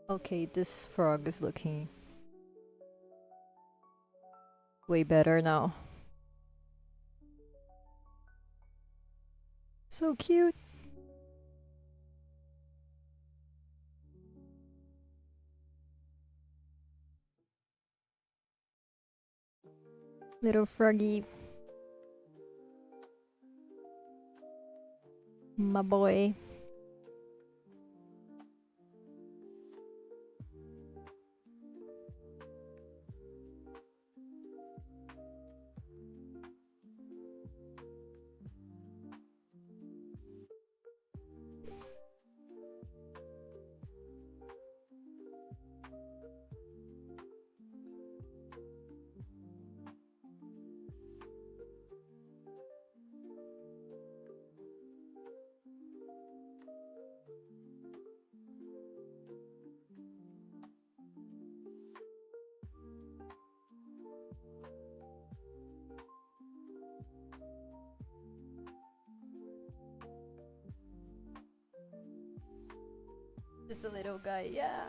Okay, this frog is looking way better now. So cute. Little froggy. My boy. There's a little guy, yeah.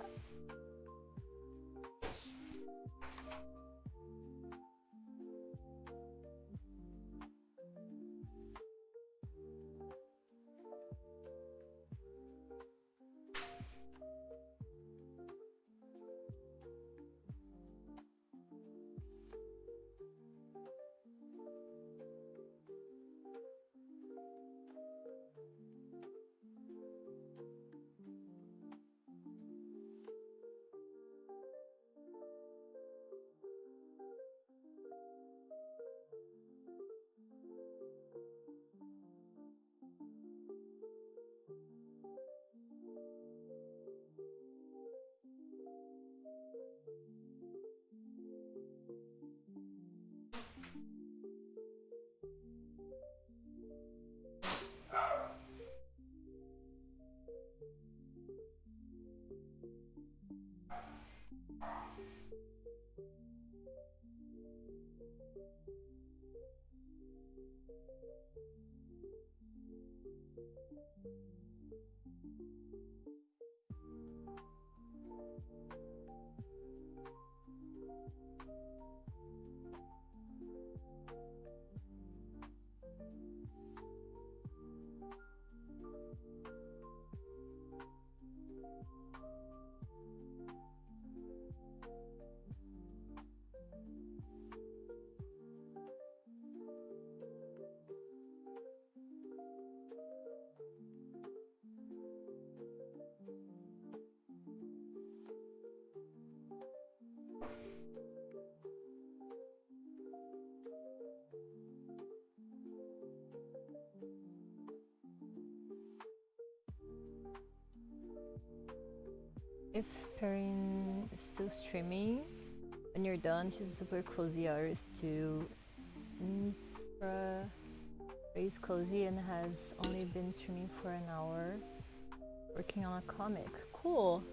If Perrin is still streaming, when you're done, she's a super cozy artist too. Infra is cozy and has only been streaming for an hour, working on a comic. Cool.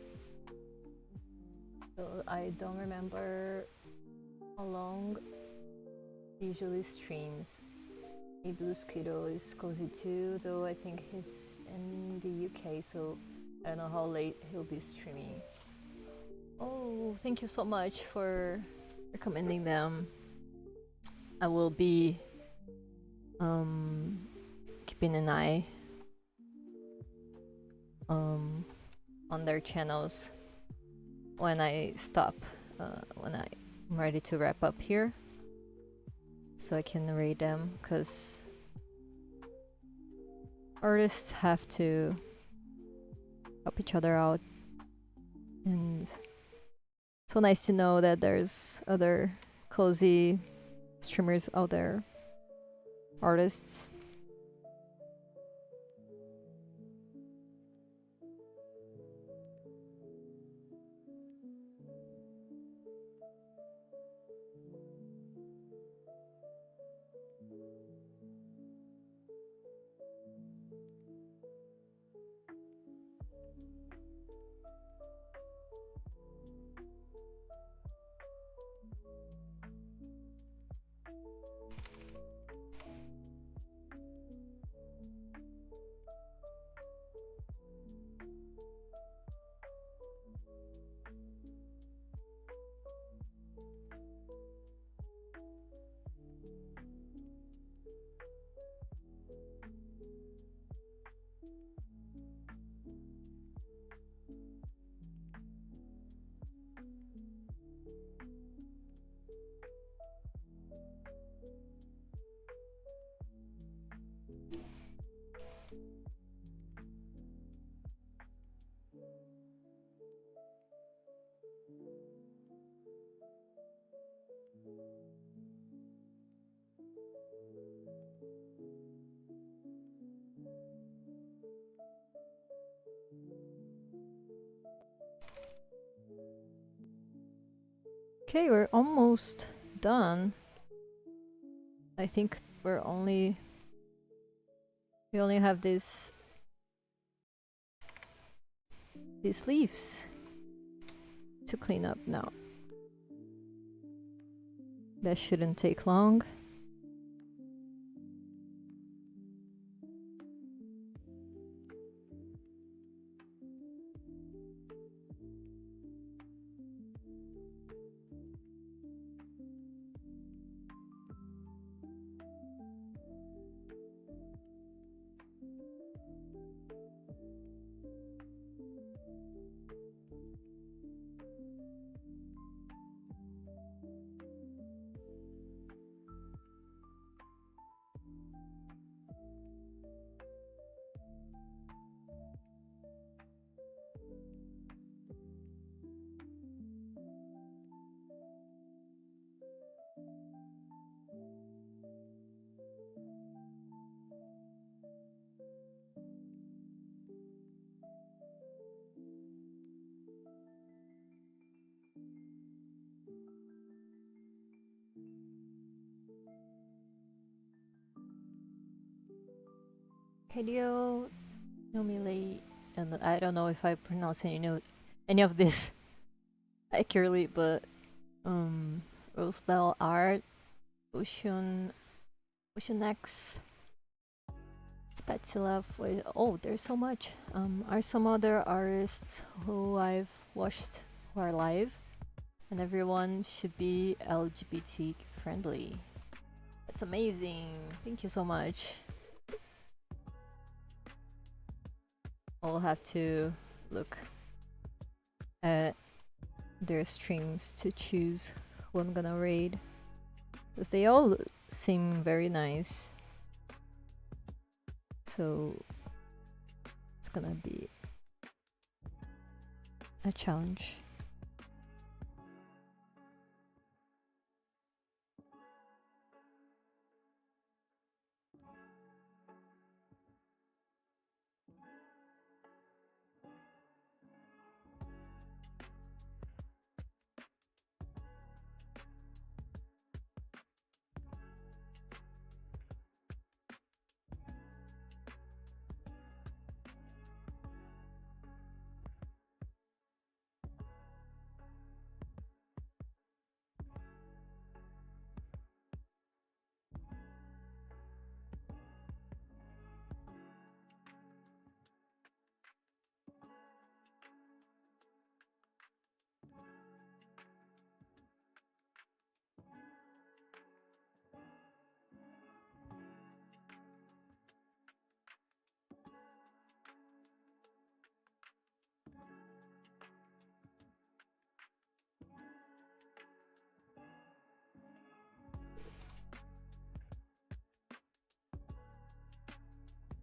So I don't remember how long he usually streams. BlueSky is cozy too, though I think he's in the UK, so I don't know how late he'll be streaming. Oh, thank you so much for recommending them. I will be keeping an eye on their channels when I stop, when I'm ready to wrap up here, so I can rate them, because artists have to help each other out, and so nice to know that there's other cozy streamers out there, artists. Okay, we're almost done. I think we only have these leaves to clean up now. That shouldn't take long. Kedio Nomile, and I don't know if I pronounce any of this accurately, but Rosebell Art, Ocean X, Spatula. Oh, there's so much. Are some other artists who I've watched who are live, and everyone should be LGBT friendly. That's amazing. Thank you so much. I'll have to look at their streams to choose who I'm gonna raid, because they all seem very nice. So it's gonna be a challenge.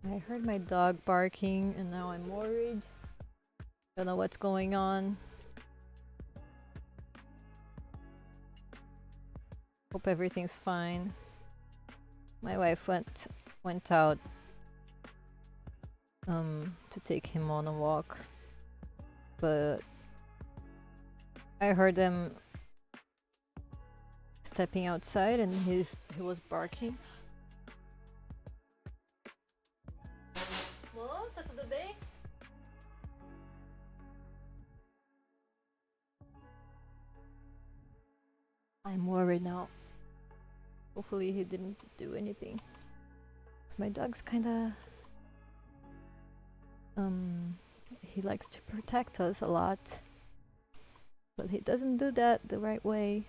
I heard my dog barking and now I'm worried. Don't know what's going on. Hope everything's fine. My wife went out to take him on a walk, but I heard them stepping outside and he was barking. Tá tudo bem? I'm worried now. Hopefully he didn't do anything. My dog's kinda he likes to protect us a lot, but he doesn't do that the right way.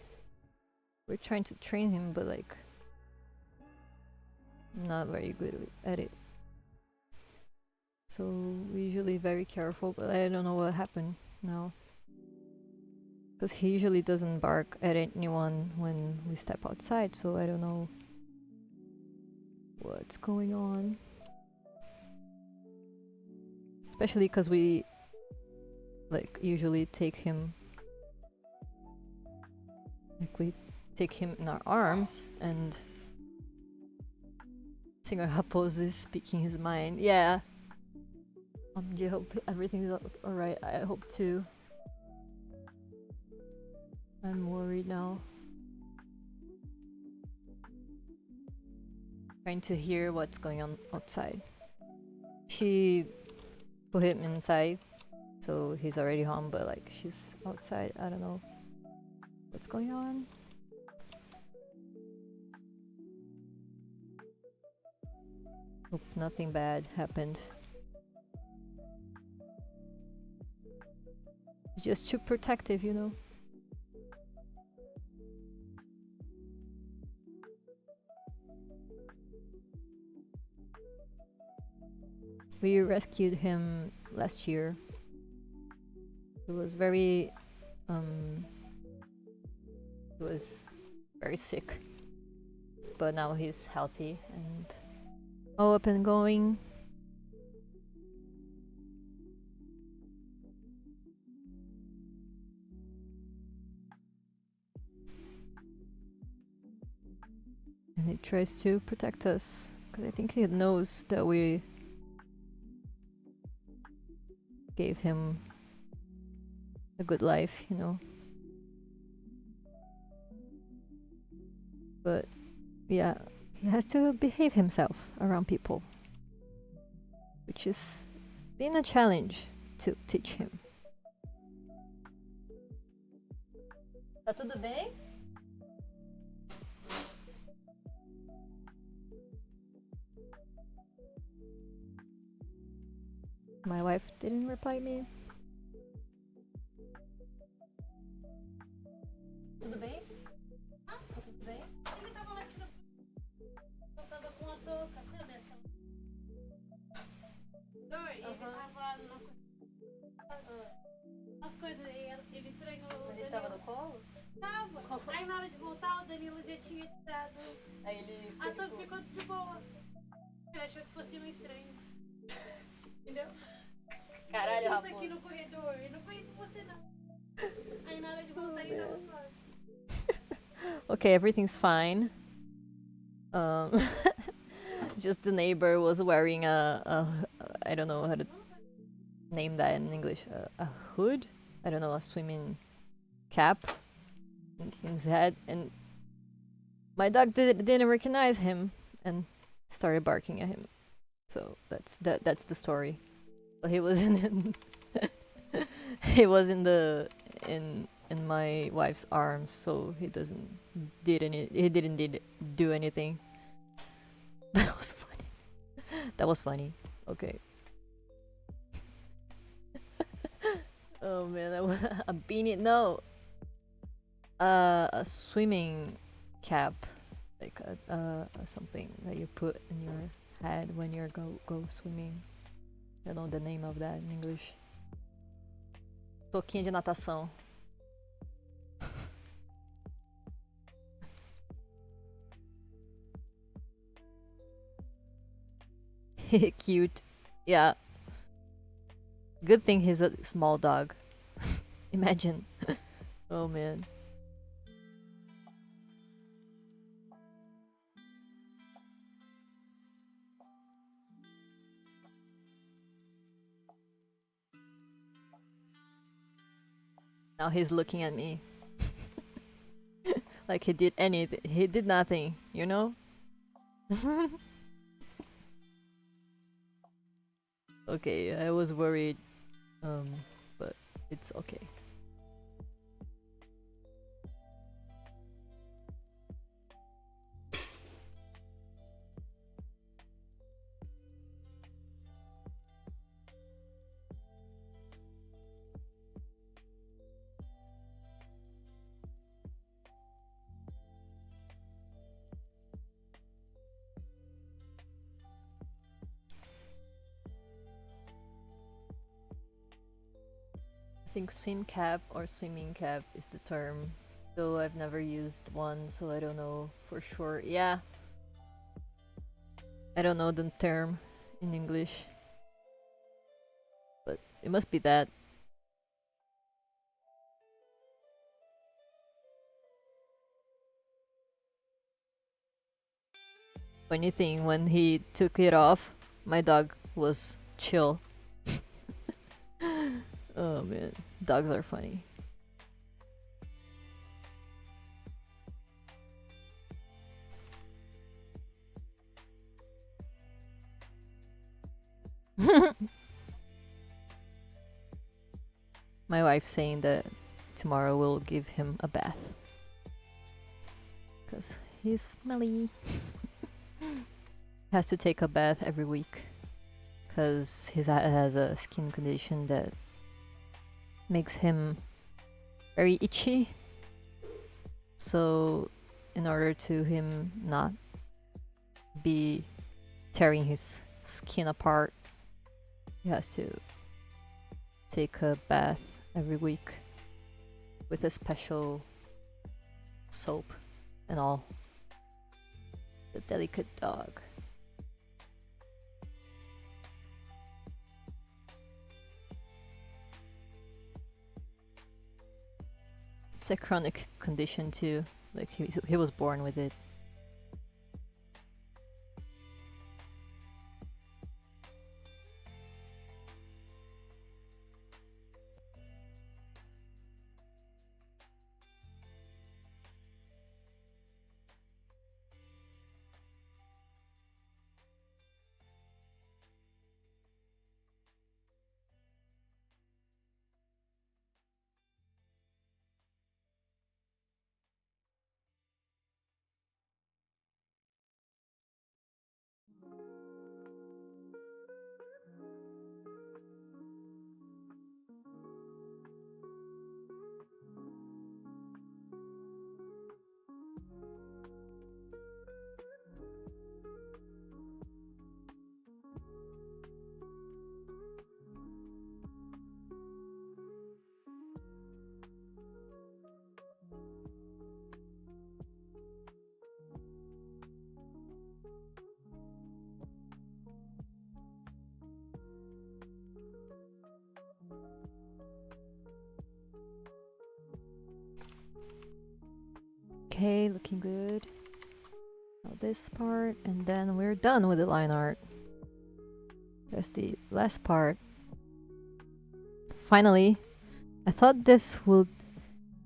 We're trying to train him, but like not very good at it. So we're usually very careful, but I don't know what happened now. Because he usually doesn't bark at anyone when we step outside, so I don't know what's going on. Especially because we like usually take him in our arms, and Singer Hapos is speaking his mind. Yeah. I hope everything's alright. I hope too. I'm worried now. Trying to hear what's going on outside. She put him inside, so he's already home, but like she's outside. I don't know what's going on. Hope nothing bad happened. It's just too protective, you know. We rescued him last year. He was very sick, but now he's healthy and all up and going. And he tries to protect us, because I think he knows that we gave him a good life, you know. But yeah, he has to behave himself around people, which is been a challenge to teach him. Tá tudo bem? My wife didn't reply me. Tudo bem? Ah, Tá tudo bem? ele tava lá tirando. Eu tava com a touca, sabe essa? Não, ele tava nas coisas, ele estranhou. Ele tava no colo? Tava. Aí na hora de voltar, o Danilo já tinha tirado. Aí ele A touca ficou de boa. Ele achou que fosse um estranho. Entendeu? Caralho, Isso Rafa. aqui no corredor, eu não conheço você não. Aí na hora de voltar, ele tava suave. Okay, everything's fine. Just the neighbor was wearing I don't know how to name that in English. A hood? I don't know, a swimming cap in his head, and my dog didn't recognize him and started barking at him. So that's the story. So he was in he was in my wife's arms, so he didn't do anything. That was funny. That was funny. Okay. Oh man, a beanie. No, a swimming cap, like something that you put in your head when you go swimming. I don't know the name of that in English. Toquinha de natação. Cute. Yeah. Good thing he's a small dog. Imagine. Oh man. Now he's looking at me. Like he did anything. He did nothing, you know? Okay, I was worried. But it's okay. I think swim cap or swimming cap is the term, though I've never used one, so I don't know for sure. Yeah, I don't know the term in English, but it must be that. Funny thing, when he took it off, my dog was chill. Oh man, dogs are funny. My wife's saying that tomorrow we'll give him a bath. Because he's smelly. Has to take a bath every week. Because he has a skin condition that makes him very itchy. So in order to him not be tearing his skin apart, he has to take a bath every week with a special soap and all. The delicate dog. It's a chronic condition too. Like he was born with it. Okay, looking good. Now this part, and then we're done with the line art. There's the last part. Finally, I thought this would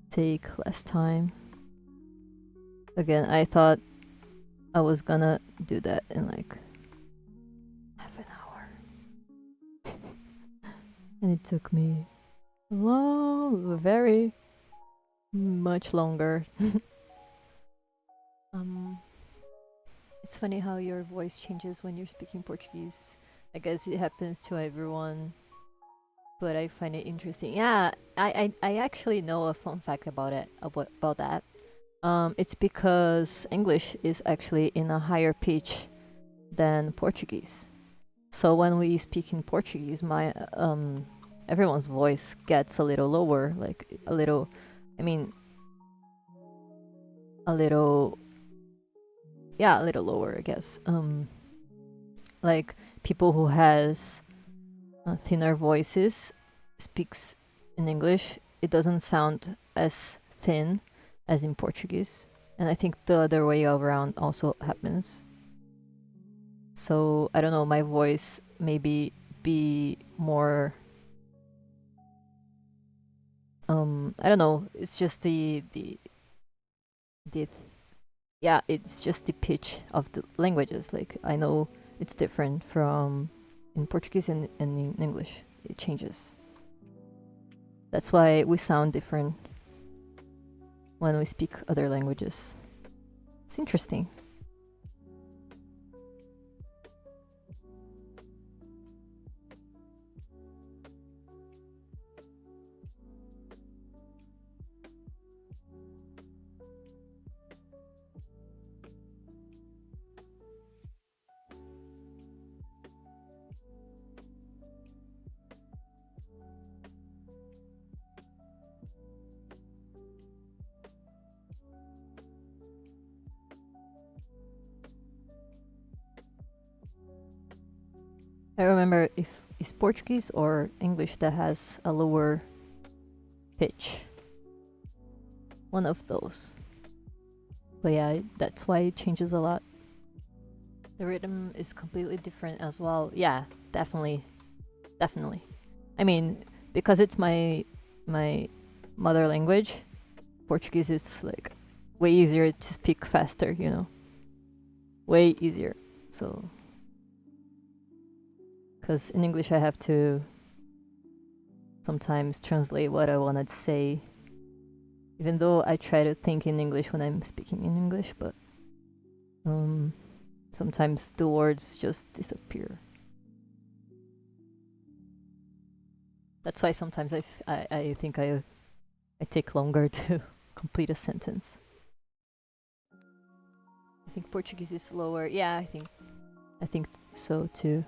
take less time. Again, I thought I was gonna do that in like half an hour. And it took me very much longer. It's funny how your voice changes when you're speaking Portuguese. I guess it happens to everyone, but I find it interesting. Yeah, I actually know a fun fact about it, about that. It's because English is actually in a higher pitch than Portuguese. So when we speak in Portuguese, my everyone's voice gets a little lower, like a little, I mean, a little, yeah, a little lower, I guess. Like people who has thinner voices speaks in English, it doesn't sound as thin as in Portuguese. And I think the other way around also happens. So I don't know, my voice maybe be more I don't know, it's just yeah, it's just the pitch of the languages. Like I know it's different from in Portuguese and in English. It changes. That's why we sound different when we speak other languages. It's interesting. I remember if it's Portuguese or English that has a lower pitch. One of those. But yeah, that's why it changes a lot. The rhythm is completely different as well. Yeah, definitely. Definitely. I mean, because it's my mother language, Portuguese is like way easier to speak faster, you know. Way easier. So because in English I have to sometimes translate what I wanted to say, even though I try to think in English when I'm speaking in English, but sometimes the words just disappear. That's why sometimes I think I take longer to complete a sentence. I think Portuguese is slower. Yeah, I think so too.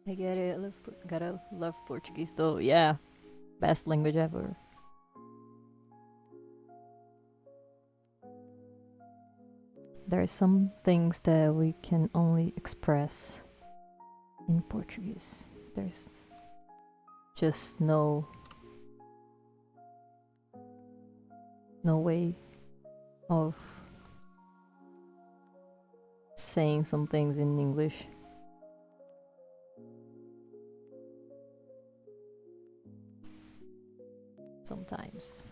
I get it. Gotta love Portuguese though. Yeah, best language ever. There are some things that we can only express in Portuguese. There's just no way of saying some things in English. Sometimes.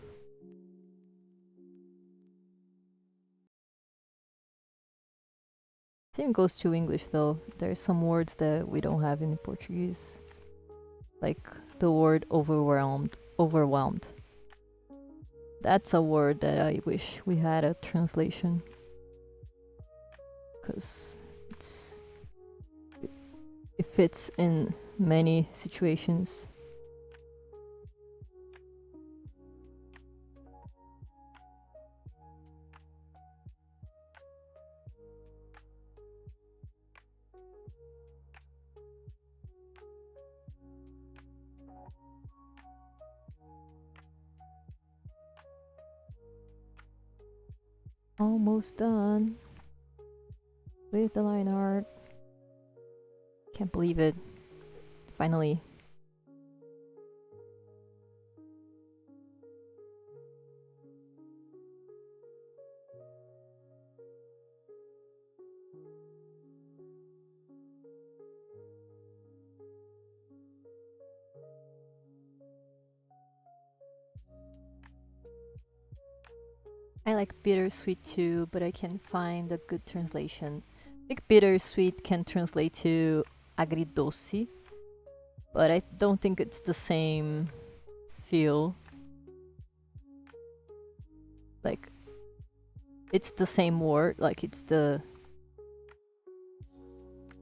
Same goes to English though. There's some words that we don't have in Portuguese. Like the word overwhelmed. That's a word that I wish we had a translation, because it fits in many situations. Almost done with the line art. Can't believe it. Finally. I like bittersweet too, but I can't find a good translation. I think bittersweet can translate to agridoce, but I don't think it's the same feel. Like, it's the same word, like it's the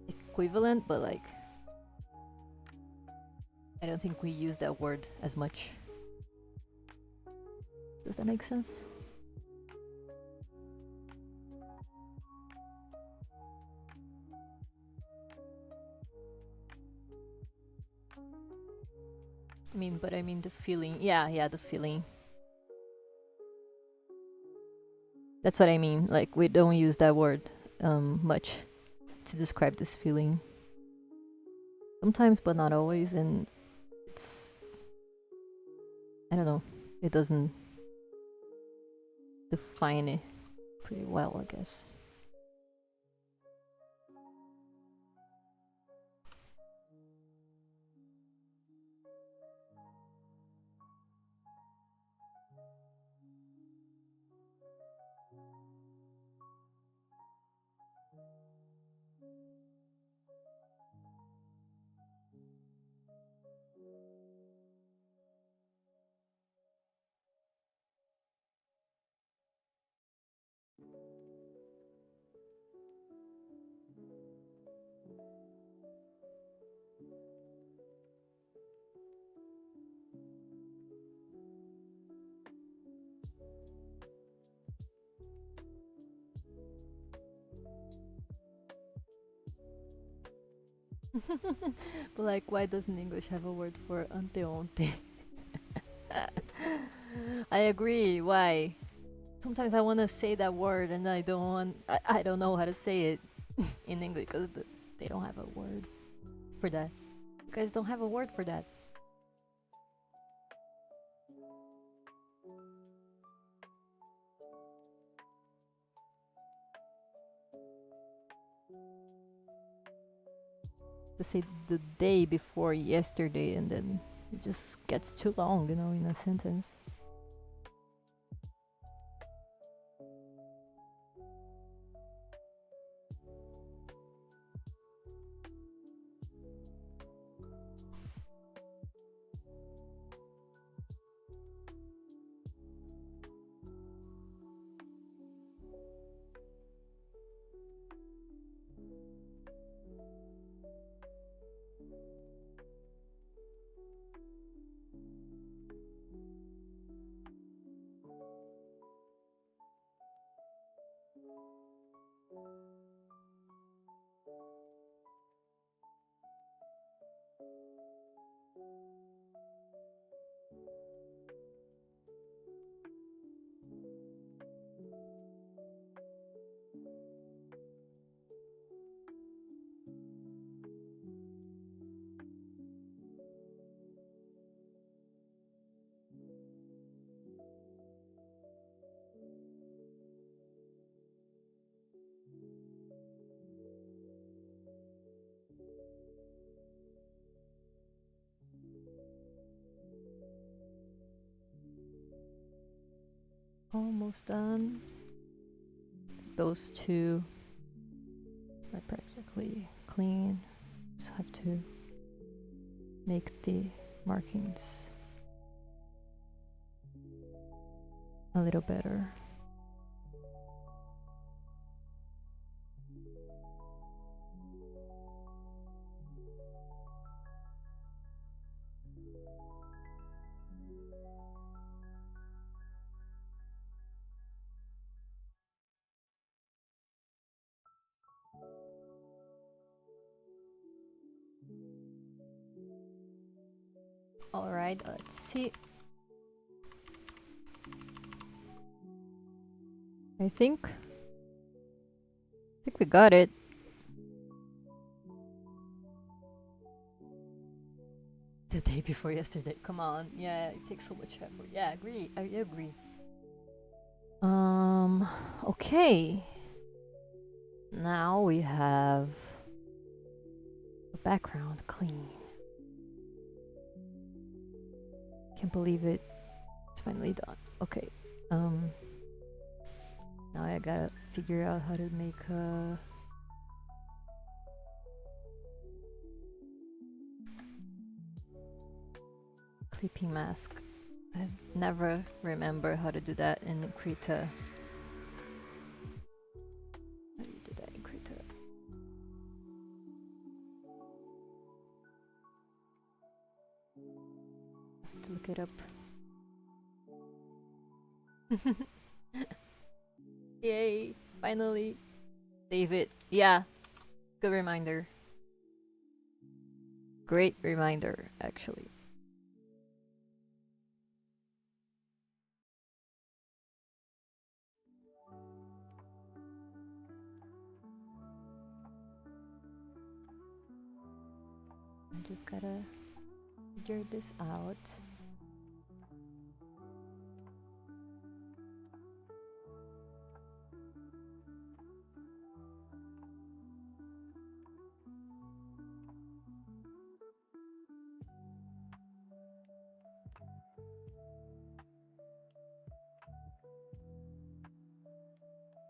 equivalent, but like, I don't think we use that word as much. Does that make sense? I mean the feeling. Yeah, the feeling. That's what I mean. Like, we don't use that word much to describe this feeling. Sometimes, but not always, and it's... I don't know. It doesn't define it pretty well, I guess. But like, why doesn't English have a word for anteonte? I agree. Why? Sometimes I want to say that word and I don't want. I don't know how to say it in English because they don't have a word for that. You guys don't have a word for that. To say the day before yesterday, and then it just gets too long, you know, in a sentence. Almost done. Those two are practically clean. Just have to make the markings. a little better. All right, let's see. I think we got it. The day before yesterday. Come on. Yeah, it takes so much effort. Yeah, I agree. I agree. Okay. Now we have the background clean. Can't believe it. It's finally done. Okay. Now I gotta figure out how to make a clipping mask. I never remember how to do that in Krita. How do you do that in Krita? I have to look it up. Yay! Finally, save it. Yeah, good reminder. Great reminder, actually. I just gotta figure this out.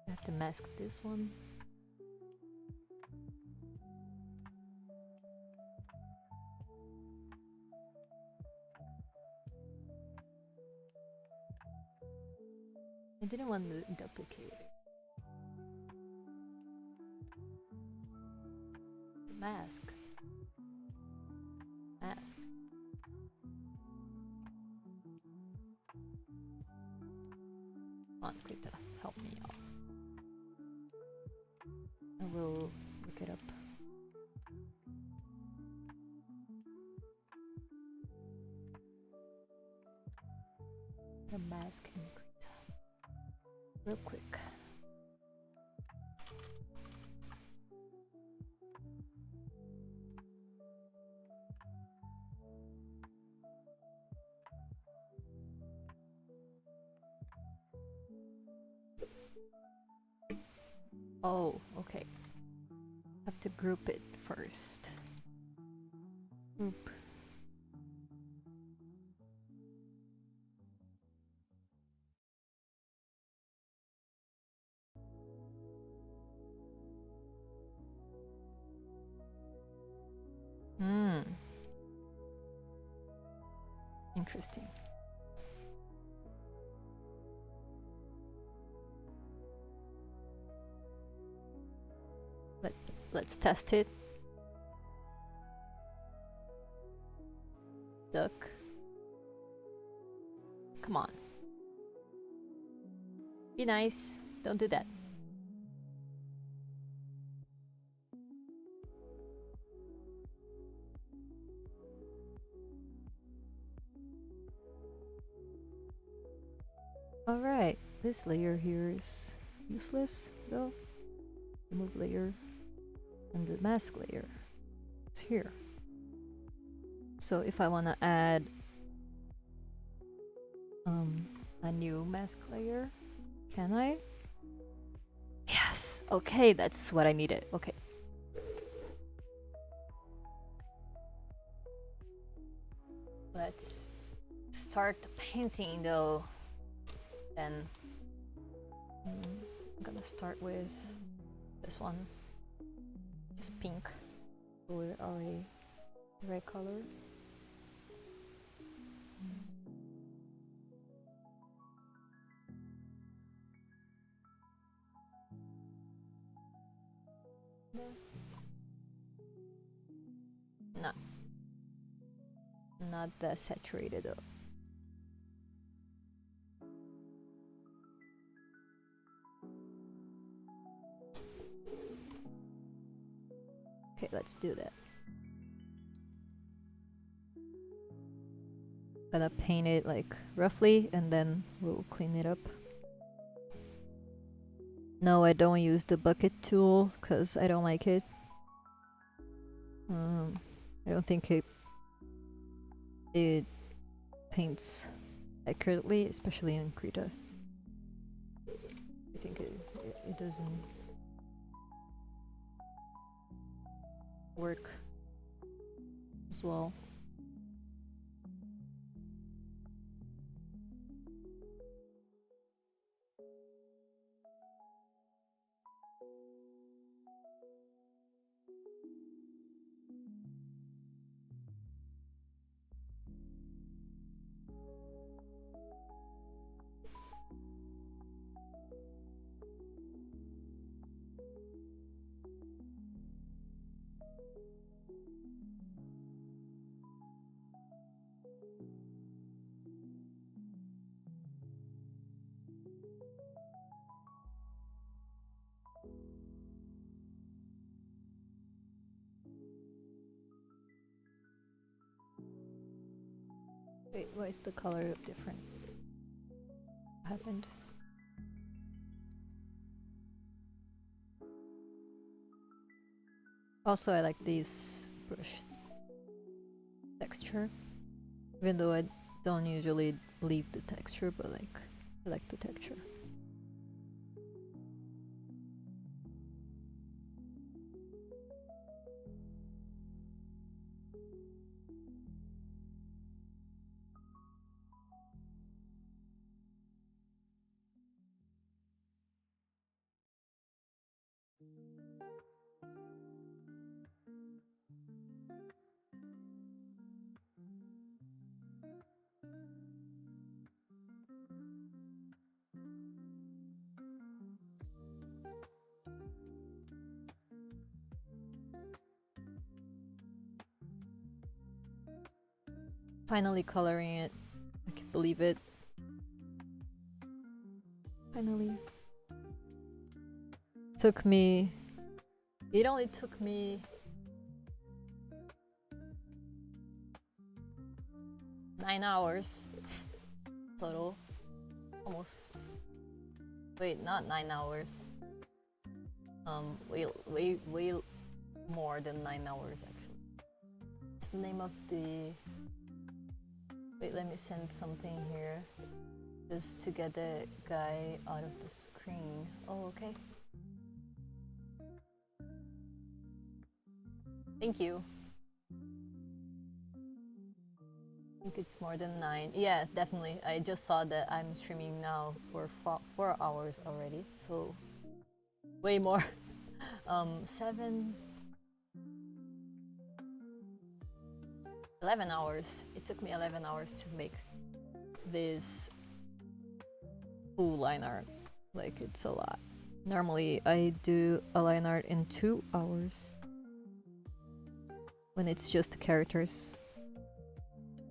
I have to mask this one. I didn't want to duplicate it. The mask. Mask. Come on, Krita, help me out. I will look it up. The mask in Krita. Real quick. Oh, okay. Have to group it first. Group. Interesting. Let's test it. Duck. Come on. Be nice. Don't do that. Alright, this layer here is useless though. Remove layer, and the mask layer is here. So if I want to add a new mask layer, can I? Yes! Okay, that's what I needed. Okay. Let's start the painting though. Then I'm gonna start with this one. Just pink. We're already the right color. No, not that saturated though. Okay, let's do that. Gonna paint it like roughly and then we'll clean it up. No, I don't use the bucket tool because I don't like it. I don't think it paints accurately, especially on Krita. I think it doesn't work as well. Wait, why is the color different? What happened? Also, I like this brush texture, even though I don't usually leave the texture, but like, I like the texture. Finally coloring it. I can't believe it. Finally. It only took me 9 hours total. Almost. Wait, not 9 hours. Way more than 9 hours actually. What's the name of the... Wait, let me send something here. Just to get the guy out of the screen. Oh, okay. Thank you. I think it's more than 9. Yeah, definitely. I just saw that I'm streaming now for 4 hours already. So, way more. 11 hours. It took me 11 hours to make this full line art. Like, it's a lot. Normally, I do a line art in 2 hours when it's just the characters.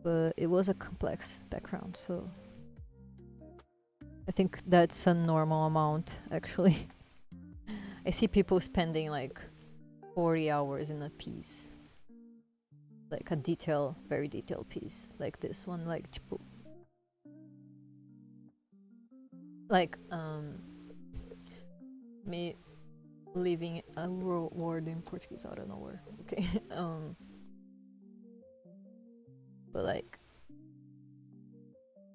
But it was a complex background, so I think that's a normal amount, actually. I see people spending like 40 hours in a piece. Like a very detailed piece. Like this one, like... Like, me leaving a word in Portuguese out of nowhere. Okay. But like,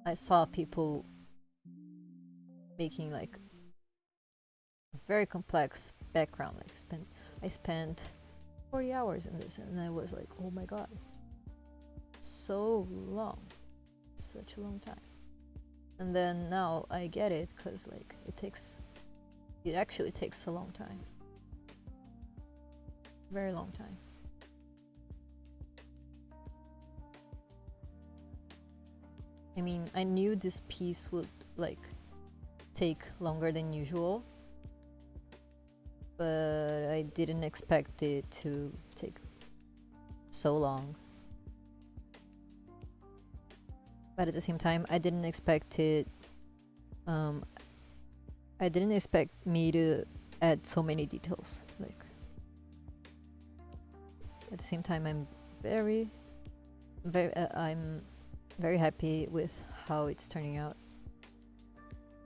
I saw people making like a very complex background. Like I spent 40 hours in this, and I was like, oh my god, so long, such a long time. And then now I get it, because like it actually takes a long time, very long time. I mean, I knew this piece would like take longer than usual, but I didn't expect it to take so long. But at the same time, I didn't expect it. I didn't expect me to add so many details. Like, at the same time, I'm very happy with how it's turning out.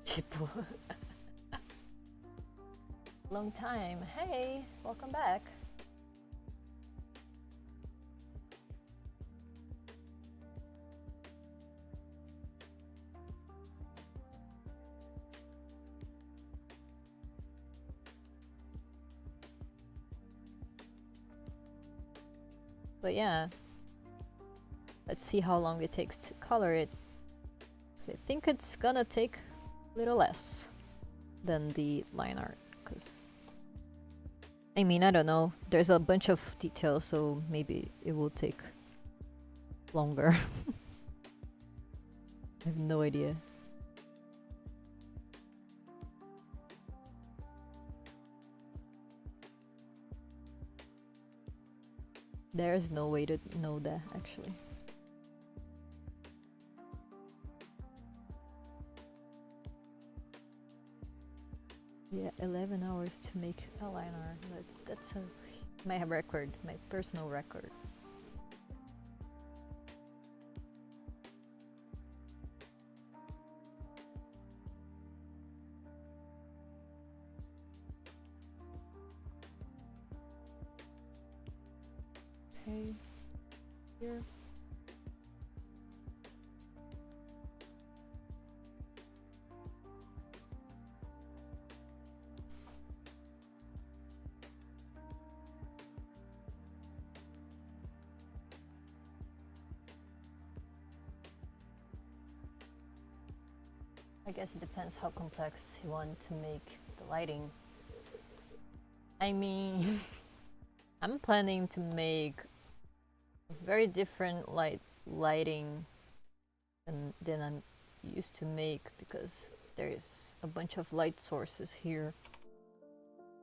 Chipu. Long time. Hey, welcome back. But yeah, let's see how long it takes to color it. I think it's gonna take a little less than the line art, because I mean, I don't know, there's a bunch of details, so maybe it will take longer. I have no idea. There's no way to know that, actually. Yeah, 11 hours to make a line art. That's my record, my personal record. Okay, here. I guess it depends how complex you want to make the lighting. I mean, I'm planning to make very different lighting than I'm used to make, because there's a bunch of light sources here.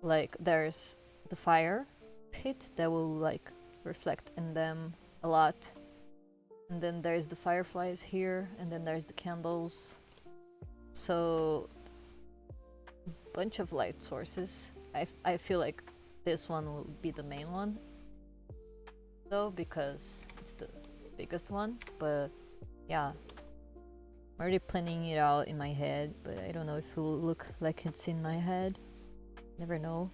Like, there's the fire pit that will like reflect in them a lot, and then there's the fireflies here, and then there's the candles. So bunch of light sources. I feel like this one will be the main one though, because it's the biggest one. But yeah, I'm already planning it out in my head, but I don't know if it will look like it's in my head. Never know.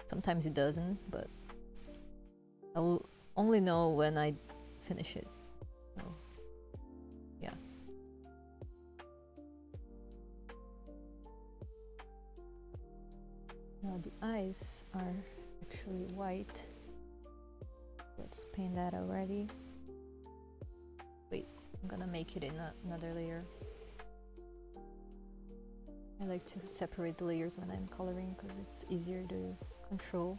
Sometimes it doesn't, but I will only know when I finish it. So yeah. Now the eyes are actually white. Let's paint that already. Wait, I'm gonna make it in another layer. I like to separate the layers when I'm coloring because it's easier to control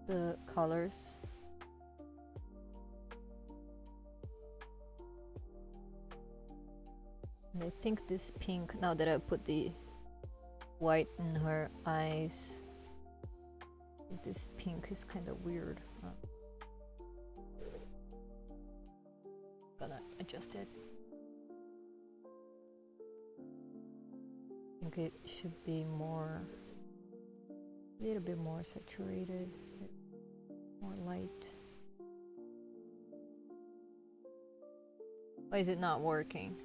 the colors. And I think this pink, now that I put the white in her eyes, this pink is kind of weird. Gonna adjust it. I think it should be more, a little bit more saturated, more light. Why is it not working?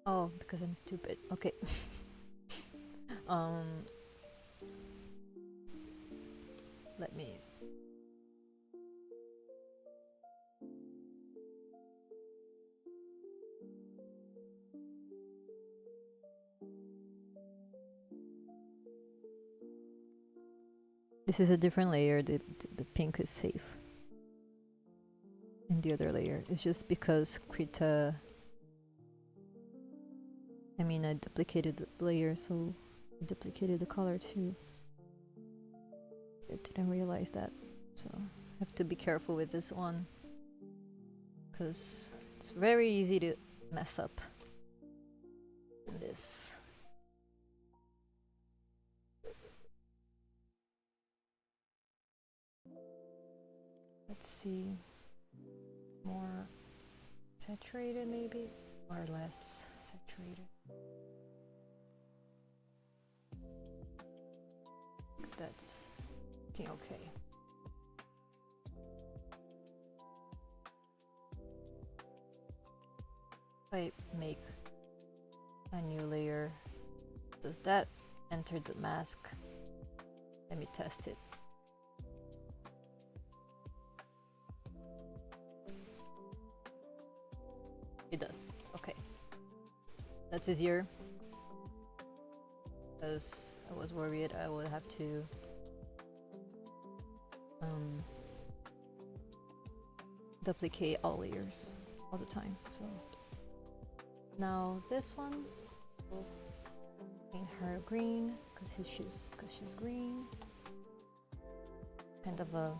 Oh, because I'm stupid. Okay. Let me. This is a different layer. The pink is safe. And the other layer is just because Krita. I mean, I duplicated the layer, so I duplicated the color too. I didn't realize that, so have to be careful with this one, because it's very easy to mess up in this. Let's see, more saturated maybe, or less saturated. That's looking okay. If I make a new layer, does that enter the mask? Let me test it. It does. Okay. That's easier. Because I was worried I would have to duplicate all layers all the time. So now this one, we'll paint her green because she's green. Kind of a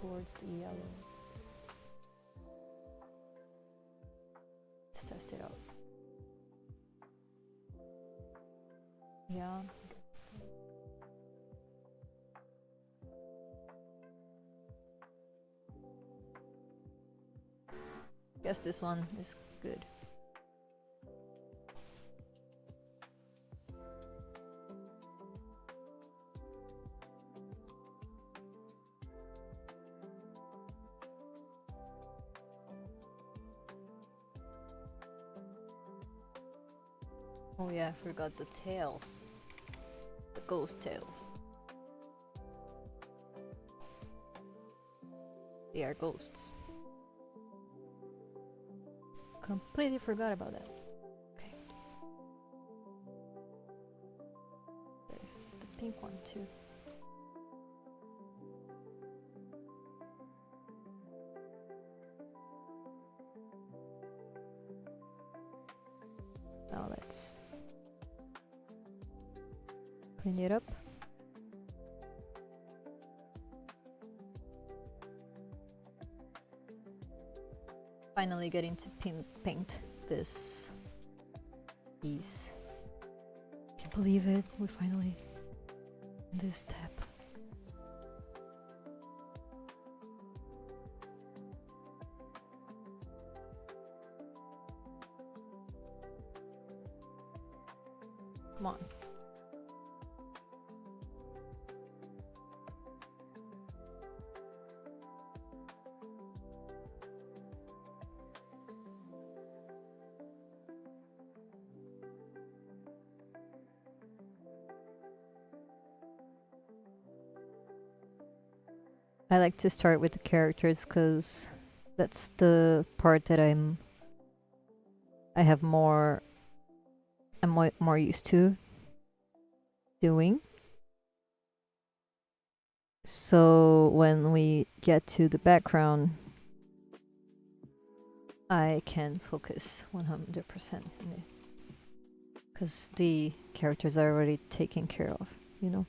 towards the yellow. Let's test it out. Yeah. Guess this one is good. Oh yeah, I forgot the tails. The ghost tails. They are ghosts. Completely forgot about that. Okay. There's the pink one too. Now let's clean it up. Finally getting to paint this piece. Can't believe it, we're finally in this step. Come on. I like to start with the characters because that's the part that I'm more used to doing. So when we get to the background, I can focus 100% in it because the characters are already taken care of, you know.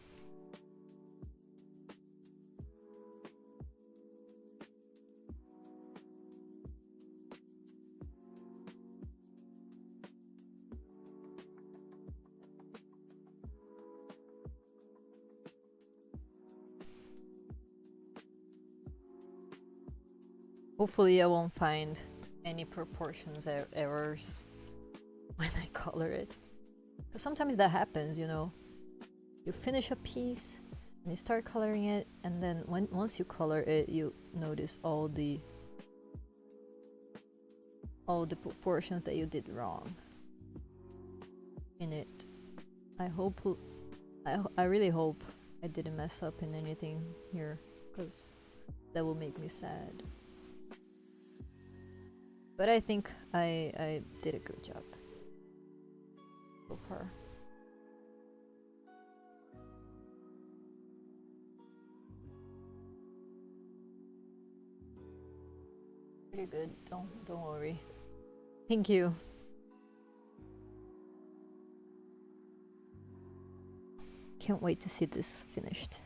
Hopefully I won't find any proportions errors when I color it. Because sometimes that happens, you know. You finish a piece and you start coloring it, and then once you color it, you notice all the proportions that you did wrong in it. I really hope I didn't mess up in anything here, because that will make me sad. But I think I did a good job so far. Pretty good. Don't worry. Thank you. Can't wait to see this finished.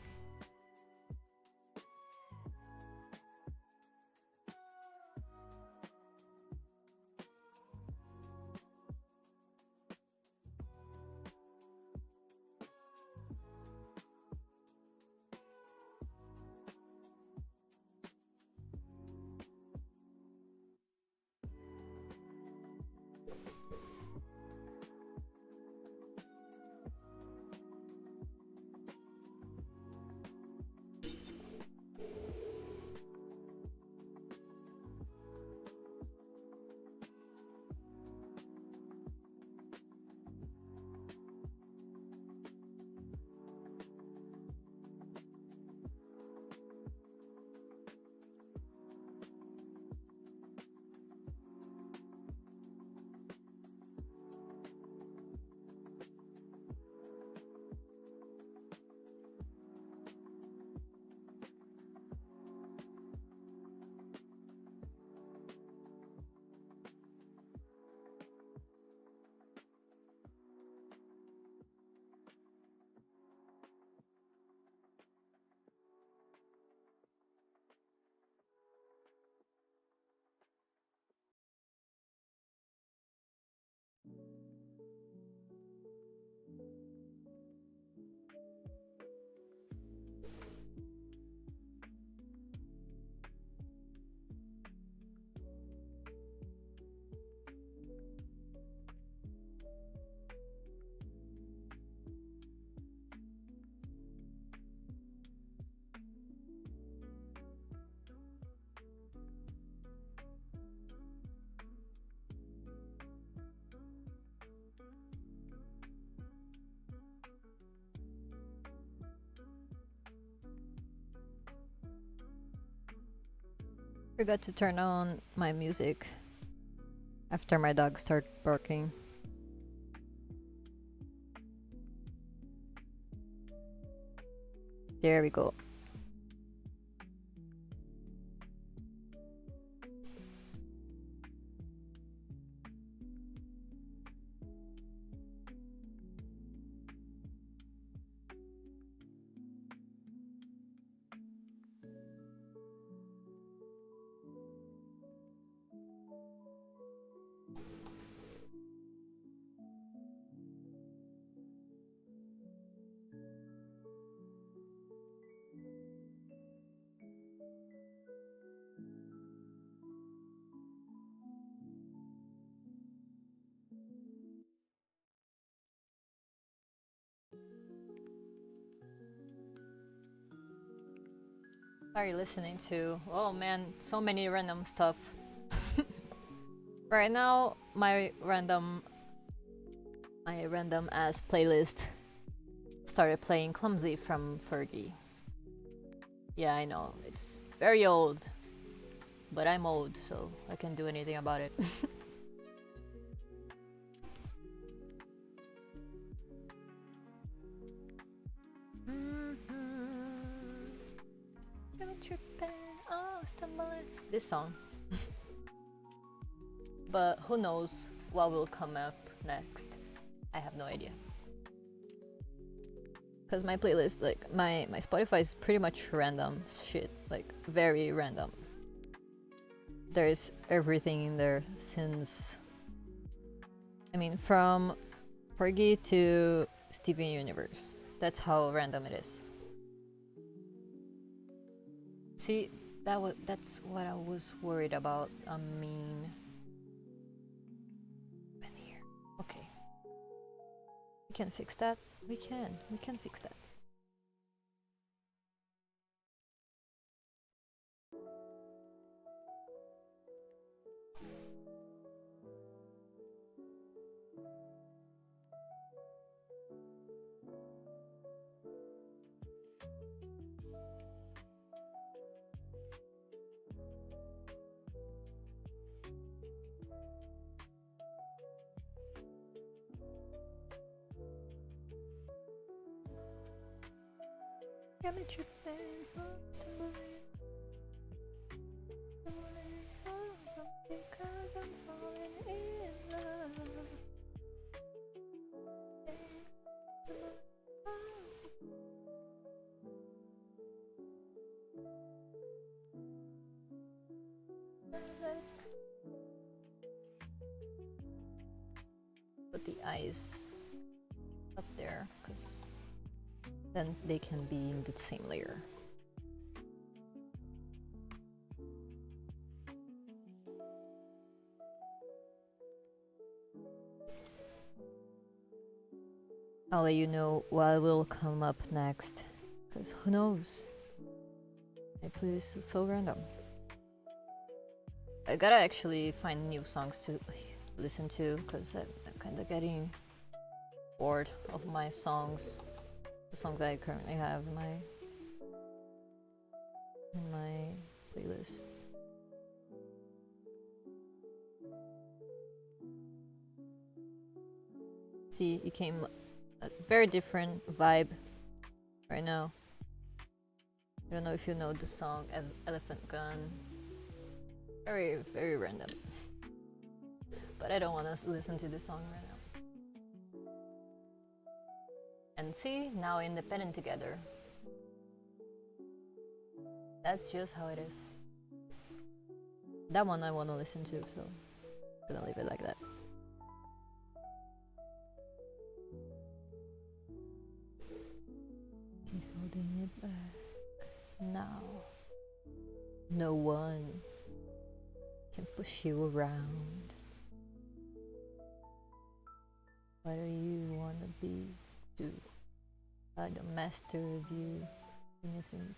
Forgot to turn on my music after my dog started barking. There we go. Sorry, listening to, oh man, so many random stuff. Right now, my random ass playlist started playing Clumsy from Fergie. Yeah, I know, it's very old, but I'm old, so I can't do anything about it. This song. But who knows what will come up next. I have no idea. Because my playlist, like my Spotify is pretty much random shit, like very random. There's everything in there since, I mean, from Fergie to Steven Universe. That's how random it is. See, that's what I was worried about. I mean, here. Okay, we can fix that. We can fix that. Got me tripping. Put the eyes up there, because then they can be in the same layer. I'll let you know what will come up next, because who knows? My playlist is so random. I gotta actually find new songs to listen to, because I'm kind of getting bored of my songs, the songs I currently have in my playlist. See, it came a very different vibe right now. I don't know if you know the song Elephant Gun. Very, very random. But I don't want to listen to this song right now. And see, now independent together. That's just how it is. That one I want to listen to, so I'm gonna leave it like that. He's holding it back. Now, no one can push you around. What do you wanna be? Do the master of you, anything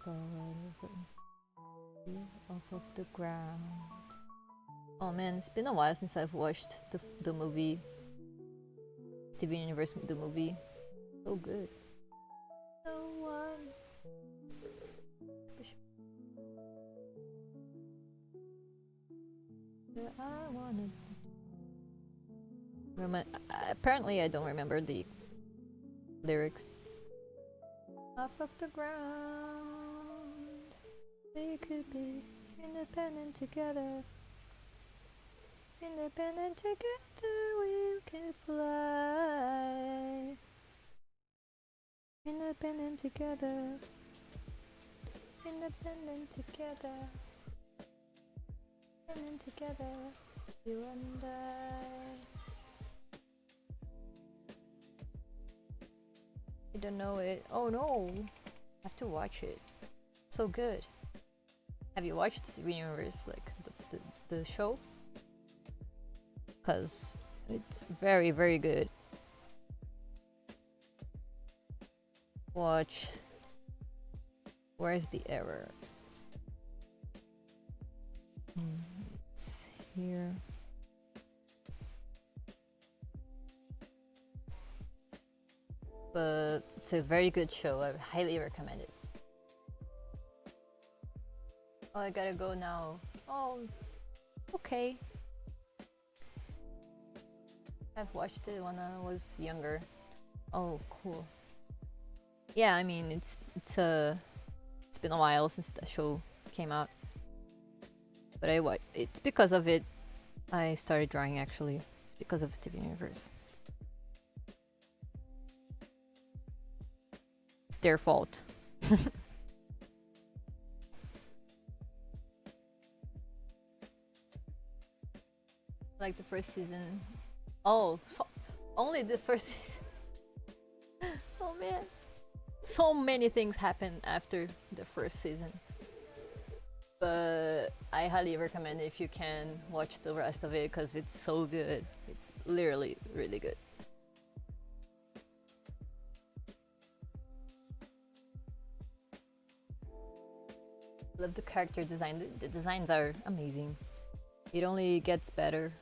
off of the ground. Oh man, it's been a while since I've watched the movie, Steven Universe, the movie. So good. No one. I wanna. Apparently, I don't remember the lyrics. Off of the ground, we could be independent together. Independent together, we can fly. Independent together. Independent together. Independent together, you and I. You don't know it? Oh no! I have to watch it. So good. Have you watched the Universe, like the show? Cause it's very, very good. Watch. Where's the error? It's here. But it's a very good show. I highly recommend it. Oh, I gotta go now. Oh, okay. I've watched it when I was younger. Oh, cool. Yeah, I mean it's been a while since the show came out. But it's because of it I started drawing, actually. It's because of Steven Universe. It's their fault. Like the first season. Oh, so only the first season. Oh man. So many things happened after the first season. But I highly recommend if you can watch the rest of it, because it's so good. It's literally really good. Love the character design. The designs are amazing. It only gets better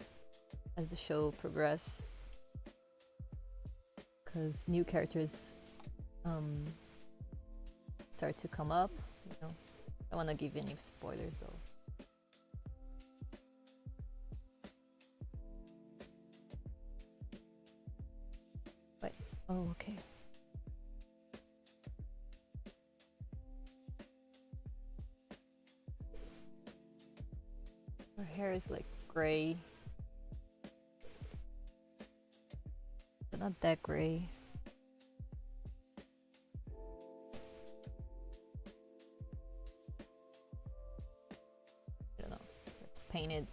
as the show progresses, because new characters start to come up, you know. I don't want to give any spoilers though. But oh, okay. Her hair is like gray, but not that gray. paint it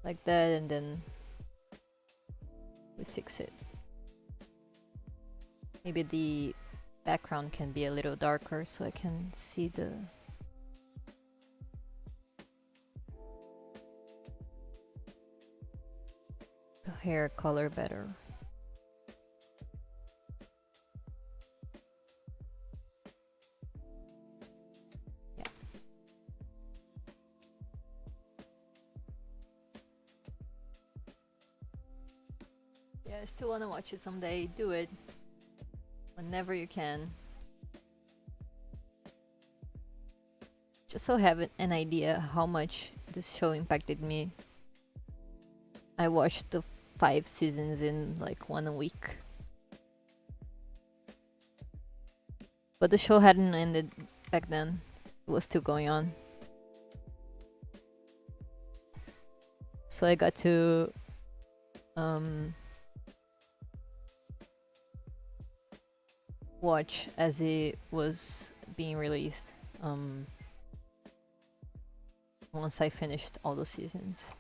like that, and then we fix it. Maybe the background can be a little darker so I can see the hair color better. Yeah. Yeah, I still want to watch it someday. Do it whenever you can. Just so have an idea how much this show impacted me. I watched the 5 seasons in like 1 week. But the show hadn't ended back then. It was still going on. So I got to watch as it was being released once I finished all the seasons.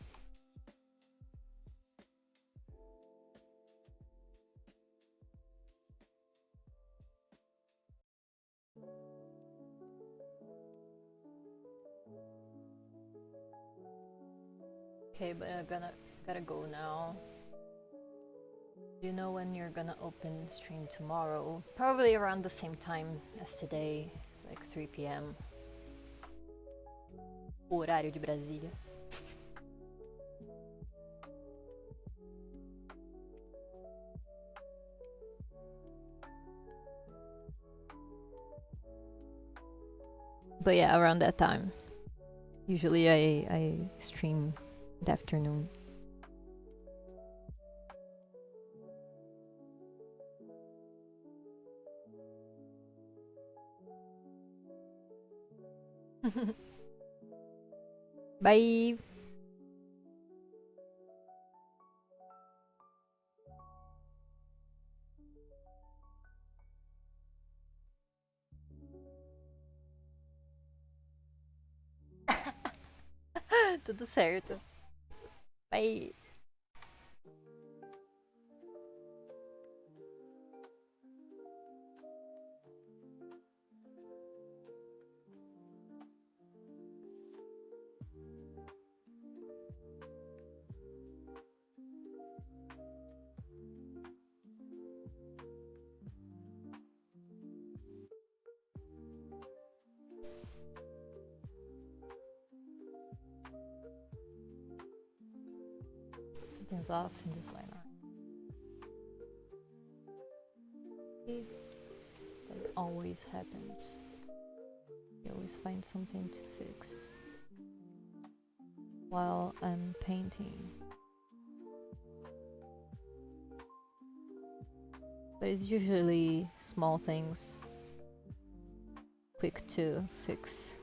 Okay, but I gotta go now. Do you know when you're gonna open stream tomorrow? Probably around the same time as today, like 3 p.m. Horário de Brasília. But yeah, around that time. Usually I stream the afternoon. Bye! Tudo certo. Bye! Something's off in this line art. That always happens. You always find something to fix while I'm painting. But it's usually small things, quick to fix.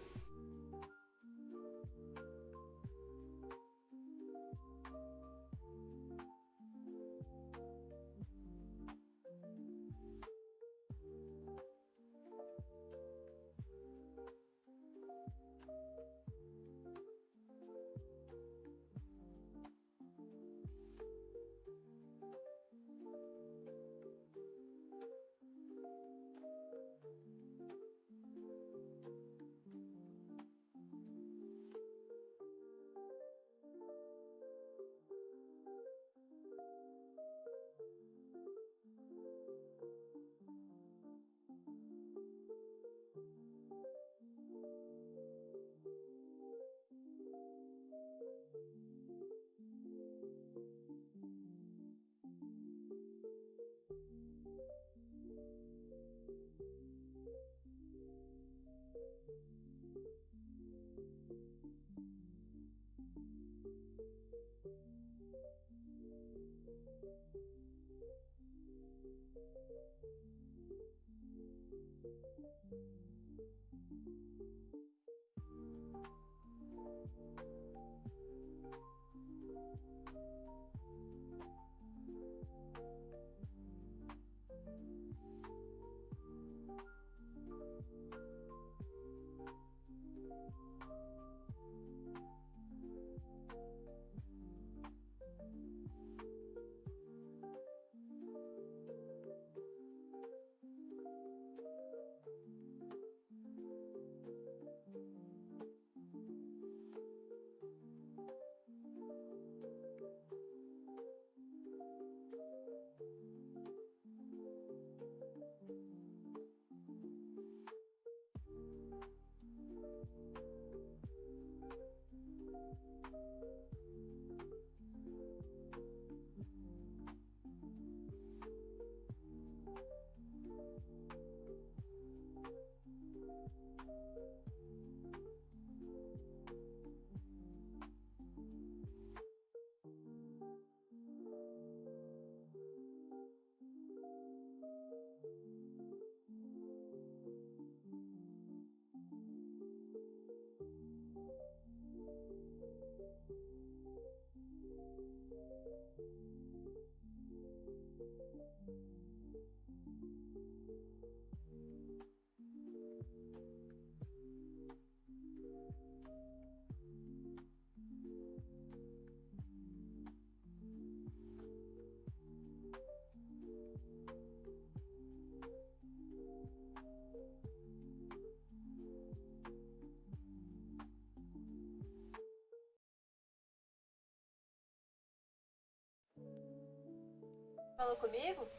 Falou comigo?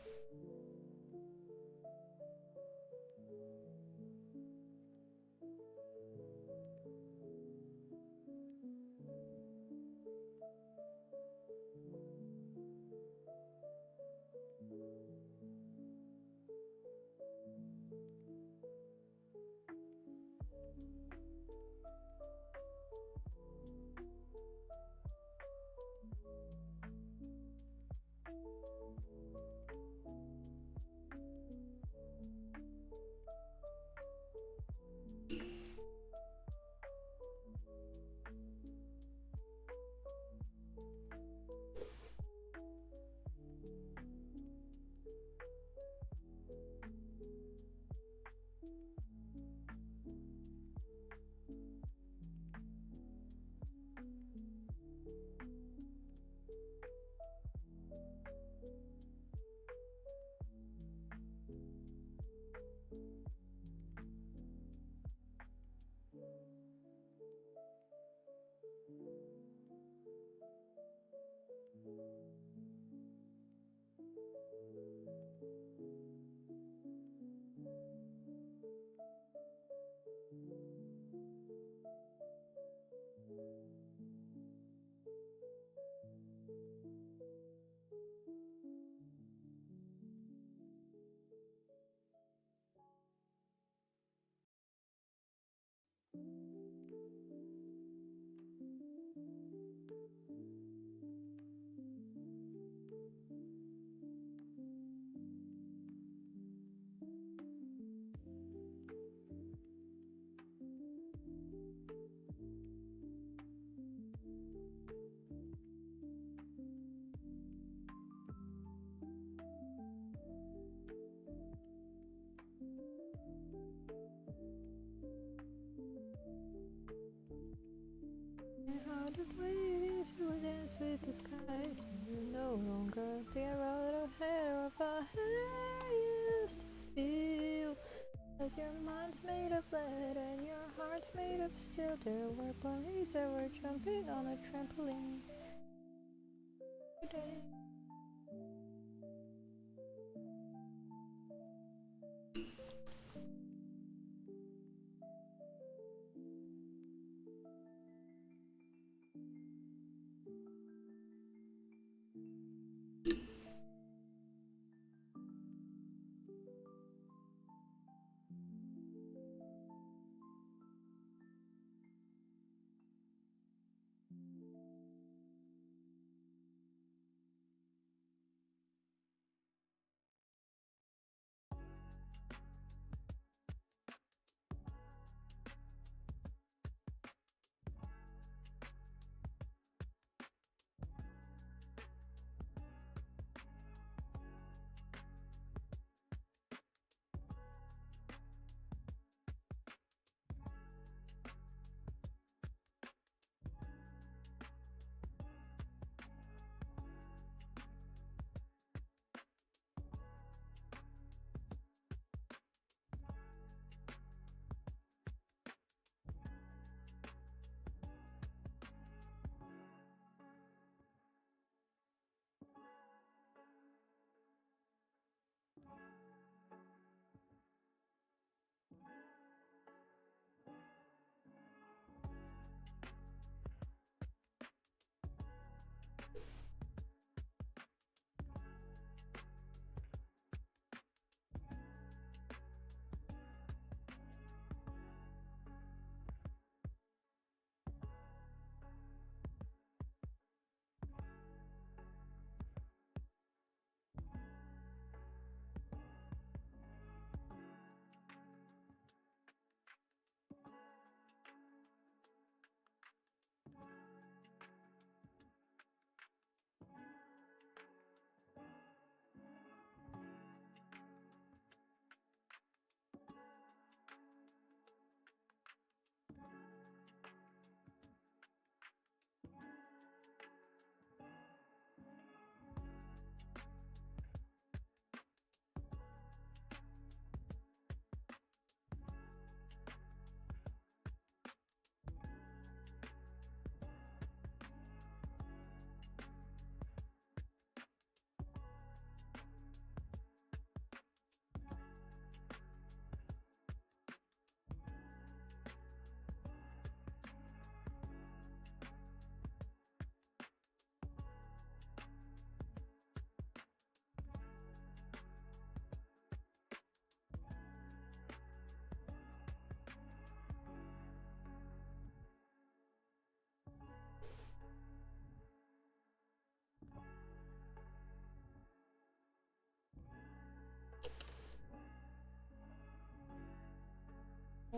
How the waves you dance with the sky. You no longer think about a hair of a hair used to feel. As your mind's made of lead and your heart's made of steel. There were boys that were jumping on a trampoline today.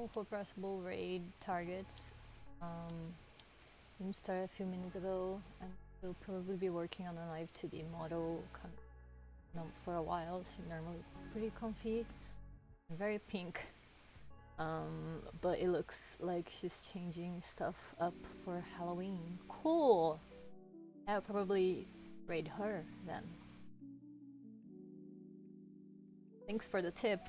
For possible raid targets. Game started a few minutes ago, and we'll probably be working on a live 2D model for a while. She's normally pretty comfy, and very pink. But it looks like she's changing stuff up for Halloween. Cool! I'll probably raid her then. Thanks for the tip.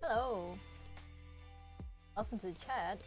Hello. Welcome to the chat.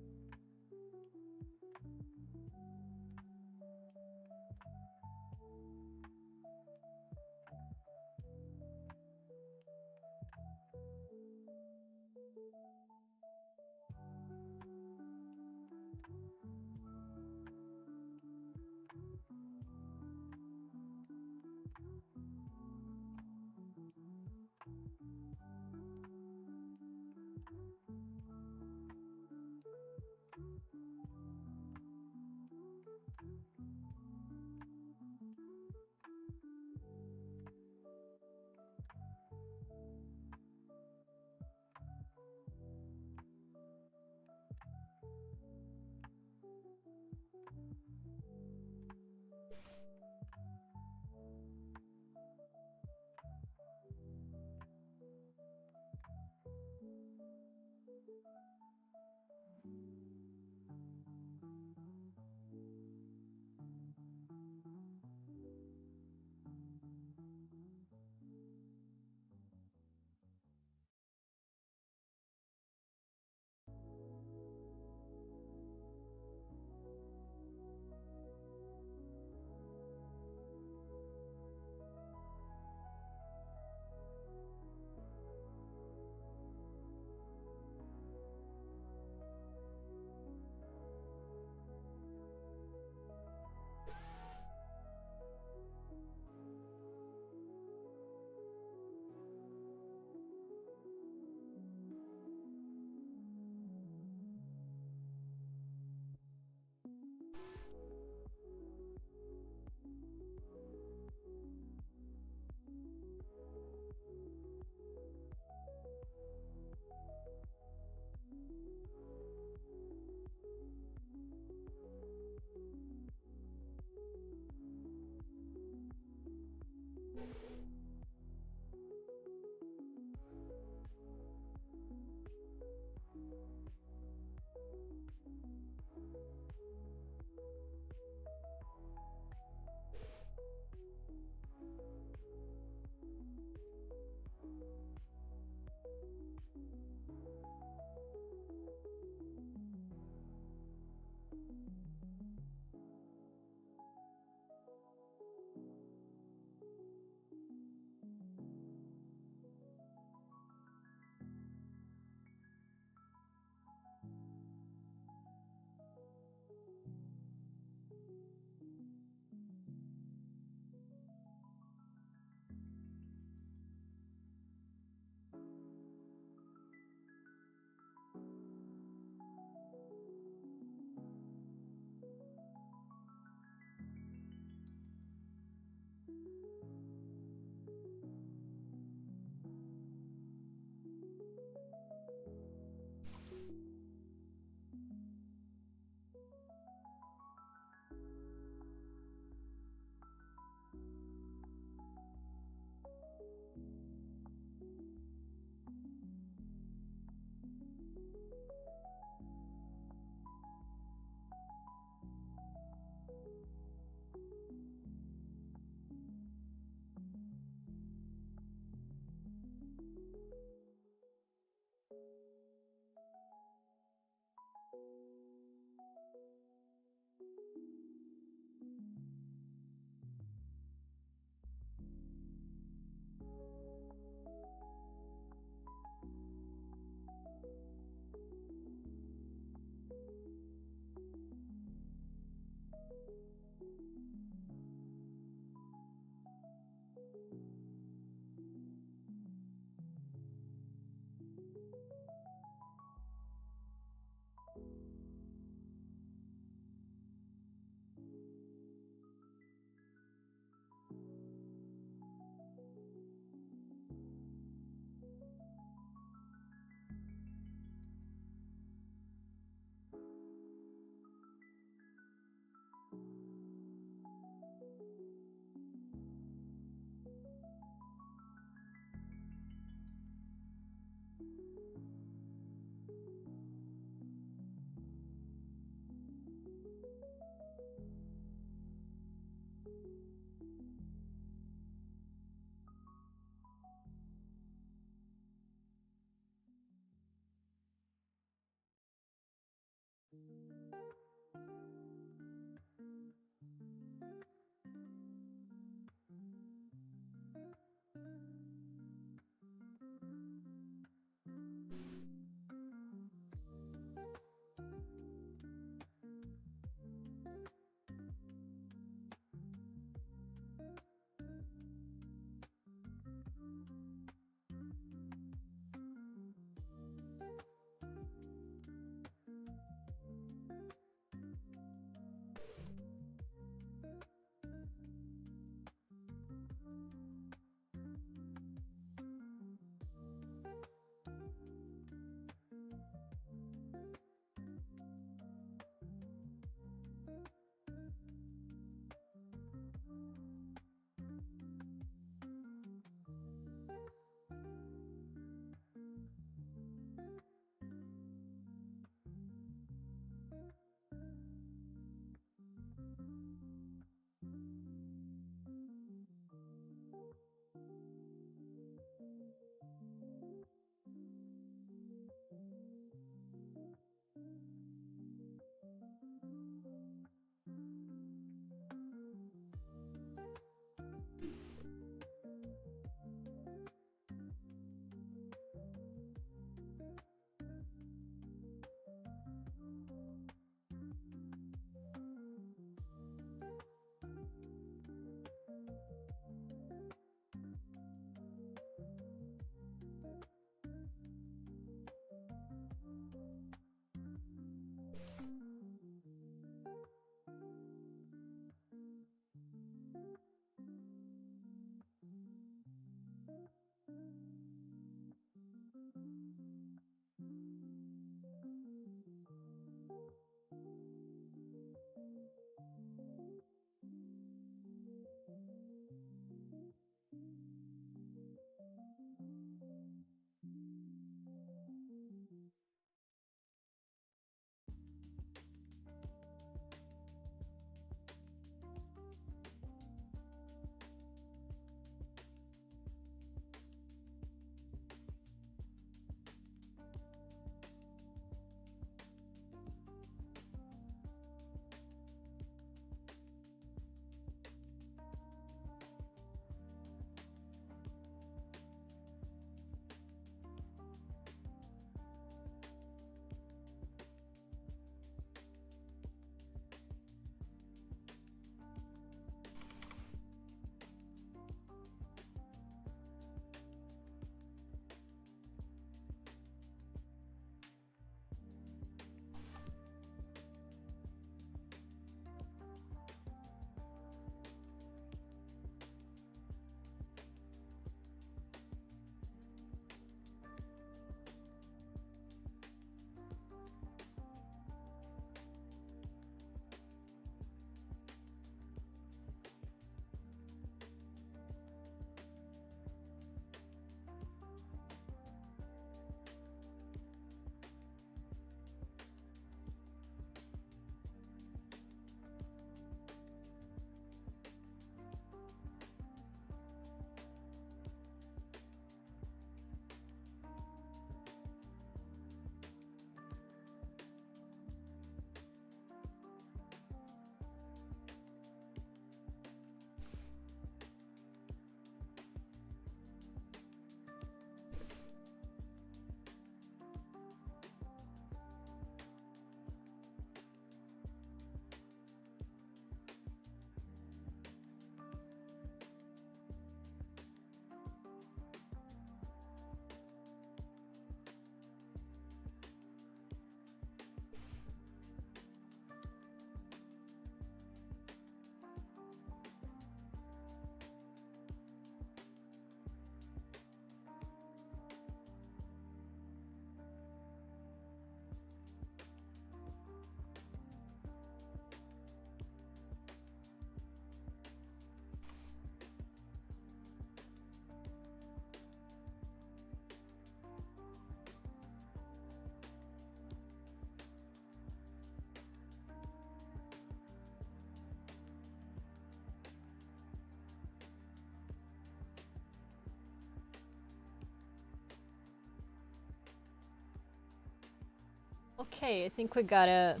Okay, I think we got a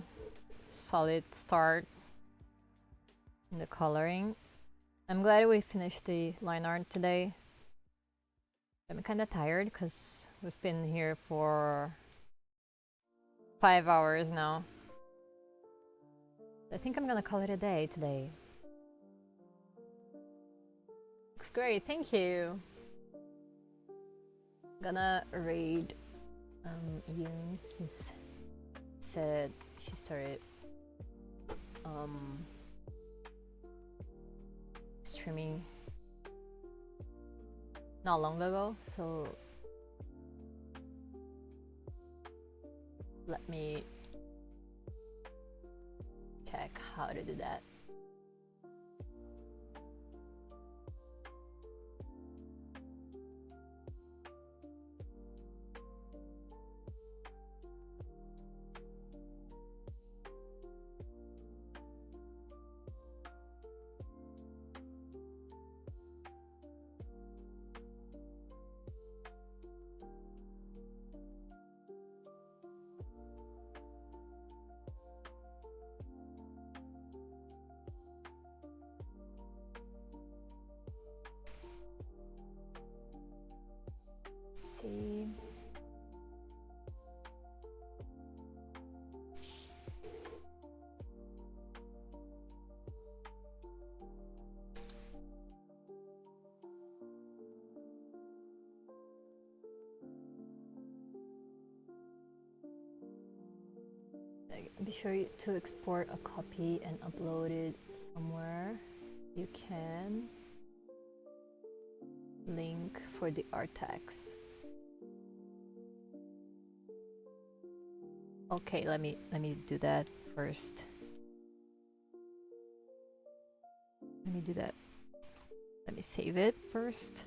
solid start in the coloring. I'm glad we finished the line art today. I'm kind of tired because we've been here for 5 hours now. I think I'm gonna call it a day today. Looks great, thank you. Gonna raid Yoon since said she started streaming not long ago, so let me check how to do that. See. Be sure to export a copy and upload it somewhere. You can link for the art tags. Okay, let me do that first. Let me do that. Let me save it first.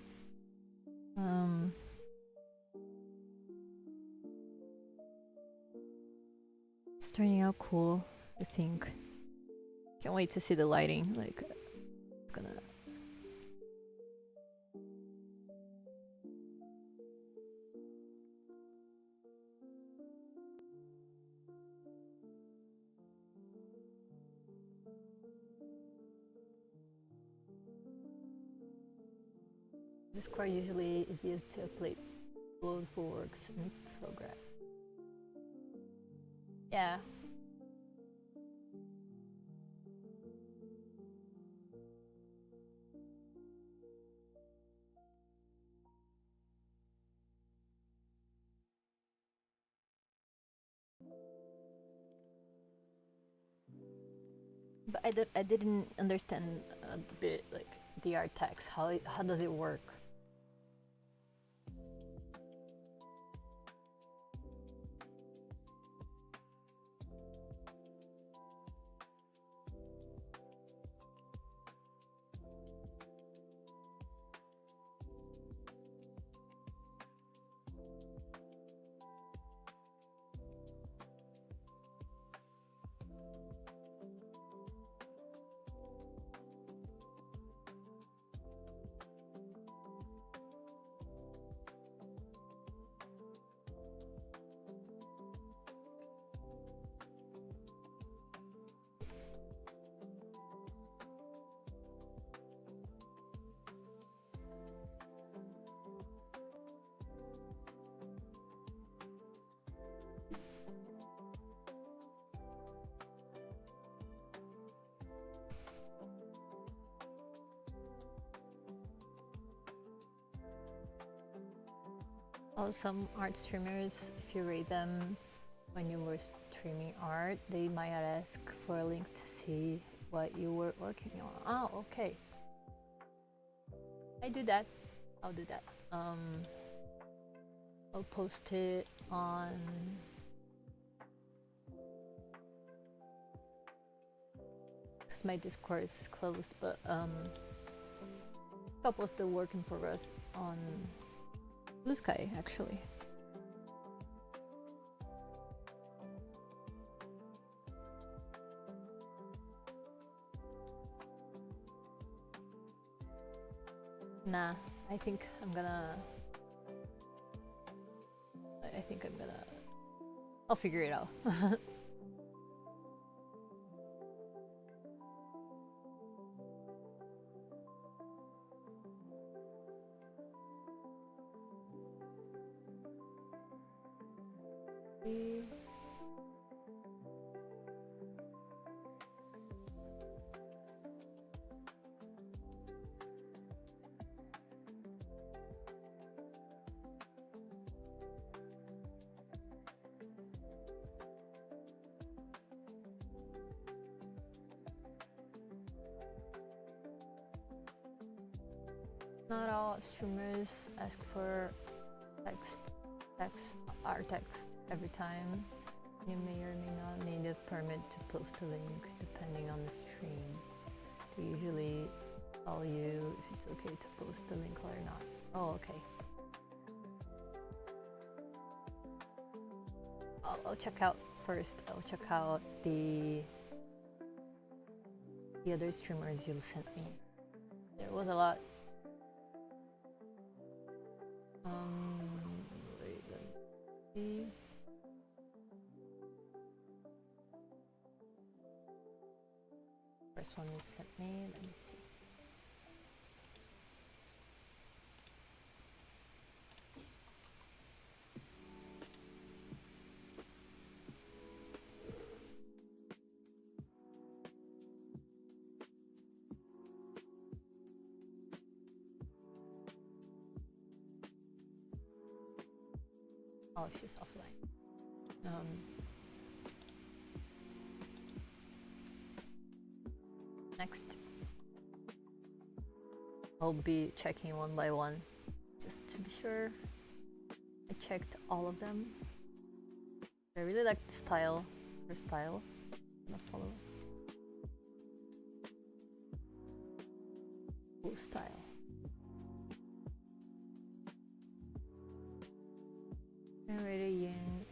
It's turning out cool, I think. Can't wait to see the lighting. Like, it's gonna. Discord usually is used to upload full works in progress. Yeah. But I didn't understand a bit like the art text. How does it work? Oh, some art streamers, if you rate them when you were streaming art, they might ask for a link to see what you were working on. Oh, okay. I do that. I'll do that. I'll post it on because my Discord is closed, but I'll post the work in progress on BlueSky actually. Nah, I think I'm gonna I'll figure it out. Not all streamers ask for art text every time. You may or may not need a permit to post a link depending on the stream. They usually tell you if it's okay to post a link or not. Oh, okay. I'll check out first. I'll check out the other streamers you sent me. There was a lot. Wait, let me see. First one you sent me, let me see. Oh, she's offline. Next, I'll be checking one by one, just to be sure. I checked all of them. I really like the style, her style. I'm gonna follow. Cool style. Raider Yin,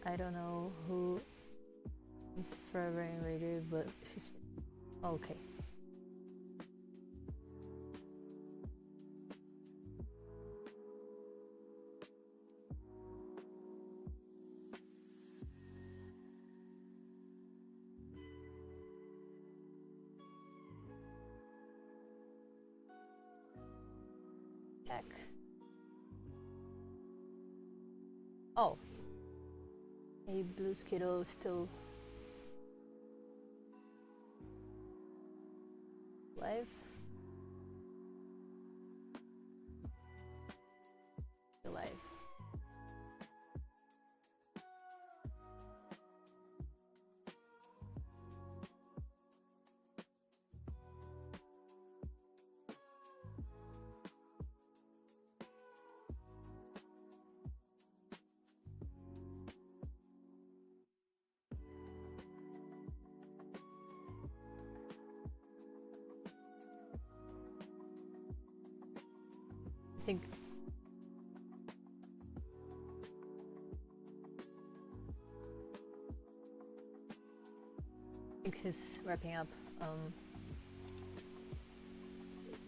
I don't know who Forever Raider, but she's okay. Check. Oh, a blue Skittle still live. Still live. I think he's wrapping up.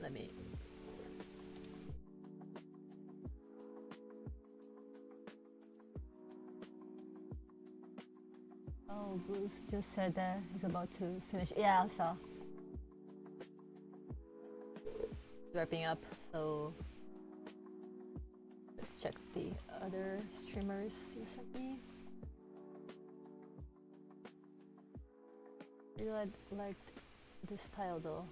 Let me. Oh, Bruce just said that he's about to finish. Yeah, I saw. Wrapping up, so let's check the other streamers you sent me. Really liked this style though.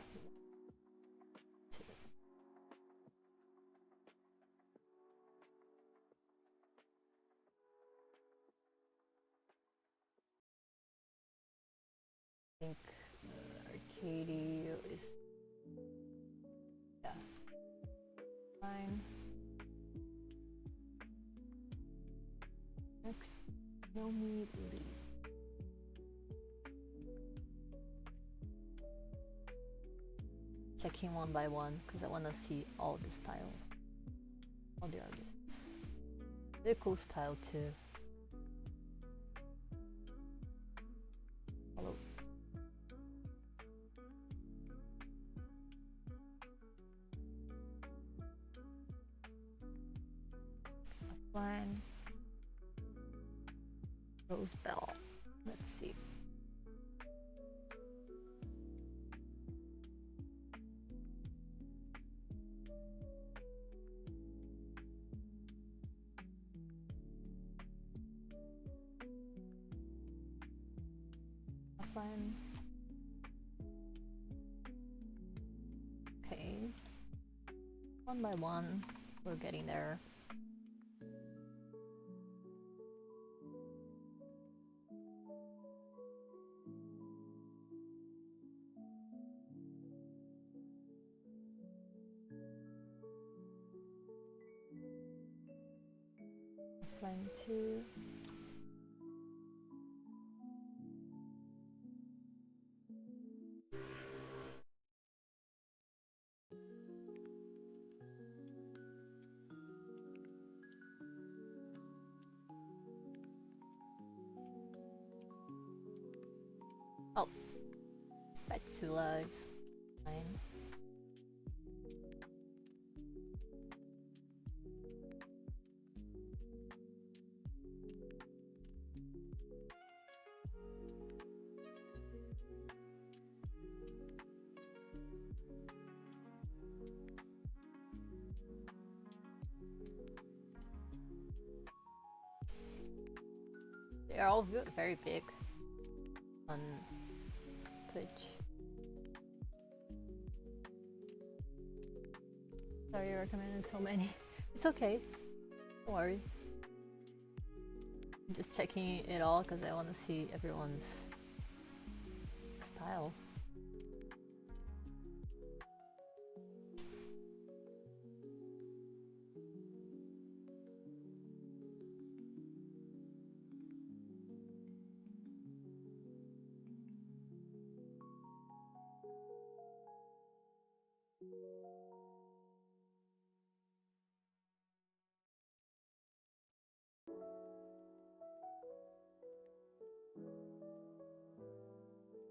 I think Arcadia is, yeah, fine. No need leave. Checking one by one because I want to see all the styles, all the artists. They're cool style too. Hello. Offline. Rose bell. Let's see. Offline. Okay. One by one, we're getting there. Offline 2. Oh, spatula is fine. They are all very big on Twitch. Sorry, you recommended so many. It's okay. Don't worry. I'm just checking it all because I want to see everyone's style.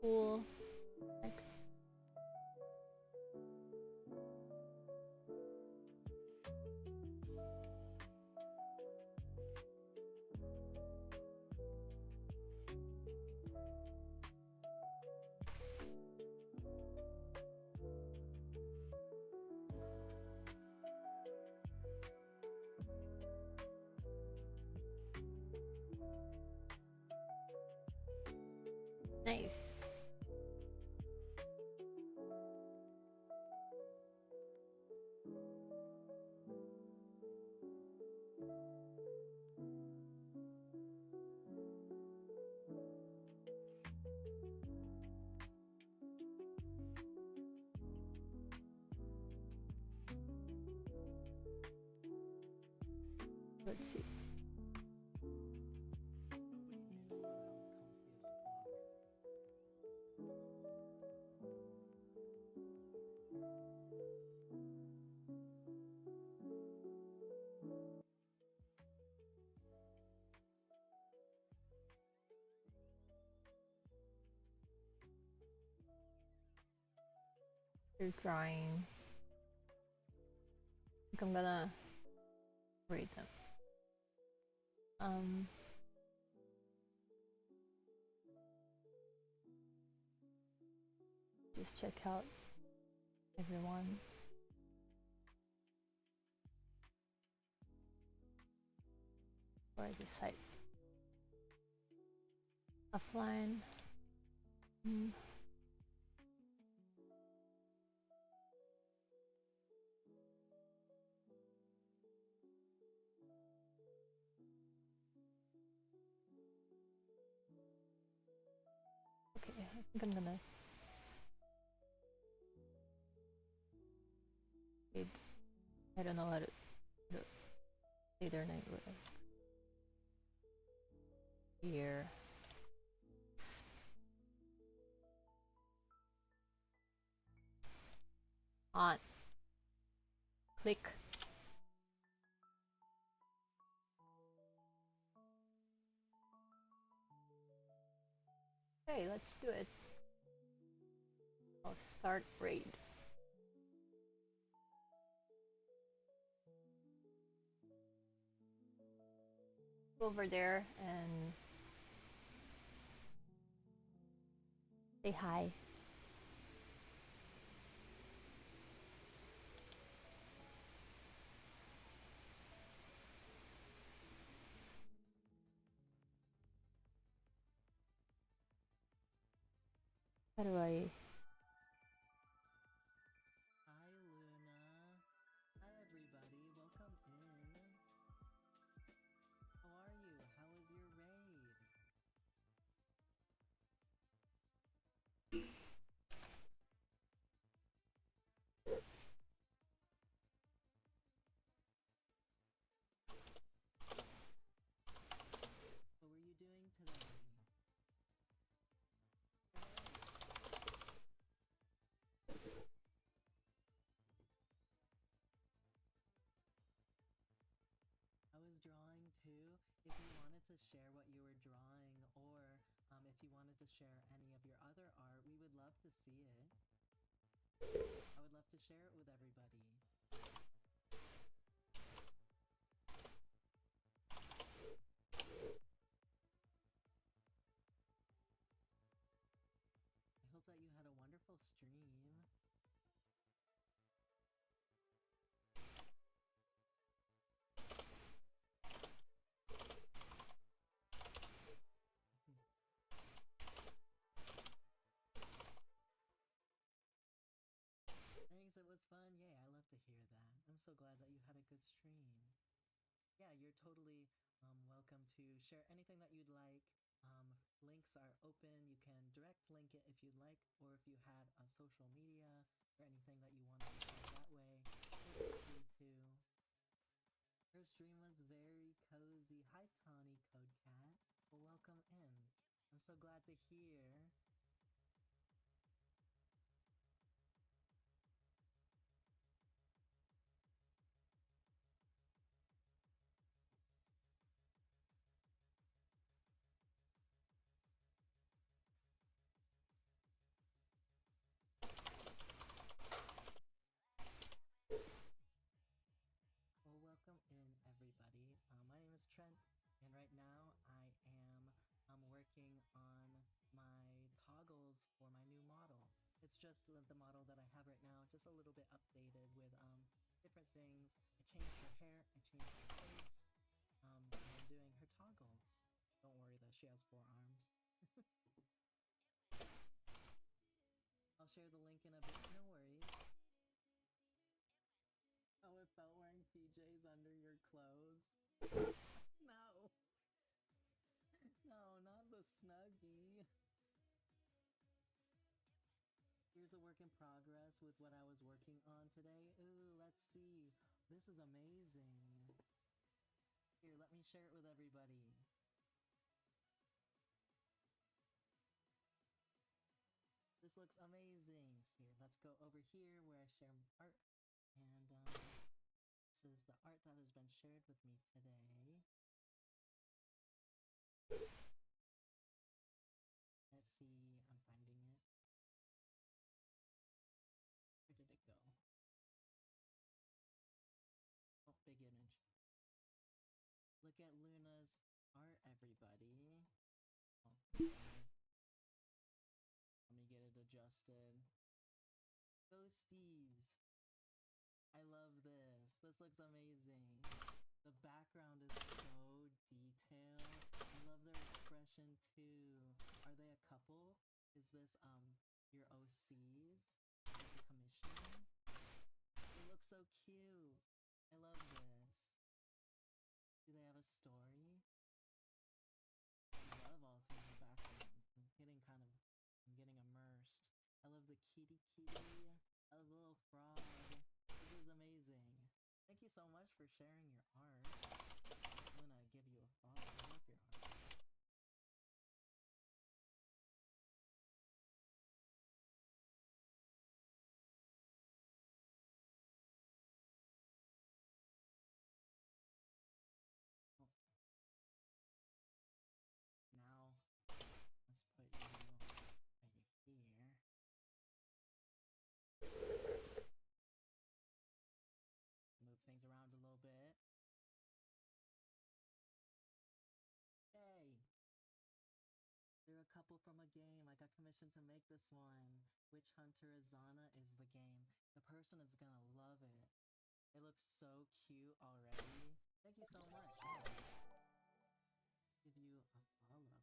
Cool. Next. Nice. Let's see. You're drawing. I think I'm gonna rate them. Just check out everyone. For this site. Offline. Okay, I think I'm gonna read. I don't know how to say their name. Here. On. Click. Okay, let's do it. I'll start raid. Go over there and Say hi. How do I? Hi Luna. Hi everybody, welcome in. How are you? How was your raid? What were you doing today? I was drawing too. If you wanted to share what you were drawing, or if you wanted to share any of your other art, we would love to see it. I would love to share it with everybody. I hope that you had a wonderful stream. Thanks, it was fun. Yay, I love to hear that. I'm so glad that you had a good stream. Yeah, you're totally welcome to share anything that you'd like. Links are open. You can direct link it if you'd like, or if you had a social media or anything that you wanted to share that way, feel free to. Her stream was very cozy. Hi, Tawny Code Cat. Well, welcome in. I'm so glad to hear. Well, welcome in everybody. My name is Trent, and right now I am working on my toggles for my new model. It's just the model that I have right now, just a little bit updated with different things. I changed her hair, I changed her face, and I'm doing her toggles. Don't worry that she has 4 arms. I'll share the link in a bit, no worries. Oh, it felt wearing PJs under your clothes. No. No, not the Snuggie. Here's a work in progress with what I was working on today. Ooh, let's see. This is amazing. Here, let me share it with everybody. This looks amazing. Here, let's go over here where I share my art. And this is the art that has been shared with me today. Let's see, I'm finding it. Where did it go? Oh, big image. Look at Luna's art, everybody. Oh, let me get it adjusted. Ghosties! I love this. This looks amazing. The background is so detailed. I love their expression too. Are they a couple? Is this your OCs? Is this a commission? They look so cute. I love this. Do they have a story? I love all things in the background. I'm getting immersed. I love the kitty. I love the little frog. This is amazing. Thank you so much for sharing your art. I'm gonna give you a follow. I love your art. Oh. Now, let's put you right here. Move things around a little bit. couple from a game. I got commissioned to make this one. Witch Hunter Azana is the game. The person is gonna love it. It looks so cute already. Thank you so much. Yeah. Give you a follow.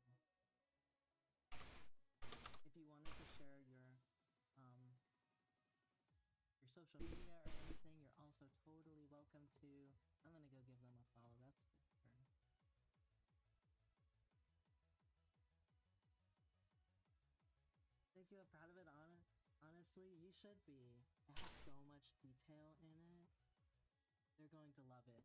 If you wanted to share your social media or anything, you're also totally welcome to. I'm gonna go give them a follow, that's for sure. Thank you, I'm proud of it. Honestly, you should be. It has so much detail in it. They're going to love it.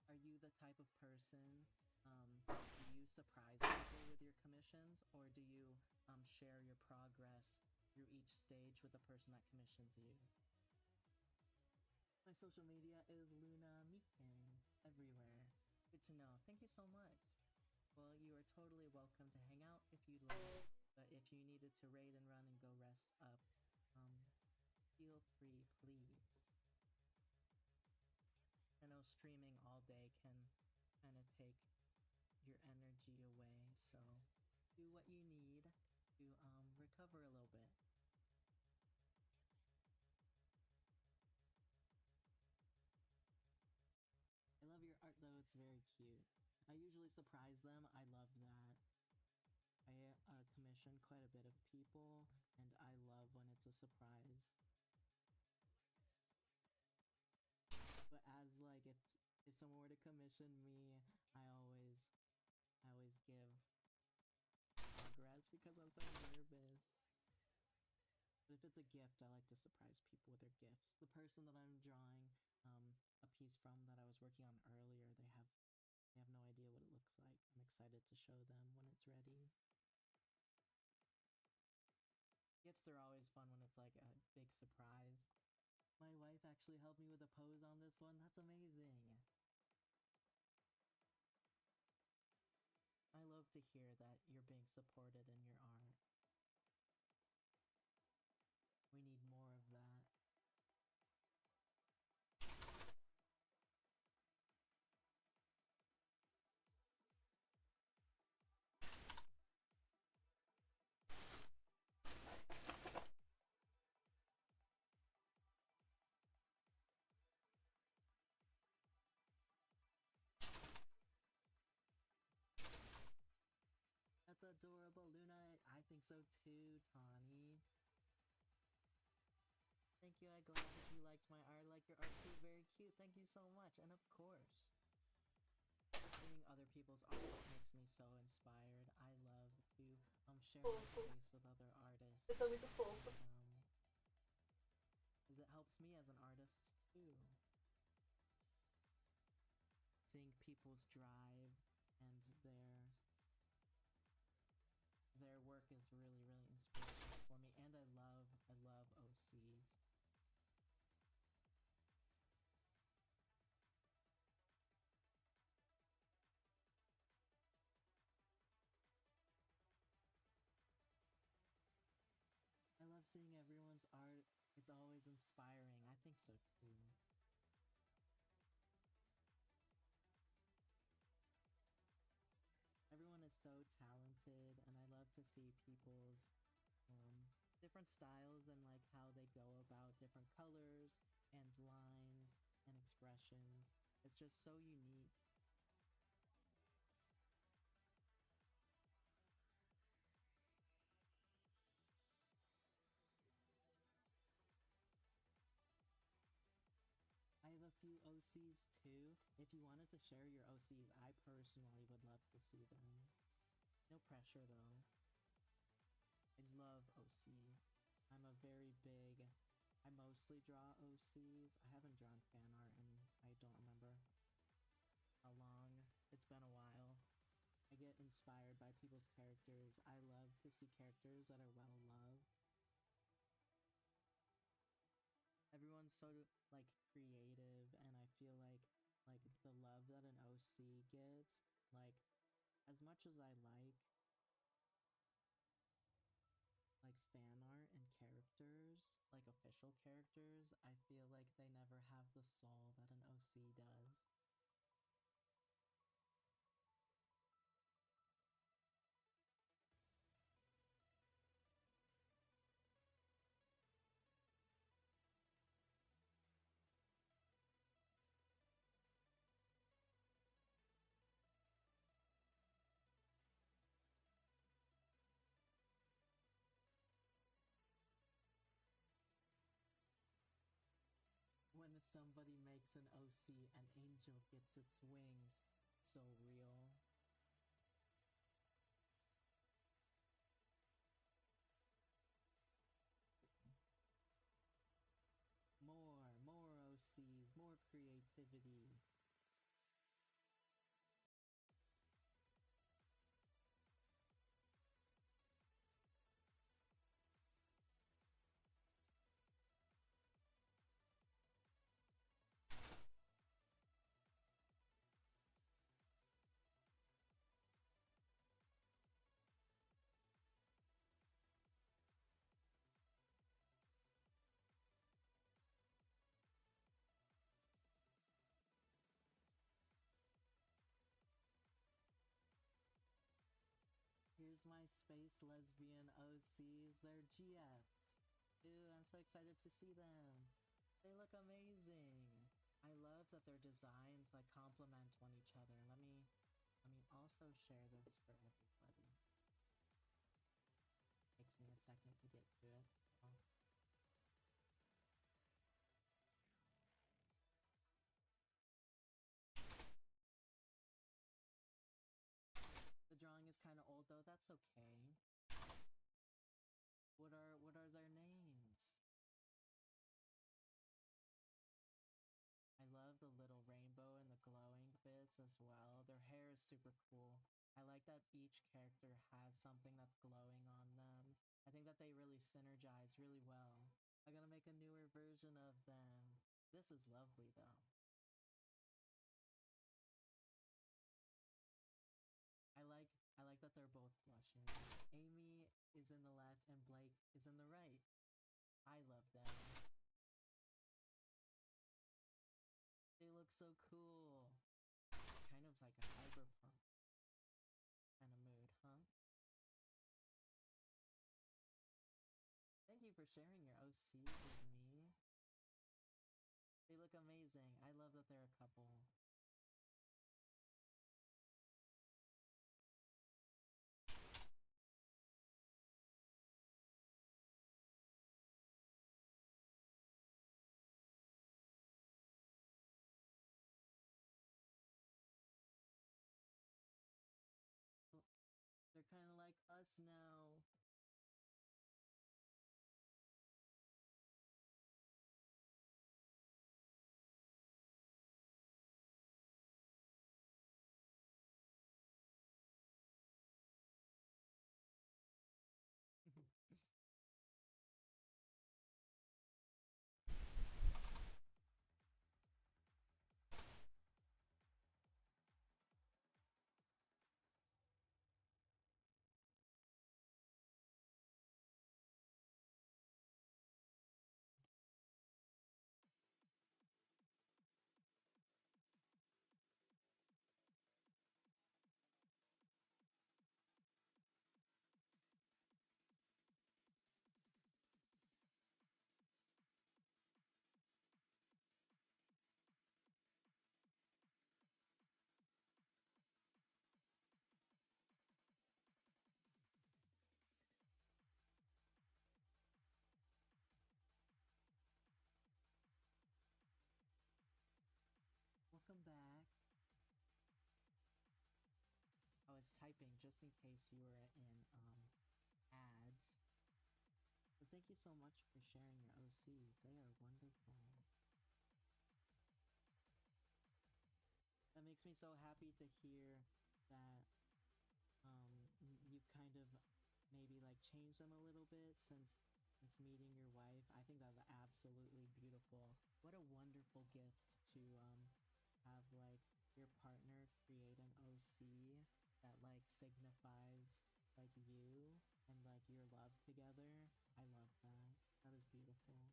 Are you the type of person, do you surprise people with your commissions, or do you share your progress through each stage with the person that commissions you? My social media is Luna Mikin everywhere. Good to know. Thank you so much. Well, you are totally welcome to hang out if you'd like, but if you needed to raid and run and go rest up, feel free, please. I know streaming all day can kind of take your energy away, so do what you need to recover a little bit. I love your art though, it's very cute. I usually surprise them, I love that. I commission quite a bit of people, and I love when it's a surprise. But as like, if someone were to commission me, I always give progress because I'm so nervous. But if it's a gift, I like to surprise people with their gifts. The person that I'm drawing a piece from that I was working on earlier, they have no idea what it looks like. I'm excited to show them when it's ready. Gifts are always fun when it's like a big surprise. My wife actually helped me with a pose on this one. That's amazing. I love to hear that you're being supported in your art. We need more of that. That's adorable, Luna. I think so too, Tawny. Thank you, I'm glad that you liked my art. I like your art too, very cute. Thank you so much, and of course, seeing other people's art makes me so inspired. I love to share my space with other artists. Eu sou muito fofa. Because it helps me as an artist too. Seeing people's drive and their work is really, really inspirational for me, and I love OCs. I love seeing everyone's art. It's always inspiring. I think so too. Everyone is so talented, and I love to see people's different styles and like how they go about different colors and lines and expressions. It's just so unique. I have a few OCs too. If you wanted to share your OCs, I personally would love to see them. No pressure though. I love OCs. I mostly draw OCs. I haven't drawn fan art and I don't remember how long. It's been a while. I get inspired by people's characters. I love to see characters that are well loved. Everyone's so like creative, and I feel like the love that an OC gets, like as much as I like fan art and characters, like official characters, I feel like they never have the soul that an OC does. somebody makes an OC and Angel gets its wings. So real. More OCs, more creativity. Here's my space lesbian OCs, they're GFs. Ew, I'm so excited to see them. They look amazing. I love that their designs like complement on each other. Let me also share this for everybody. Takes me a second to get to it. So. The drawing is kind of old though, that's okay. What are their names? I love the little rainbow and the glowing bits as well. Their hair is super cool. I like that each character has something that's glowing on them. I think that they really synergize really well. I'm gonna make a newer version of them. This is lovely though. I like that they're both blushing. Amy is in the left and Blake is in the right. I love them. They look so cool. Kind of like a cyberpunk kind of mood, huh? Thank you for sharing your OCs with me. They look amazing. I love that they're a couple. They're kind of like us now. Welcome back. I was typing just in case you were in ads. But thank you so much for sharing your OCs. They are wonderful. That makes me so happy to hear that you've kind of maybe like changed them a little bit since meeting your wife. I think that's absolutely beautiful. What a wonderful gift to have like your partner create an OC that like signifies like you and like your love together. I love that. That is beautiful.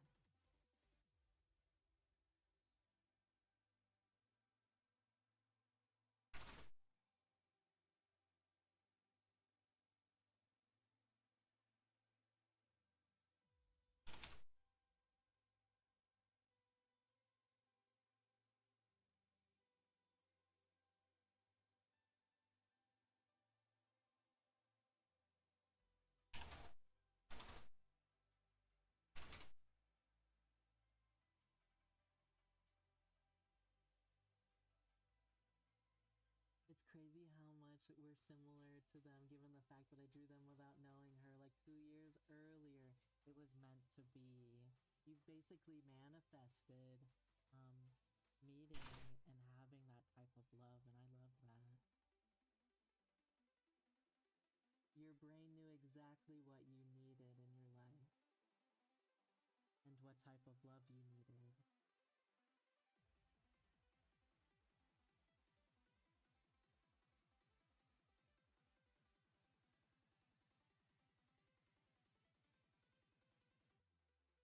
were similar to them, given the fact that I drew them without knowing her like 2 years earlier. It was meant to be. You've basically manifested meeting and having that type of love, and I love that. Your brain knew exactly what you needed in your life and what type of love you needed.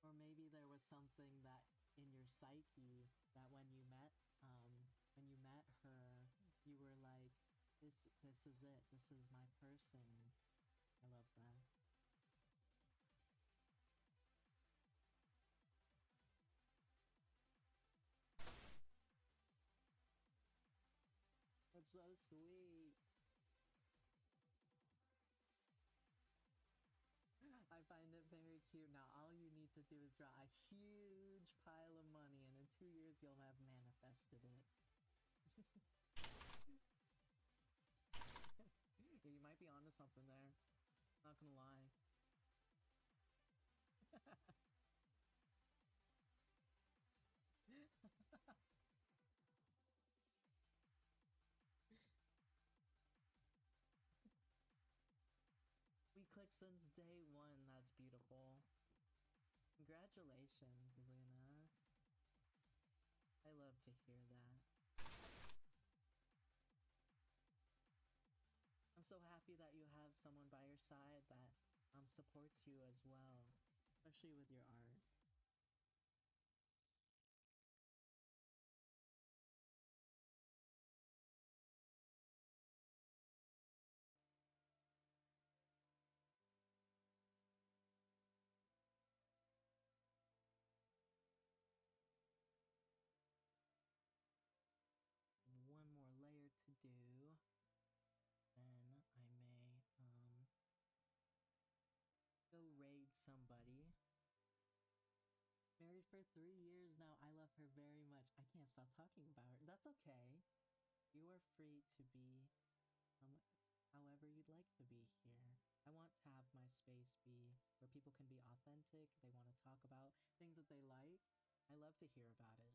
Or maybe there was something that in your psyche that when you met her, you were like, this is it, this is my person. I love that. That's so sweet. I find it very cute. Now all you need to do is draw a huge pile of money, and in 2 years you'll have manifested it. Yeah, you might be onto something there. Not gonna lie. We clicked since day one. That's beautiful. Congratulations, Luna. I love to hear that. I'm so happy that you have someone by your side that supports you as well, especially with your art. One more layer to do, then I may go raid somebody. Married for 3 years now. I love her very much. I can't stop talking about her. That's okay. You are free to be however you'd like to be here. I want to have my space be where people can be authentic. They want to talk about things that they like. I love to hear about it.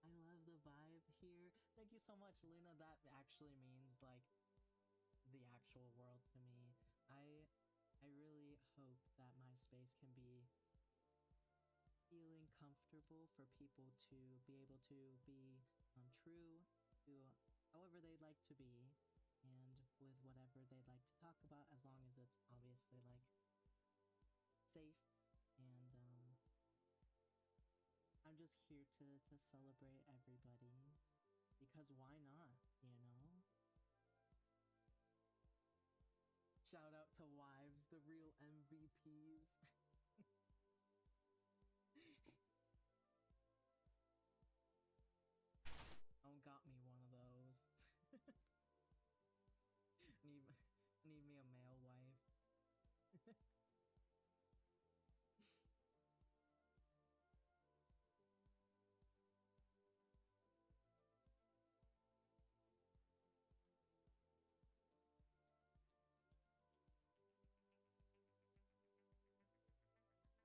I love the vibe here. Thank you so much, Luna. That actually means like the actual world to me. I really hope that my space can be feeling comfortable for people to be able to be true to however they'd like to be and with whatever they'd like to talk about, as long as it's obviously like safe. And I'm just here to celebrate everybody, because why not, you know? Shout out to wives, the real MVPs. Oh, got me one of those. need me a male wife.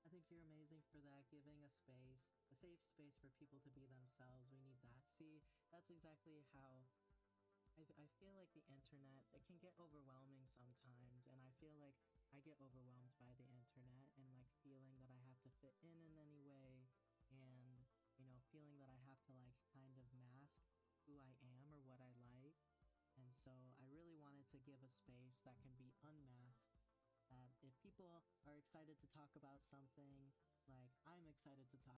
I think you're amazing for that, giving a space, a safe space for people to be themselves. We need that. See, that's exactly how I feel like the internet, it can get overwhelming sometimes, and I feel like I get overwhelmed by the internet and like feeling that I have to fit in any way, and you know, feeling that I have to like kind of mask who I am or what I like. And so I really wanted to give a space that can be unmasked, that if people are excited to talk about something, like I'm excited to talk